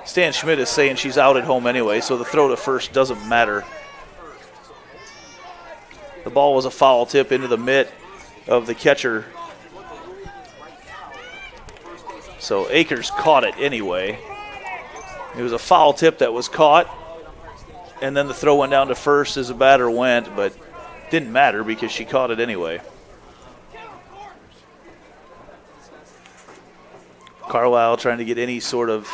Stan Schmidt is saying she's out at home anyway, so the throw to first doesn't matter. The ball was a foul tip into the mitt of the catcher. So Akers caught it anyway. It was a foul tip that was caught, and then the throw went down to first as the batter went, but didn't matter because she caught it anyway. Carlisle trying to get any sort of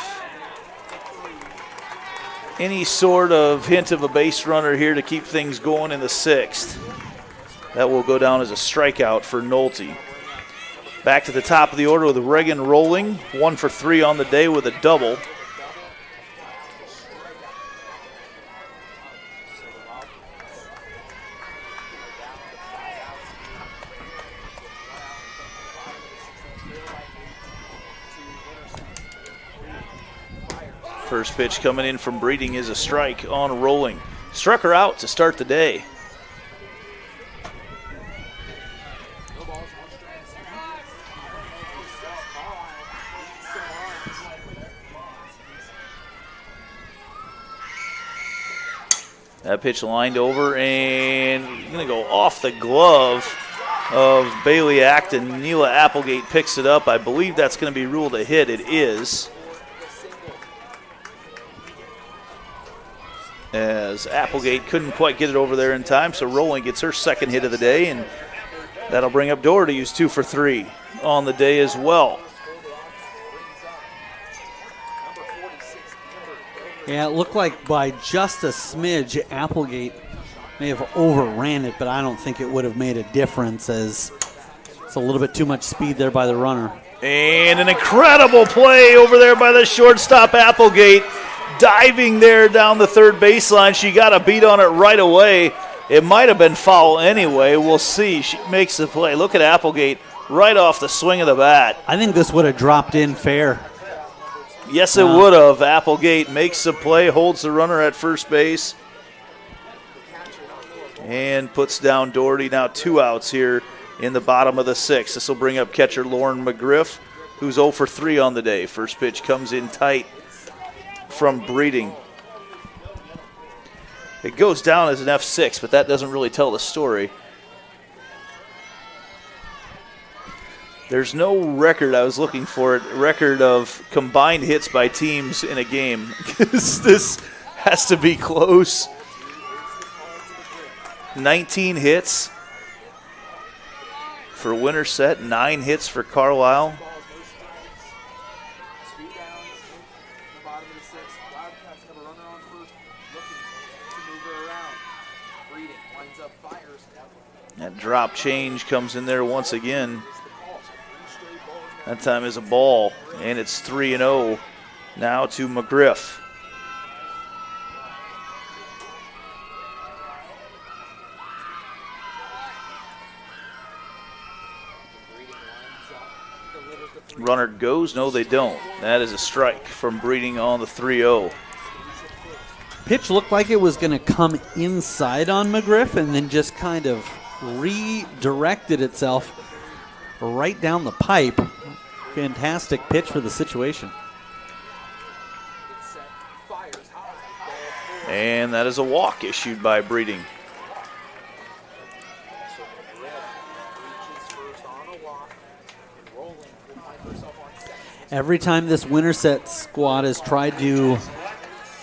hint of a base runner here to keep things going in the sixth. That will go down as a strikeout for Nolte. Back to the top of the order with Reagan rolling. 1 for 3 on the day with a double. First pitch coming in from Breeding is a strike on rolling. Struck her out to start the day. That pitch lined over and going to go off the glove of Bailey Acton. Neela Applegate picks it up. I believe that's going to be ruled a hit. It is. As Applegate couldn't quite get it over there in time, so Rowling gets her second hit of the day, and that'll bring up Doherty, who's 2 for 3 on the day as well. Yeah, it looked like by just a smidge, Applegate may have overran it, but I don't think it would have made a difference, as it's a little bit too much speed there by the runner. And an incredible play over there by the shortstop, Applegate, diving there down the third baseline. She got a beat on it right away. It might have been foul anyway. We'll see. She makes the play. Look at Applegate right off the swing of the bat. I think this would have dropped in fair. Yes, it would have. Applegate makes the play, holds the runner at first base, and puts down Doherty. Now 2 outs here in the bottom of the sixth. This will bring up catcher Lauren McGriff, who's 0 for 3 on the day. First pitch comes in tight from Breeding. It goes down as an F6, but that doesn't really tell the story. There's no record, I was looking for it, record of combined hits by teams in a game. This has to be close. 19 hits for Winterset, 9 hits for Carlisle. That drop change comes in there once again. That time is a ball, and it's 3-0 now to McGriff. Runner goes. No, they don't. That is a strike from Breeding on the 3-0. Pitch looked like it was going to come inside on McGriff and then just kind of redirected itself right down the pipe. Fantastic pitch for the situation. And that is a walk issued by Breeding. Every time this Winterset squad has tried to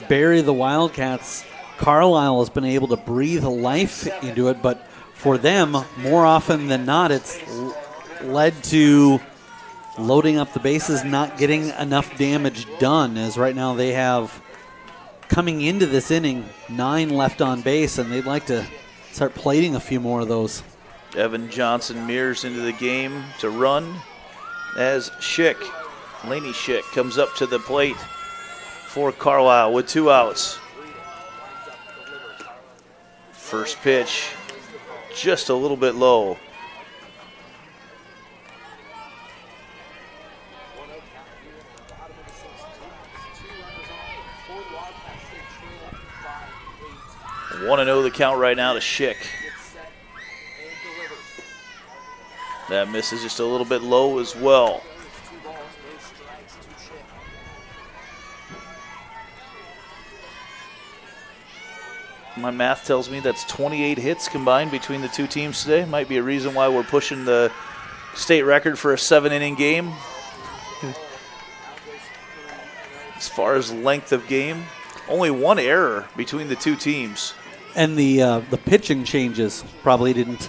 bury the Wildcats, Carlisle has been able to breathe life into it, but for them, more often than not, it's led to loading up the bases, not getting enough damage done, as right now they have, coming into this inning, 9 left on base, and they'd like to start plating a few more of those. Evan Johnson mirrors into the game to run as Laney Schick comes up to the plate for Carlisle with 2 outs. First pitch, just a little bit low. Want to know the count right now to Schick. That misses just a little bit low as well. My math tells me that's 28 hits combined between the two teams today. Might be a reason why we're pushing the state record for a 7-inning game. As far as length of game, only one error between the two teams. And the pitching changes probably didn't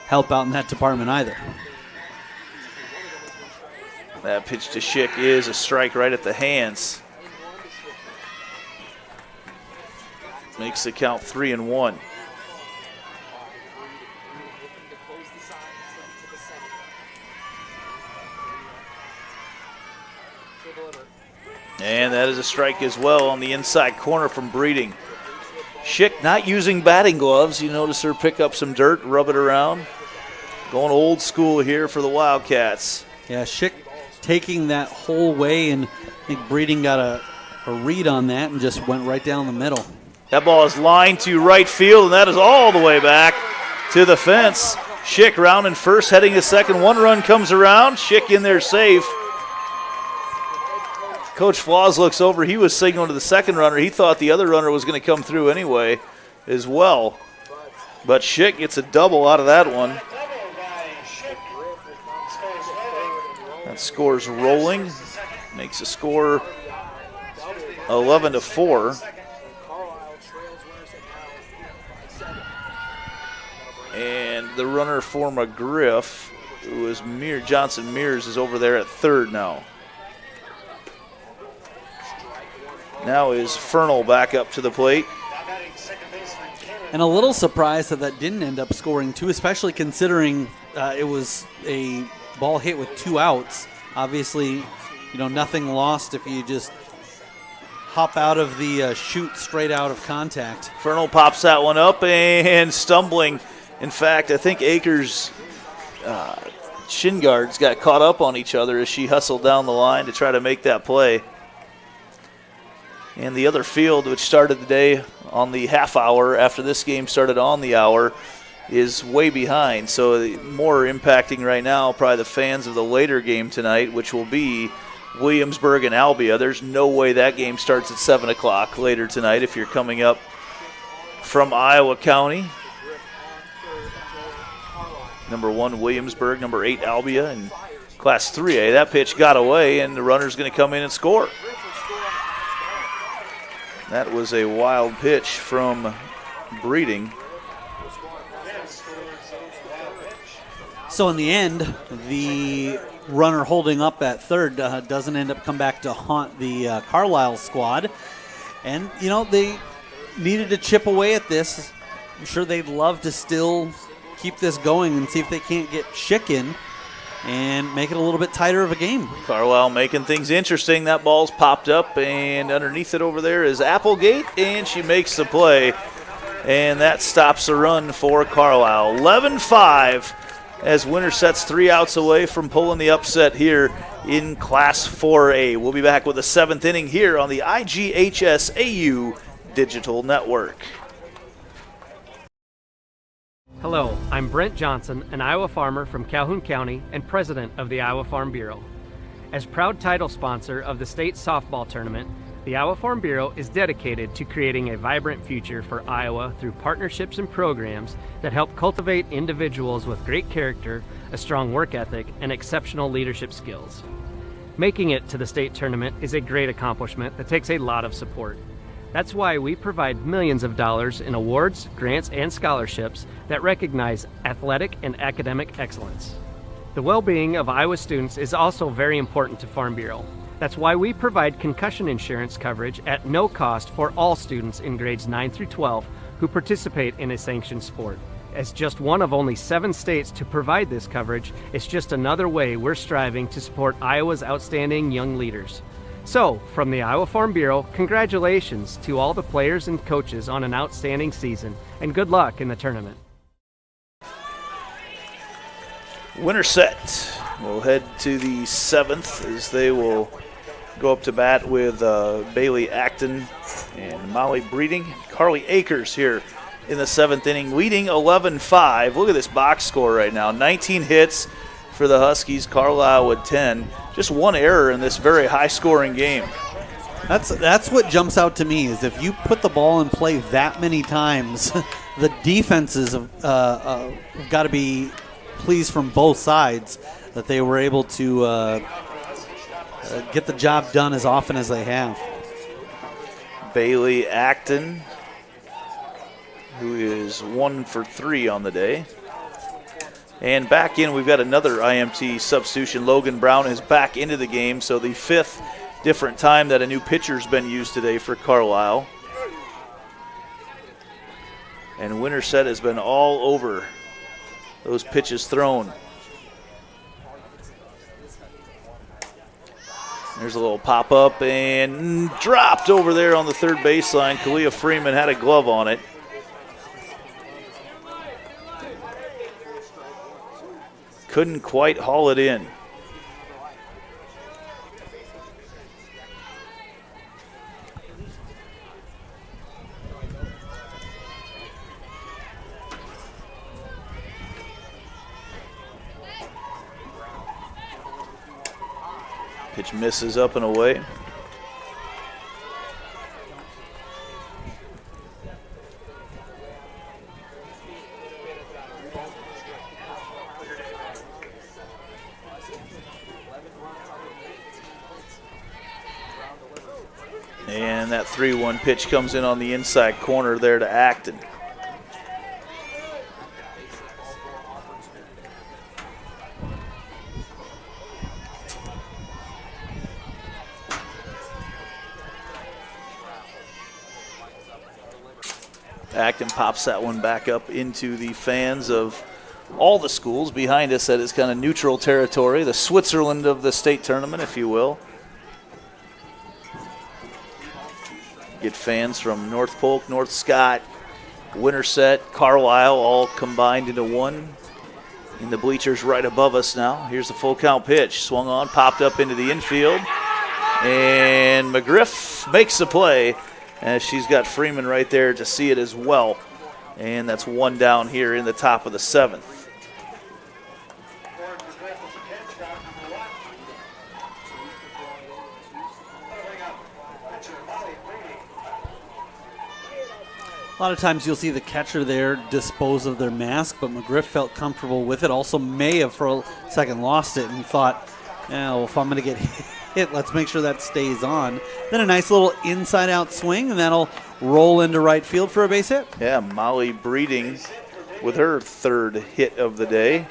help out in that department either. That pitch to Schick is a strike right at the hands. Makes the count 3-1. And that is a strike as well on the inside corner from Breeding. Schick not using batting gloves. You notice her pick up some dirt, rub it around. Going old school here for the Wildcats. Yeah, Schick taking that whole way, and I think Breeding got a read on that and just went right down the middle. That ball is lined to right field, and that is all the way back to the fence. Schick rounding first, heading to second. One run comes around. Schick in there safe. Coach Flaws looks over. He was signaling to the second runner. He thought the other runner was going to come through anyway as well. But Schick gets a double out of that one. That score's rolling. Makes the score 11-4. And the runner for McGriff, who is Johnson Mears, is over there at third now. Now is Fernal back up to the plate. And a little surprised that didn't end up scoring too, especially considering it was a ball hit with 2 outs. Obviously, nothing lost if you just hop out of the chute straight out of contact. Fernal pops that one up and stumbling. In fact, I think Akers' shin guards got caught up on each other as she hustled down the line to try to make that play. And the other field, which started the day on the half hour after this game started on the hour, is way behind. So more impacting right now probably the fans of the later game tonight, which will be Williamsburg and Albia. There's no way that game starts at 7 o'clock later tonight if you're coming up from Iowa County. Number 1, Williamsburg. Number 8, Albia in Class 3A. That pitch got away, and the runner's going to come in and score. That was a wild pitch from Breeding. So in the end, the runner holding up at third doesn't end up come back to haunt the Carlisle squad. And, they needed to chip away at this. I'm sure they'd love to still keep this going and see if they can't get Schick in and make it a little bit tighter of a game. Carlisle making things interesting. That ball's popped up, and underneath it over there is Applegate, and she makes the play. And that stops the run for Carlisle. 11-5 as Winterset's 3 outs away from pulling the upset here in Class 4A. We'll be back with the 7th inning here on the IGHSAU Digital Network. Hello, I'm Brent Johnson, an Iowa farmer from Calhoun County and president of the Iowa Farm Bureau. As proud title sponsor of the state softball tournament, the Iowa Farm Bureau is dedicated to creating a vibrant future for Iowa through partnerships and programs that help cultivate individuals with great character, a strong work ethic, and exceptional leadership skills. Making it to the state tournament is a great accomplishment that takes a lot of support. That's why we provide millions of dollars in awards, grants, and scholarships that recognize athletic and academic excellence. The well-being of Iowa students is also very important to Farm Bureau. That's why we provide concussion insurance coverage at no cost for all students in grades 9 through 12 who participate in a sanctioned sport. As just one of only 7 states to provide this coverage, it's just another way we're striving to support Iowa's outstanding young leaders. So, from the Iowa Farm Bureau, congratulations to all the players and coaches on an outstanding season, and good luck in the tournament. Winterset will head to the 7th as they will go up to bat with Bailey Acton and Molly Breeding. Carly Akers here in the 7th inning, leading 11-5. Look at this box score right now. 19 hits for the Huskies, Carlisle with 10. Just one error in this very high-scoring game. That's what jumps out to me, is if you put the ball in play that many times, the defenses have got to be pleased from both sides that they were able to get the job done as often as they have. Bailey Acton, who is 1 for 3 on the day. And back in, we've got another IMT substitution. Logan Brown is back into the game, so the 5th different time that a new pitcher's been used today for Carlisle. And Winterset has been all over those pitches thrown. There's a little pop-up and dropped over there on the third baseline. Kalia Freeman had a glove on it. Couldn't quite haul it in. Pitch misses up and away. And that 3-1 pitch comes in on the inside corner there to Acton. Acton pops that one back up into the fans of all the schools behind us. That is kind of neutral territory, the Switzerland of the state tournament, if you will. Get fans from North Polk, North Scott, Winterset, Carlisle all combined into one in the bleachers right above us now. Here's the full count pitch. Swung on, popped up into the infield. And McGriff makes the play as she's got Freeman right there to see it as well. And that's one down here in the top of the 7th. A lot of times you'll see the catcher there dispose of their mask, but McGriff felt comfortable with it. Also may have for a second lost it and thought, well, if I'm going to get hit, let's make sure that stays on. Then a nice little inside-out swing, and that'll roll into right field for a base hit. Yeah, Molly Breeding with her 3rd hit of the day.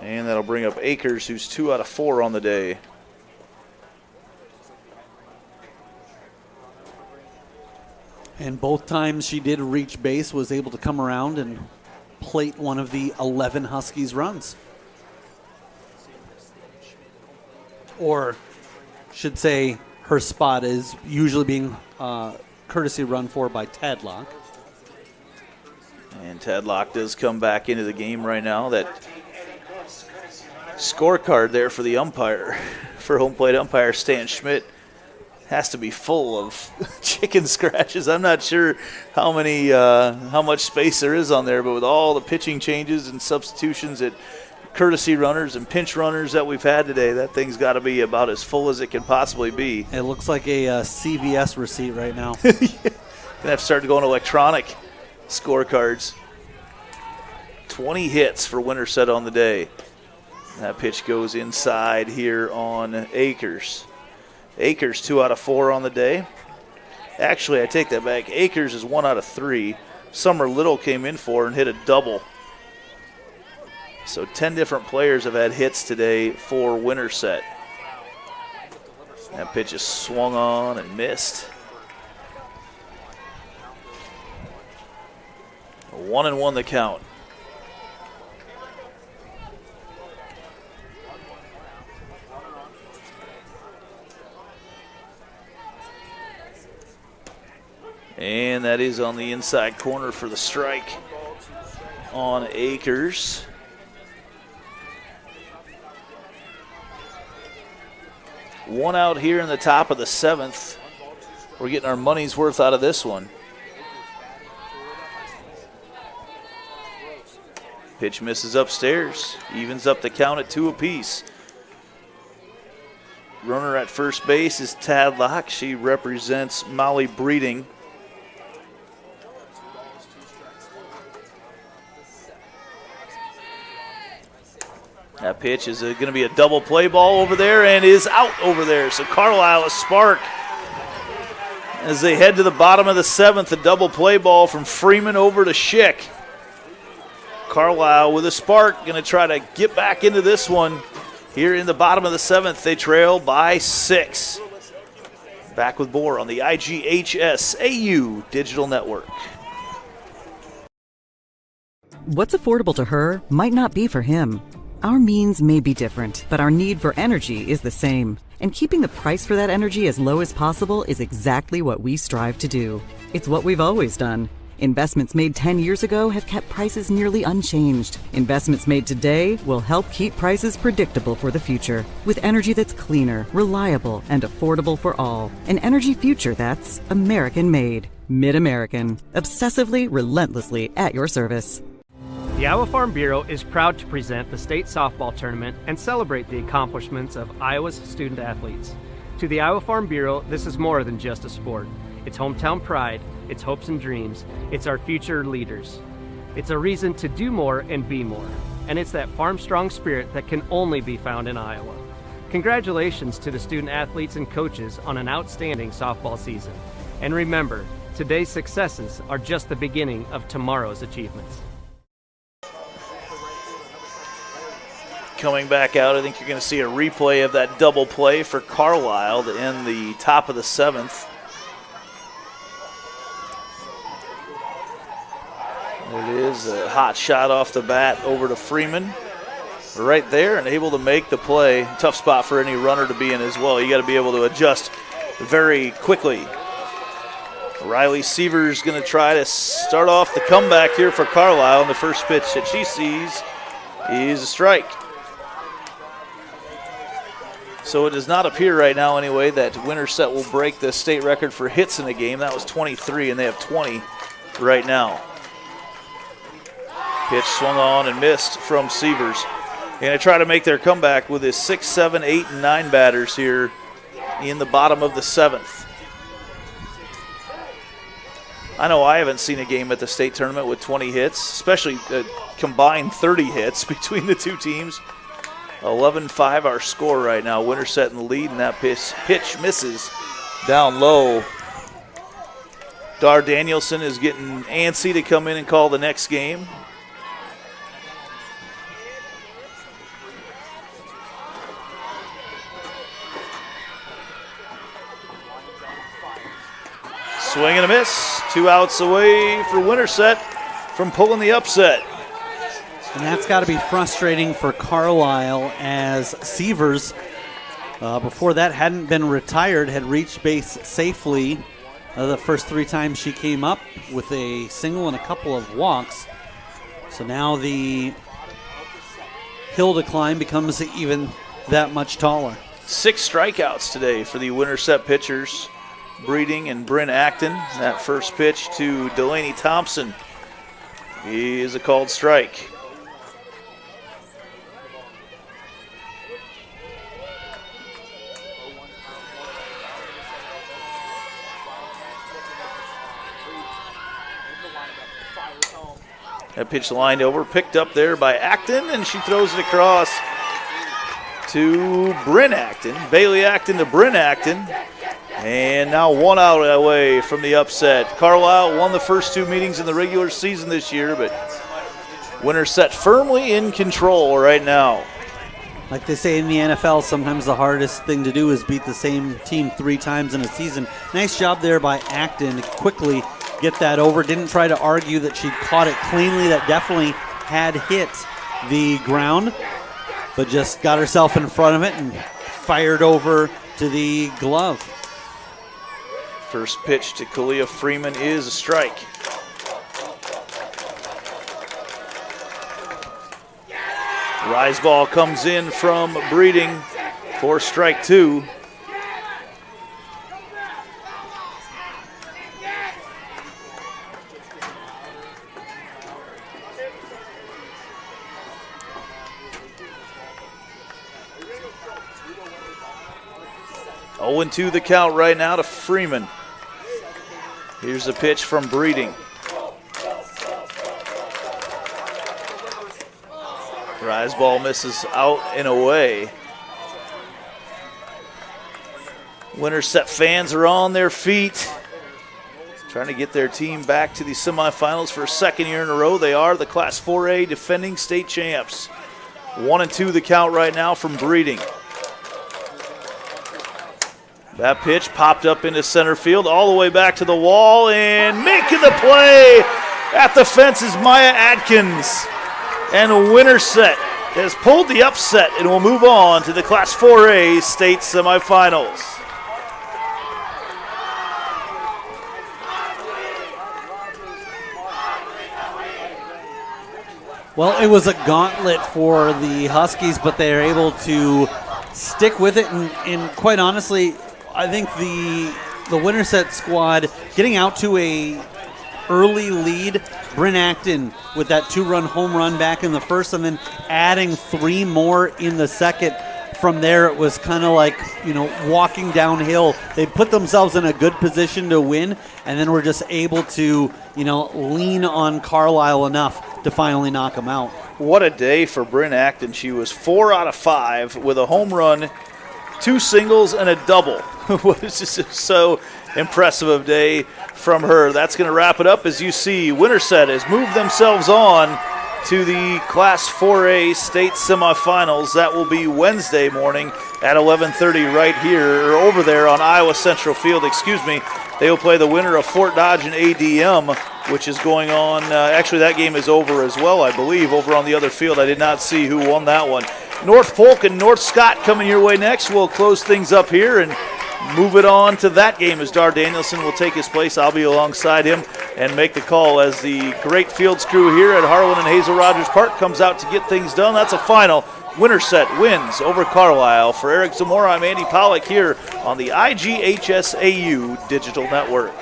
And that'll bring up Akers, who's 2 out of 4 on the day. And both times she did reach base, was able to come around and plate one of the 11 Huskies runs. Or should say her spot is usually being courtesy run for by Tadlock. And Tadlock does come back into the game right now. That scorecard there for the umpire, for home plate umpire Stan Schmidt, has to be full of chicken scratches. I'm not sure how much space there is on there, but with all the pitching changes and substitutions at courtesy runners and pinch runners that we've had today, that thing's got to be about as full as it can possibly be. It looks like a CVS receipt right now. Gonna have to start going electronic scorecards. 20 hits for Winterset on the day. That pitch goes inside here on Akers. Akers 2 out of 4 on the day. Actually, I take that back. Akers is 1 out of 3. Summer Little came in for and hit a double. So 10 different players have had hits today for Winterset. That pitch is swung on and missed. 1-1 the count. And that is on the inside corner for the strike on Akers. One out here in the top of the 7th. We're getting our money's worth out of this one. Pitch misses upstairs. Evens up the count at 2 apiece. Runner at first base is Tadlock. She represents Molly Breeding. That pitch is going to be a double play ball over there and is out over there. So Carlisle a spark as they head to the bottom of the 7th. A double play ball from Freeman over to Schick. Carlisle with a spark, going to try to get back into this one. Here in the bottom of the 7th, they trail by 6. Back with more on the IGHSAU Digital Network. What's affordable to her might not be for him. Our means may be different, but our need for energy is the same. And keeping the price for that energy as low as possible is exactly what we strive to do. It's what we've always done. Investments made 10 years ago have kept prices nearly unchanged. Investments made today will help keep prices predictable for the future. With energy that's cleaner, reliable, and affordable for all. An energy future that's American-made. Mid-American. Obsessively, relentlessly at your service. The Iowa Farm Bureau is proud to present the state softball tournament and celebrate the accomplishments of Iowa's student athletes. To the Iowa Farm Bureau, this is more than just a sport. It's hometown pride, it's hopes and dreams, it's our future leaders. It's a reason to do more and be more. And it's that farm-strong spirit that can only be found in Iowa. Congratulations to the student athletes and coaches on an outstanding softball season. And remember, today's successes are just the beginning of tomorrow's achievements. Coming back out, I think you're going to see a replay of that double play for Carlisle to end the top of the 7th. It is a hot shot off the bat over to Freeman. Right there and able to make the play. Tough spot for any runner to be in as well. You got to be able to adjust very quickly. Riley Seaver's going to try to start off the comeback here for Carlisle, and the first pitch that she sees is a strike. So it does not appear right now anyway that Winterset will break the state record for hits in a game. That was 23, and they have 20 right now. Pitch swung on and missed from Sievers. Going to try to make their comeback with his 6, 7, 8, and 9 batters here in the bottom of the 7th. I know I haven't seen a game at the state tournament with 20 hits, especially combined 30 hits between the two teams. 11-5 our score right now. Winterset in the lead, and that pitch misses down low. Dar Danielson is getting antsy to come in and call the next game. Swing and a miss. 2 outs away for Winterset from pulling the upset. And that's got to be frustrating for Carlisle, as Sievers, before that hadn't been retired, had reached base safely the first 3 times she came up with a single and a couple of walks. So now the hill to climb becomes even that much taller. 6 strikeouts today for the Winterset pitchers, Breeding and Bryn Acton. That first pitch to Delaney Thompson is a called strike. That pitch lined over, picked up there by Acton, and she throws it across to Bryn Acton. Bailey Acton to Bryn Acton. And now 1 out away from the upset. Carlisle won the first 2 meetings in the regular season this year, but Winterset firmly in control right now. Like they say in the NFL, sometimes the hardest thing to do is beat the same team 3 times in a season. Nice job there by Acton to quickly get that over. Didn't try to argue that she'd caught it cleanly. That definitely had hit the ground, but just got herself in front of it and fired over to the glove. First pitch to Kalia Freeman is a strike. Rise ball comes in from Breeding for strike 2. Oh, 0-2 the count right now to Freeman. Here's a pitch from Breeding. Rise ball misses out and away. Winterset fans are on their feet, trying to get their team back to the semifinals for a second year in a row. They are the Class 4A defending state champs. 1-2 the count right now from Breeding. That pitch popped up into center field, all the way back to the wall, and making the play at the fence is Maya Adkins. And Winterset has pulled the upset and will move on to the Class 4A state semifinals. Well, it was a gauntlet for the Huskies, but they're able to stick with it. And quite honestly, I think the Winterset squad getting out to a early lead, Bryn Acton with that 2-run home run back in the first, and then adding 3 more in the second. From there, it was kind of like, walking downhill. They put themselves in a good position to win, and then were just able to, lean on Carlisle enough to finally knock them out. What a day for Bryn Acton. She was 4 out of 5 with a home run, 2 singles, and a double. It was just so impressive of a day from her. That's going to wrap it up. As you see, Winterset has moved themselves on to the Class 4A state semifinals. That will be Wednesday morning at 11:30 right here, or over there on Iowa Central Field, They will play the winner of Fort Dodge and ADM, which is going on. Actually, that game is over as well, I believe, over on the other field. I did not see who won that one. North Polk and North Scott coming your way next. We'll close things up here and move it on to that game as Dar Danielson will take his place. I'll be alongside him and make the call as the great fields crew here at Harlan and Hazel Rogers Park comes out to get things done. That's a final. Winterset wins over Carlisle. For Eric Zamora, I'm Andy Pollack here on the IGHSAU Digital Network.